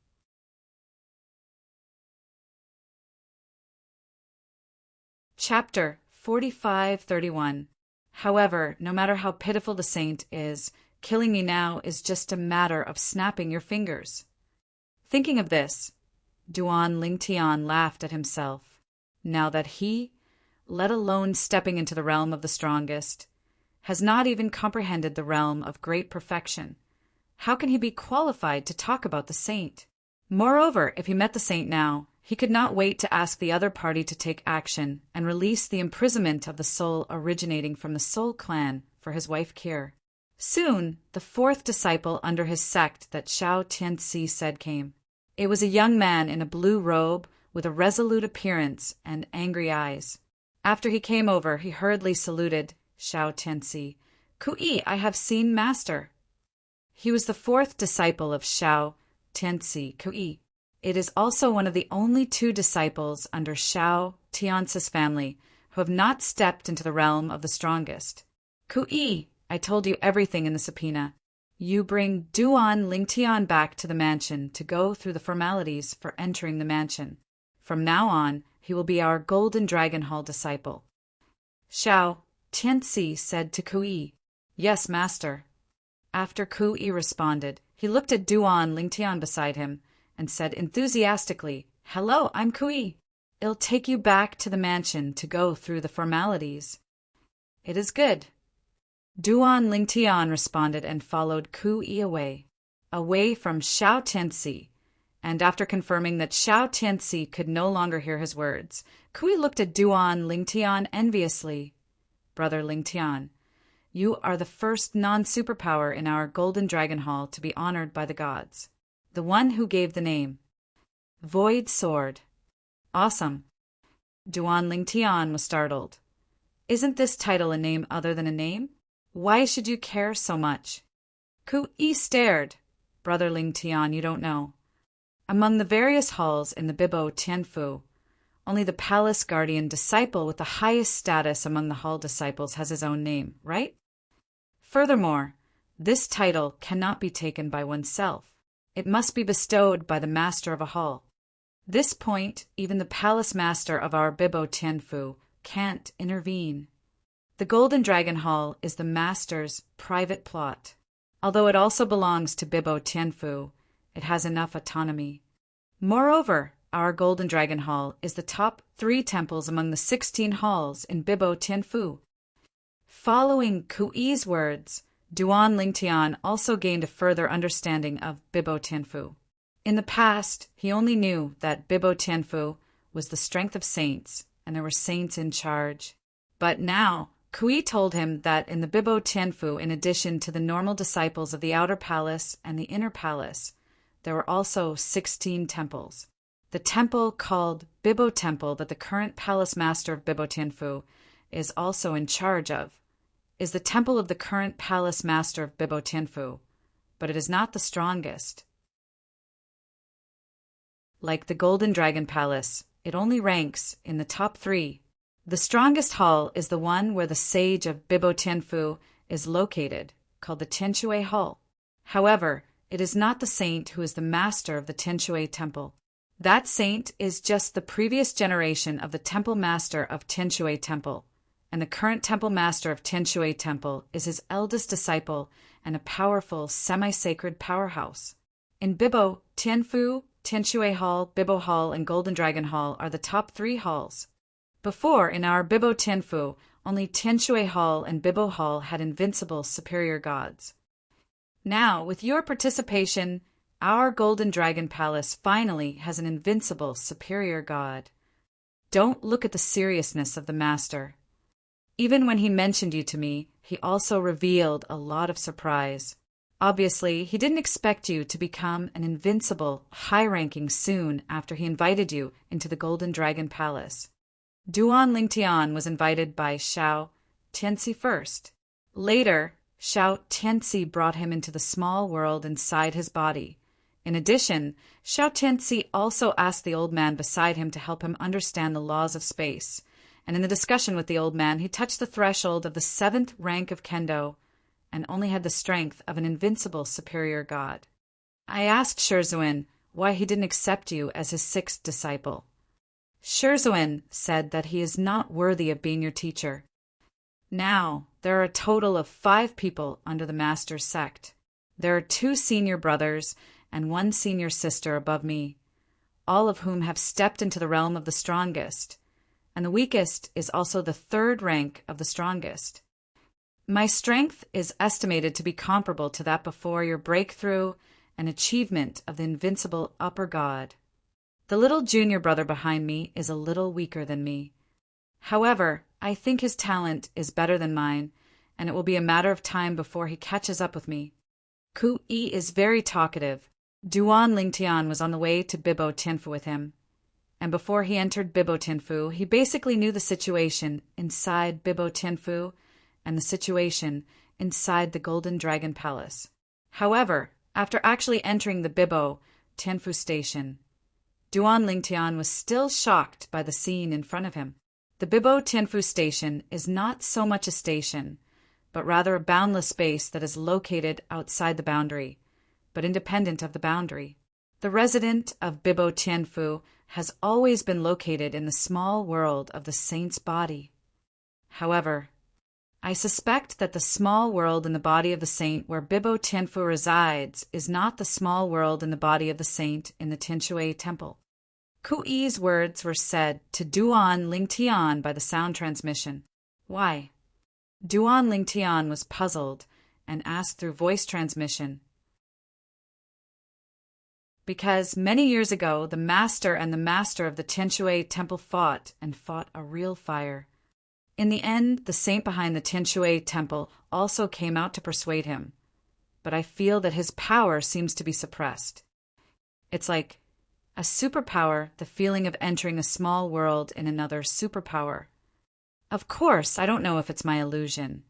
Chapter 45:31. However, no matter how pitiful the saint is, killing me now is just a matter of snapping your fingers. Thinking of this, Duan Lingtian laughed at himself. Now that he, let alone stepping into the realm of the strongest, has not even comprehended the realm of great perfection, how can he be qualified to talk about the saint? Moreover, if he met the saint now, he could not wait to ask the other party to take action and release the imprisonment of the soul originating from the Soul Clan for his wife Kir. Soon, the 4th disciple under his sect that Xiao Tianci said came. It was a young man in a blue robe with a resolute appearance and angry eyes. After he came over, he hurriedly saluted Xiao Tianci. "Kui, I have seen Master." He was the 4th disciple of Xiao Tianci, Kui. It is also one of the only 2 disciples under Xiao Tiance's family who have not stepped into the realm of the strongest. "Kui, I told you everything in the subpoena. You bring Duan Lingtian back to the mansion to go through the formalities for entering the mansion. From now on, he will be our Golden Dragon Hall disciple." Xiao Tianci said to Kui, "Yes, Master." After Kui responded, he looked at Duan Lingtian beside him and said enthusiastically, "Hello, I'm Kui. I'll take you back to the mansion to go through the formalities." "It is good." Duan Lingtian responded and followed Kui away from Xiao Tianci, and after confirming that Xiao Tianci could no longer hear his words, Kui looked at Duan Lingtian enviously. "Brother Lingtian, you are the first non-superpower in our Golden Dragon Hall to be honored by the gods. The one who gave the name Void Sword." "Awesome." Duan Lingtian was startled. "Isn't this title a name other than a name? Why should you care so much?" Kui stared. "Brother Lingtian, you don't know. Among the various halls in the Bibo Tianfu, only the palace guardian disciple with the highest status among the hall disciples has his own name, right? Furthermore, this title cannot be taken by oneself. It must be bestowed by the master of a hall. This point, even the palace master of our Bibo Tianfu can't intervene. The Golden Dragon Hall is the master's private plot. Although it also belongs to Bibo Tianfu, it has enough autonomy. Moreover, our Golden Dragon Hall is the top 3 temples among the 16 halls in Bibo Tianfu." Following Kui's words, Duan Lingtian also gained a further understanding of Bibo Tianfu. In the past, he only knew that Bibo Tianfu was the strength of saints, and there were saints in charge. But now, Kui told him that in the Bibo Tianfu, in addition to the normal disciples of the outer palace and the inner palace, there were also 16 temples. The temple called Bibo Temple that the current palace master of Bibo Tianfu is also in charge of is the temple of the current palace master of Bibo Tianfu, but it is not the strongest. Like the Golden Dragon Palace, it only ranks in the top 3. The strongest hall is the one where the sage of Bibo Tianfu is located, called the Tianshui Hall. However, it is not the saint who is the master of the Tianshui Temple. That saint is just the previous generation of the temple master of Tianshui Temple, and the current temple master of Tianshui Temple is his eldest disciple and a powerful semi-sacred powerhouse. In Bibo Tianfu, Tianshui Hall, Bibo Hall, and Golden Dragon Hall are the top 3 halls. Before, in our Bibo Tianfu, only Tianshui Hall and Bibo Hall had invincible superior gods. Now, with your participation, our Golden Dragon Palace finally has an invincible superior god. Don't look at the seriousness of the master. Even when he mentioned you to me, he also revealed a lot of surprise. Obviously, he didn't expect you to become an invincible, high-ranking soon after he invited you into the Golden Dragon Palace. Duan Lingtian was invited by Xiao Tianci first. Later, Xiao Tianci brought him into the small world inside his body. In addition, Xiao Tianci also asked the old man beside him to help him understand the laws of space, and in the discussion with the old man, he touched the threshold of the 7th rank of Kendo and only had the strength of an invincible superior god. I asked Shurzuan why he didn't accept you as his 6th disciple. Shurzuan said that he is not worthy of being your teacher. Now, there are a total of 5 people under the master's sect. There are 2 senior brothers and 1 senior sister above me, all of whom have stepped into the realm of the strongest, and the weakest is also the 3rd rank of the strongest. My strength is estimated to be comparable to that before your breakthrough and achievement of the invincible upper god. The little junior brother behind me is a little weaker than me. However, I think his talent is better than mine, and it will be a matter of time before he catches up with me. Ku Yi is very talkative. Duan Lingtian was on the way to Bibo Tianfu with him, and before he entered Bibo Tianfu, he basically knew the situation inside Bibo Tianfu and the situation inside the Golden Dragon Palace. However, after actually entering the Bibo Tianfu station, Duan Lingtian was still shocked by the scene in front of him. The Bibo Tianfu station is not so much a station, but rather a boundless space that is located outside the boundary, but independent of the boundary. The resident of Bibo Tianfu has always been located in the small world of the saint's body. However, I suspect that the small world in the body of the saint where Bibo Tianfu resides is not the small world in the body of the saint in the Tianshui temple. Ku Yi's words were said to Duan Lingtian by the sound transmission. Why? Duan Lingtian was puzzled and asked through voice transmission. Because many years ago, the master and the master of the Tianshui temple fought a real fire. In the end, the saint behind the Tianshui temple also came out to persuade him, but I feel that his power seems to be suppressed. It's like a superpower, the feeling of entering a small world in another superpower. Of course, I don't know if it's my illusion.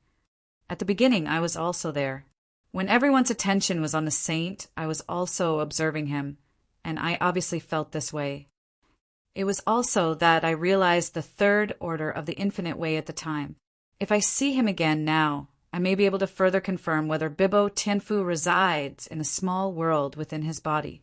At the beginning, I was also there. When everyone's attention was on the saint, I was also observing him, and I obviously felt this way. It was also that I realized the 3rd order of the infinite way at the time. If I see him again now, I may be able to further confirm whether Bibo Tianfu resides in a small world within his body.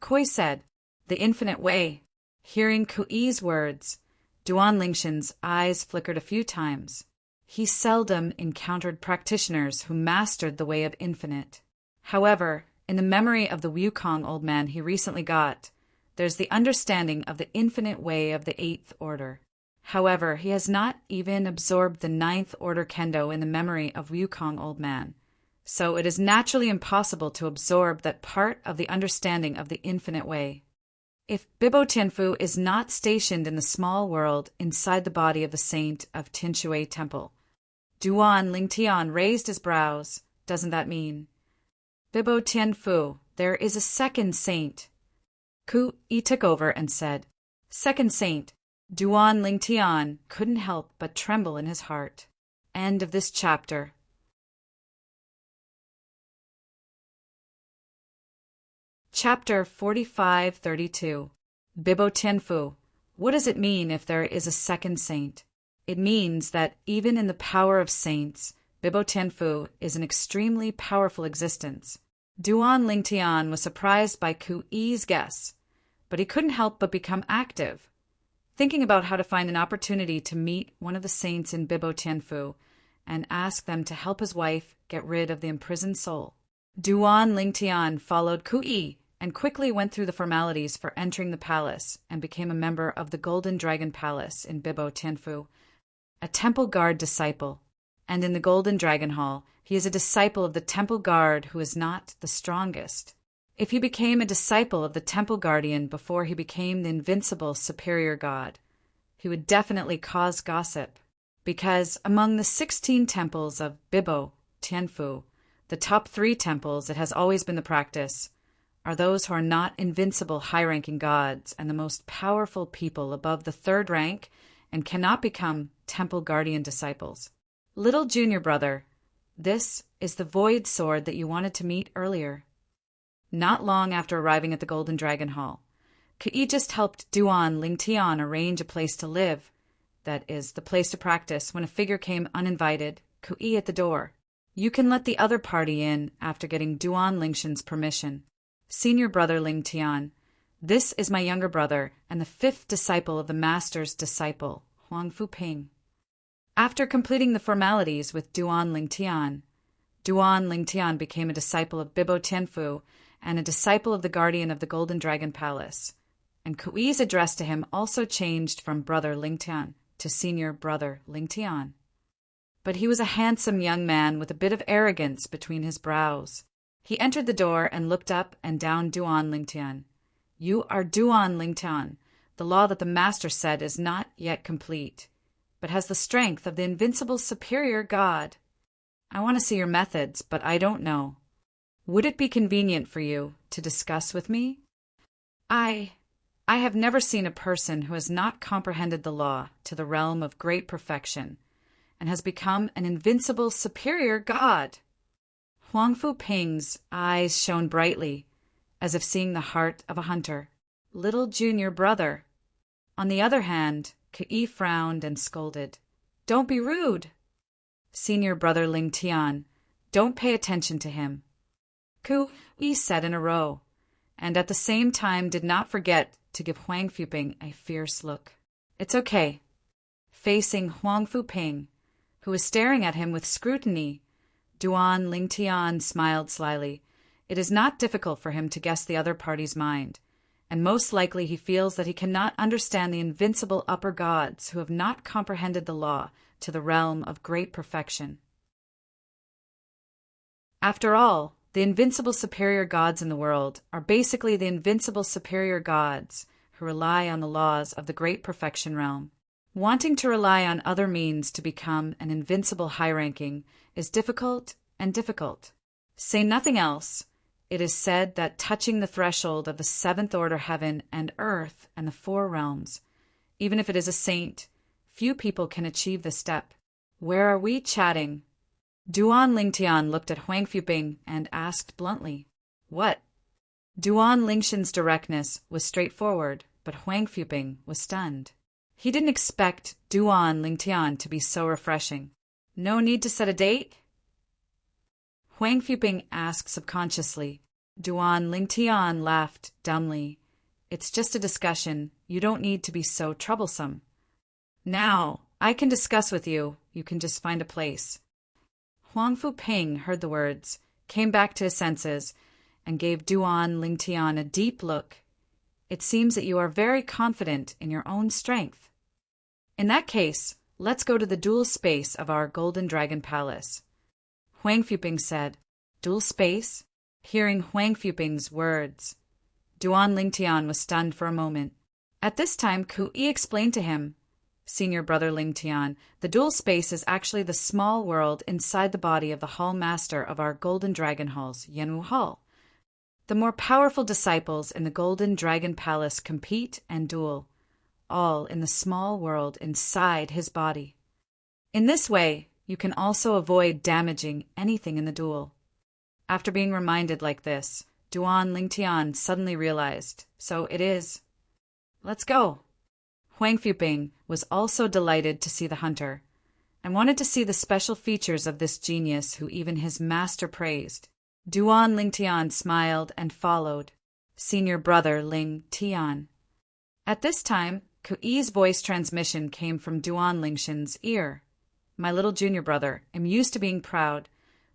Koi said, "The infinite way." Hearing Ku Yi's words, Duan Lingshan's eyes flickered a few times. He seldom encountered practitioners who mastered the way of infinite. However, in the memory of the Wukong old man he recently got, there's the understanding of the infinite way of the 8th order. However, he has not even absorbed the 9th order kendo in the memory of Wukong old man, so it is naturally impossible to absorb that part of the understanding of the infinite way. If Bibo Tianfu is not stationed in the small world inside the body of the saint of Tianshui temple, Duan Lingtian raised his brows. Doesn't that mean? Bibo Tianfu, there is a 2nd saint. Ku Yi took over and said, "2nd saint." Duan Lingtian couldn't help but tremble in his heart. End of this chapter. Chapter 4532. Bibo Tianfu. What does it mean if there is a 2nd saint? It means that even in the power of saints, Bibo Tianfu is an extremely powerful existence. Duan Lingtian was surprised by Ku Yi's guess, but he couldn't help but become active, thinking about how to find an opportunity to meet one of the saints in Bibo Tianfu and ask them to help his wife get rid of the imprisoned soul. Duan Lingtian followed Ku Yi and quickly went through the formalities for entering the palace and became a member of the Golden Dragon Palace in Bibo Tianfu, a temple guard disciple. And in the Golden Dragon Hall, he is a disciple of the temple guard who is not the strongest. If he became a disciple of the temple guardian before he became the invincible superior god, he would definitely cause gossip, because among the 16 temples of Bibo Tianfu, the top 3 temples, it has always been the practice, are those who are not invincible high-ranking gods and the most powerful people above the 3rd rank and cannot become temple guardian disciples. Little junior brother, This is the void sword that you wanted to meet earlier. Not long after arriving at the Golden Dragon Hall, Kui just helped Duan Lingtian arrange a place to live, that is, the place to practice, when a figure came uninvited, Kui at the door. You can let the other party in after getting Duan Lingshan's permission. Senior brother Lingtian, this is my younger brother and the 5th disciple of the master's disciple, Huang Fuping. After completing the formalities with Duan Lingtian became a disciple of Bibo Tianfu and a disciple of the guardian of the Golden Dragon Palace, and Kui's address to him also changed from brother Lingtian to senior brother Lingtian. But he was a handsome young man with a bit of arrogance between his brows. He entered the door and looked up and down Duan Lingtian. You are Duan Lingtian. The law that the master said is not yet complete, but has the strength of the invincible superior god. I want to see your methods, but I don't know. Would it be convenient for you to discuss with me? I have never seen a person who has not comprehended the law to the realm of great perfection and has become an invincible superior god. Huang Fuping's eyes shone brightly, as if seeing the heart of a hunter. Little junior brother. On the other hand, Kui frowned and scolded. Don't be rude. Senior brother Lingtian, don't pay attention to him. Kui said in a row, and at the same time did not forget to give Huang Fuping a fierce look. It's okay. Facing Huang Fuping, who was staring at him with scrutiny, Duan Lingtian smiled slyly. It is not difficult for him to guess the other party's mind, and most likely he feels that he cannot understand the invincible upper gods who have not comprehended the law to the realm of great perfection. After all, the invincible superior gods in the world are basically the invincible superior gods who rely on the laws of the great perfection realm. Wanting to rely on other means to become an invincible high-ranking is difficult and difficult. Say nothing else. It is said that touching the threshold of the 7th order heaven and earth and the 4 realms, even if it is a saint, few people can achieve this step. Where are we chatting? Duan Lingtian looked at Huang Fuping and asked bluntly, What? Duan Lingshan's directness was straightforward, but Huang Fuping was stunned. He didn't expect Duan Lingtian to be so refreshing. No need to set a date? Huang Fuping asked subconsciously. Duan Lingtian laughed dumbly. It's just a discussion. You don't need to be so troublesome. Now, I can discuss with you. You can just find a place. Huang Fuping heard the words, came back to his senses, and gave Duan Lingtian a deep look. It seems that you are very confident in your own strength. In that case, let's go to the dual space of our Golden Dragon Palace. Huang Fuping said, Dual space? Hearing Huang Fuping's words, Duan Lingtian was stunned for a moment. At this time, Kui explained to him, Senior brother Lingtian, the dual space is actually the small world inside the body of the Hall Master of our Golden Dragon Halls, Yanwu Hall. The more powerful disciples in the Golden Dragon Palace compete and duel, all in the small world inside his body. In this way, you can also avoid damaging anything in the duel. After being reminded like this, Duan Lingtian suddenly realized, so it is. Let's go. Huang Fuping was also delighted to see the hunter, and wanted to see the special features of this genius who even his master praised. Duan Lingtian smiled and followed, senior brother Lingtian. At this time, Kui's voice transmission came from Duan Lingshan's ear. My little junior brother, I'm used to being proud,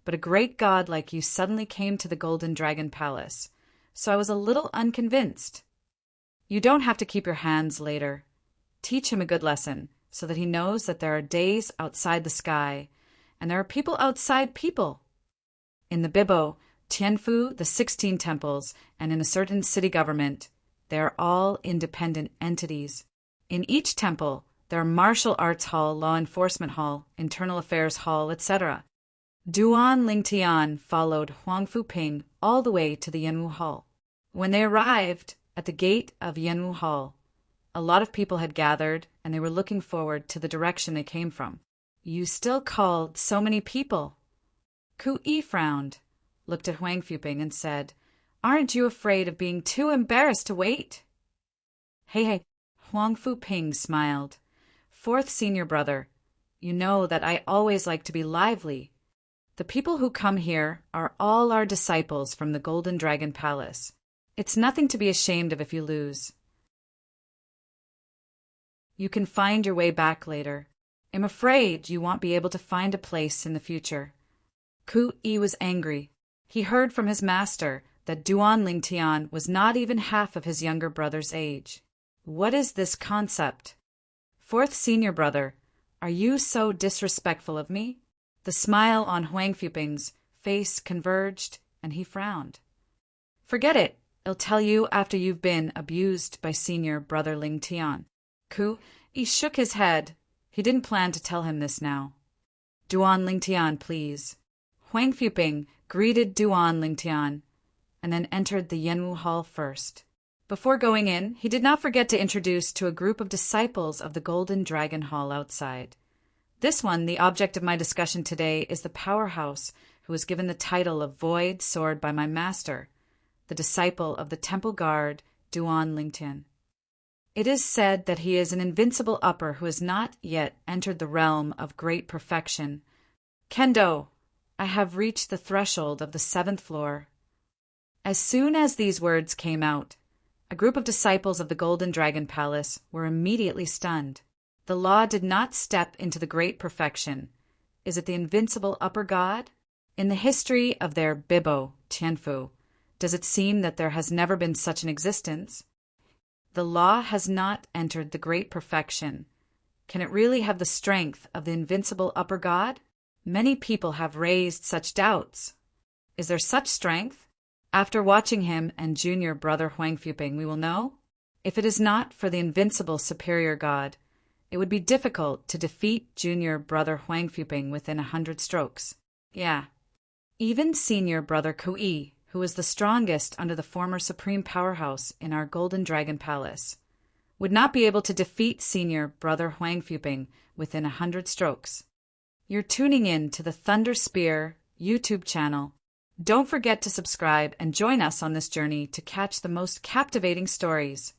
but a great god like you suddenly came to the Golden Dragon Palace, so I was a little unconvinced. You don't have to keep your hands later. Teach him a good lesson, so that he knows that there are days outside the sky, and there are people outside people. In the Bibo, Tianfu, the 16 temples, and in a certain city government, they are all independent entities. In each temple, there are martial arts hall, law enforcement hall, internal affairs hall, etc. Duan Lingtian followed Huang Fuping all the way to the Yanwu Hall. When they arrived at the gate of Yanwu Hall, a lot of people had gathered, and they were looking forward to the direction they came from. You still called so many people. Ku-yi frowned, looked at Huang Fuping and said, "Aren't you afraid of being too embarrassed to wait?" Hey, Huang Fuping smiled. "Fourth senior brother, you know that I always like to be lively. The people who come here are all our disciples from the Golden Dragon Palace. It's nothing to be ashamed of if you lose. You can find your way back later. I'm afraid you won't be able to find a place in the future." Ku-yi was angry. He heard from his master that Duan Lingtian was not even half of his younger brother's age. What is this concept? Fourth senior brother, are you so disrespectful of me? The smile on Huang Fuping's face converged, and he frowned. Forget it. I'll tell you after you've been abused by senior brother Lingtian. Ku-yi shook his head. He didn't plan to tell him this now. Duan Lingtian, please. Huang Fuping greeted Duan Lingtian, and then entered the Yenwu Hall first. Before going in, he did not forget to introduce to a group of disciples of the Golden Dragon Hall outside. This one, the object of my discussion today, is the powerhouse who was given the title of Void Sword by my master, the disciple of the temple guard, Duan Lingtian. It is said that he is an invincible upper who has not yet entered the realm of great perfection. Kendo, I have reached the threshold of the 7th floor. As soon as these words came out, a group of disciples of the Golden Dragon Palace were immediately stunned. The law did not step into the great perfection. Is it the invincible upper god? In the history of their Bibo, Tianfu, does it seem that there has never been such an existence? The law has not entered the great perfection. Can it really have the strength of the invincible upper god? Many people have raised such doubts. Is there such strength? After watching him and junior brother Huang Fuping, we will know. If it is not for the invincible superior god, it would be difficult to defeat junior brother Huang Fuping within 100 strokes. Yeah. Even senior brother Ku-yi, who is the strongest under the former supreme powerhouse in our Golden Dragon Palace, would not be able to defeat senior brother Huang Fuping within 100 strokes. You're tuning in to the Thunder Spear YouTube channel. Don't forget to subscribe and join us on this journey to catch the most captivating stories.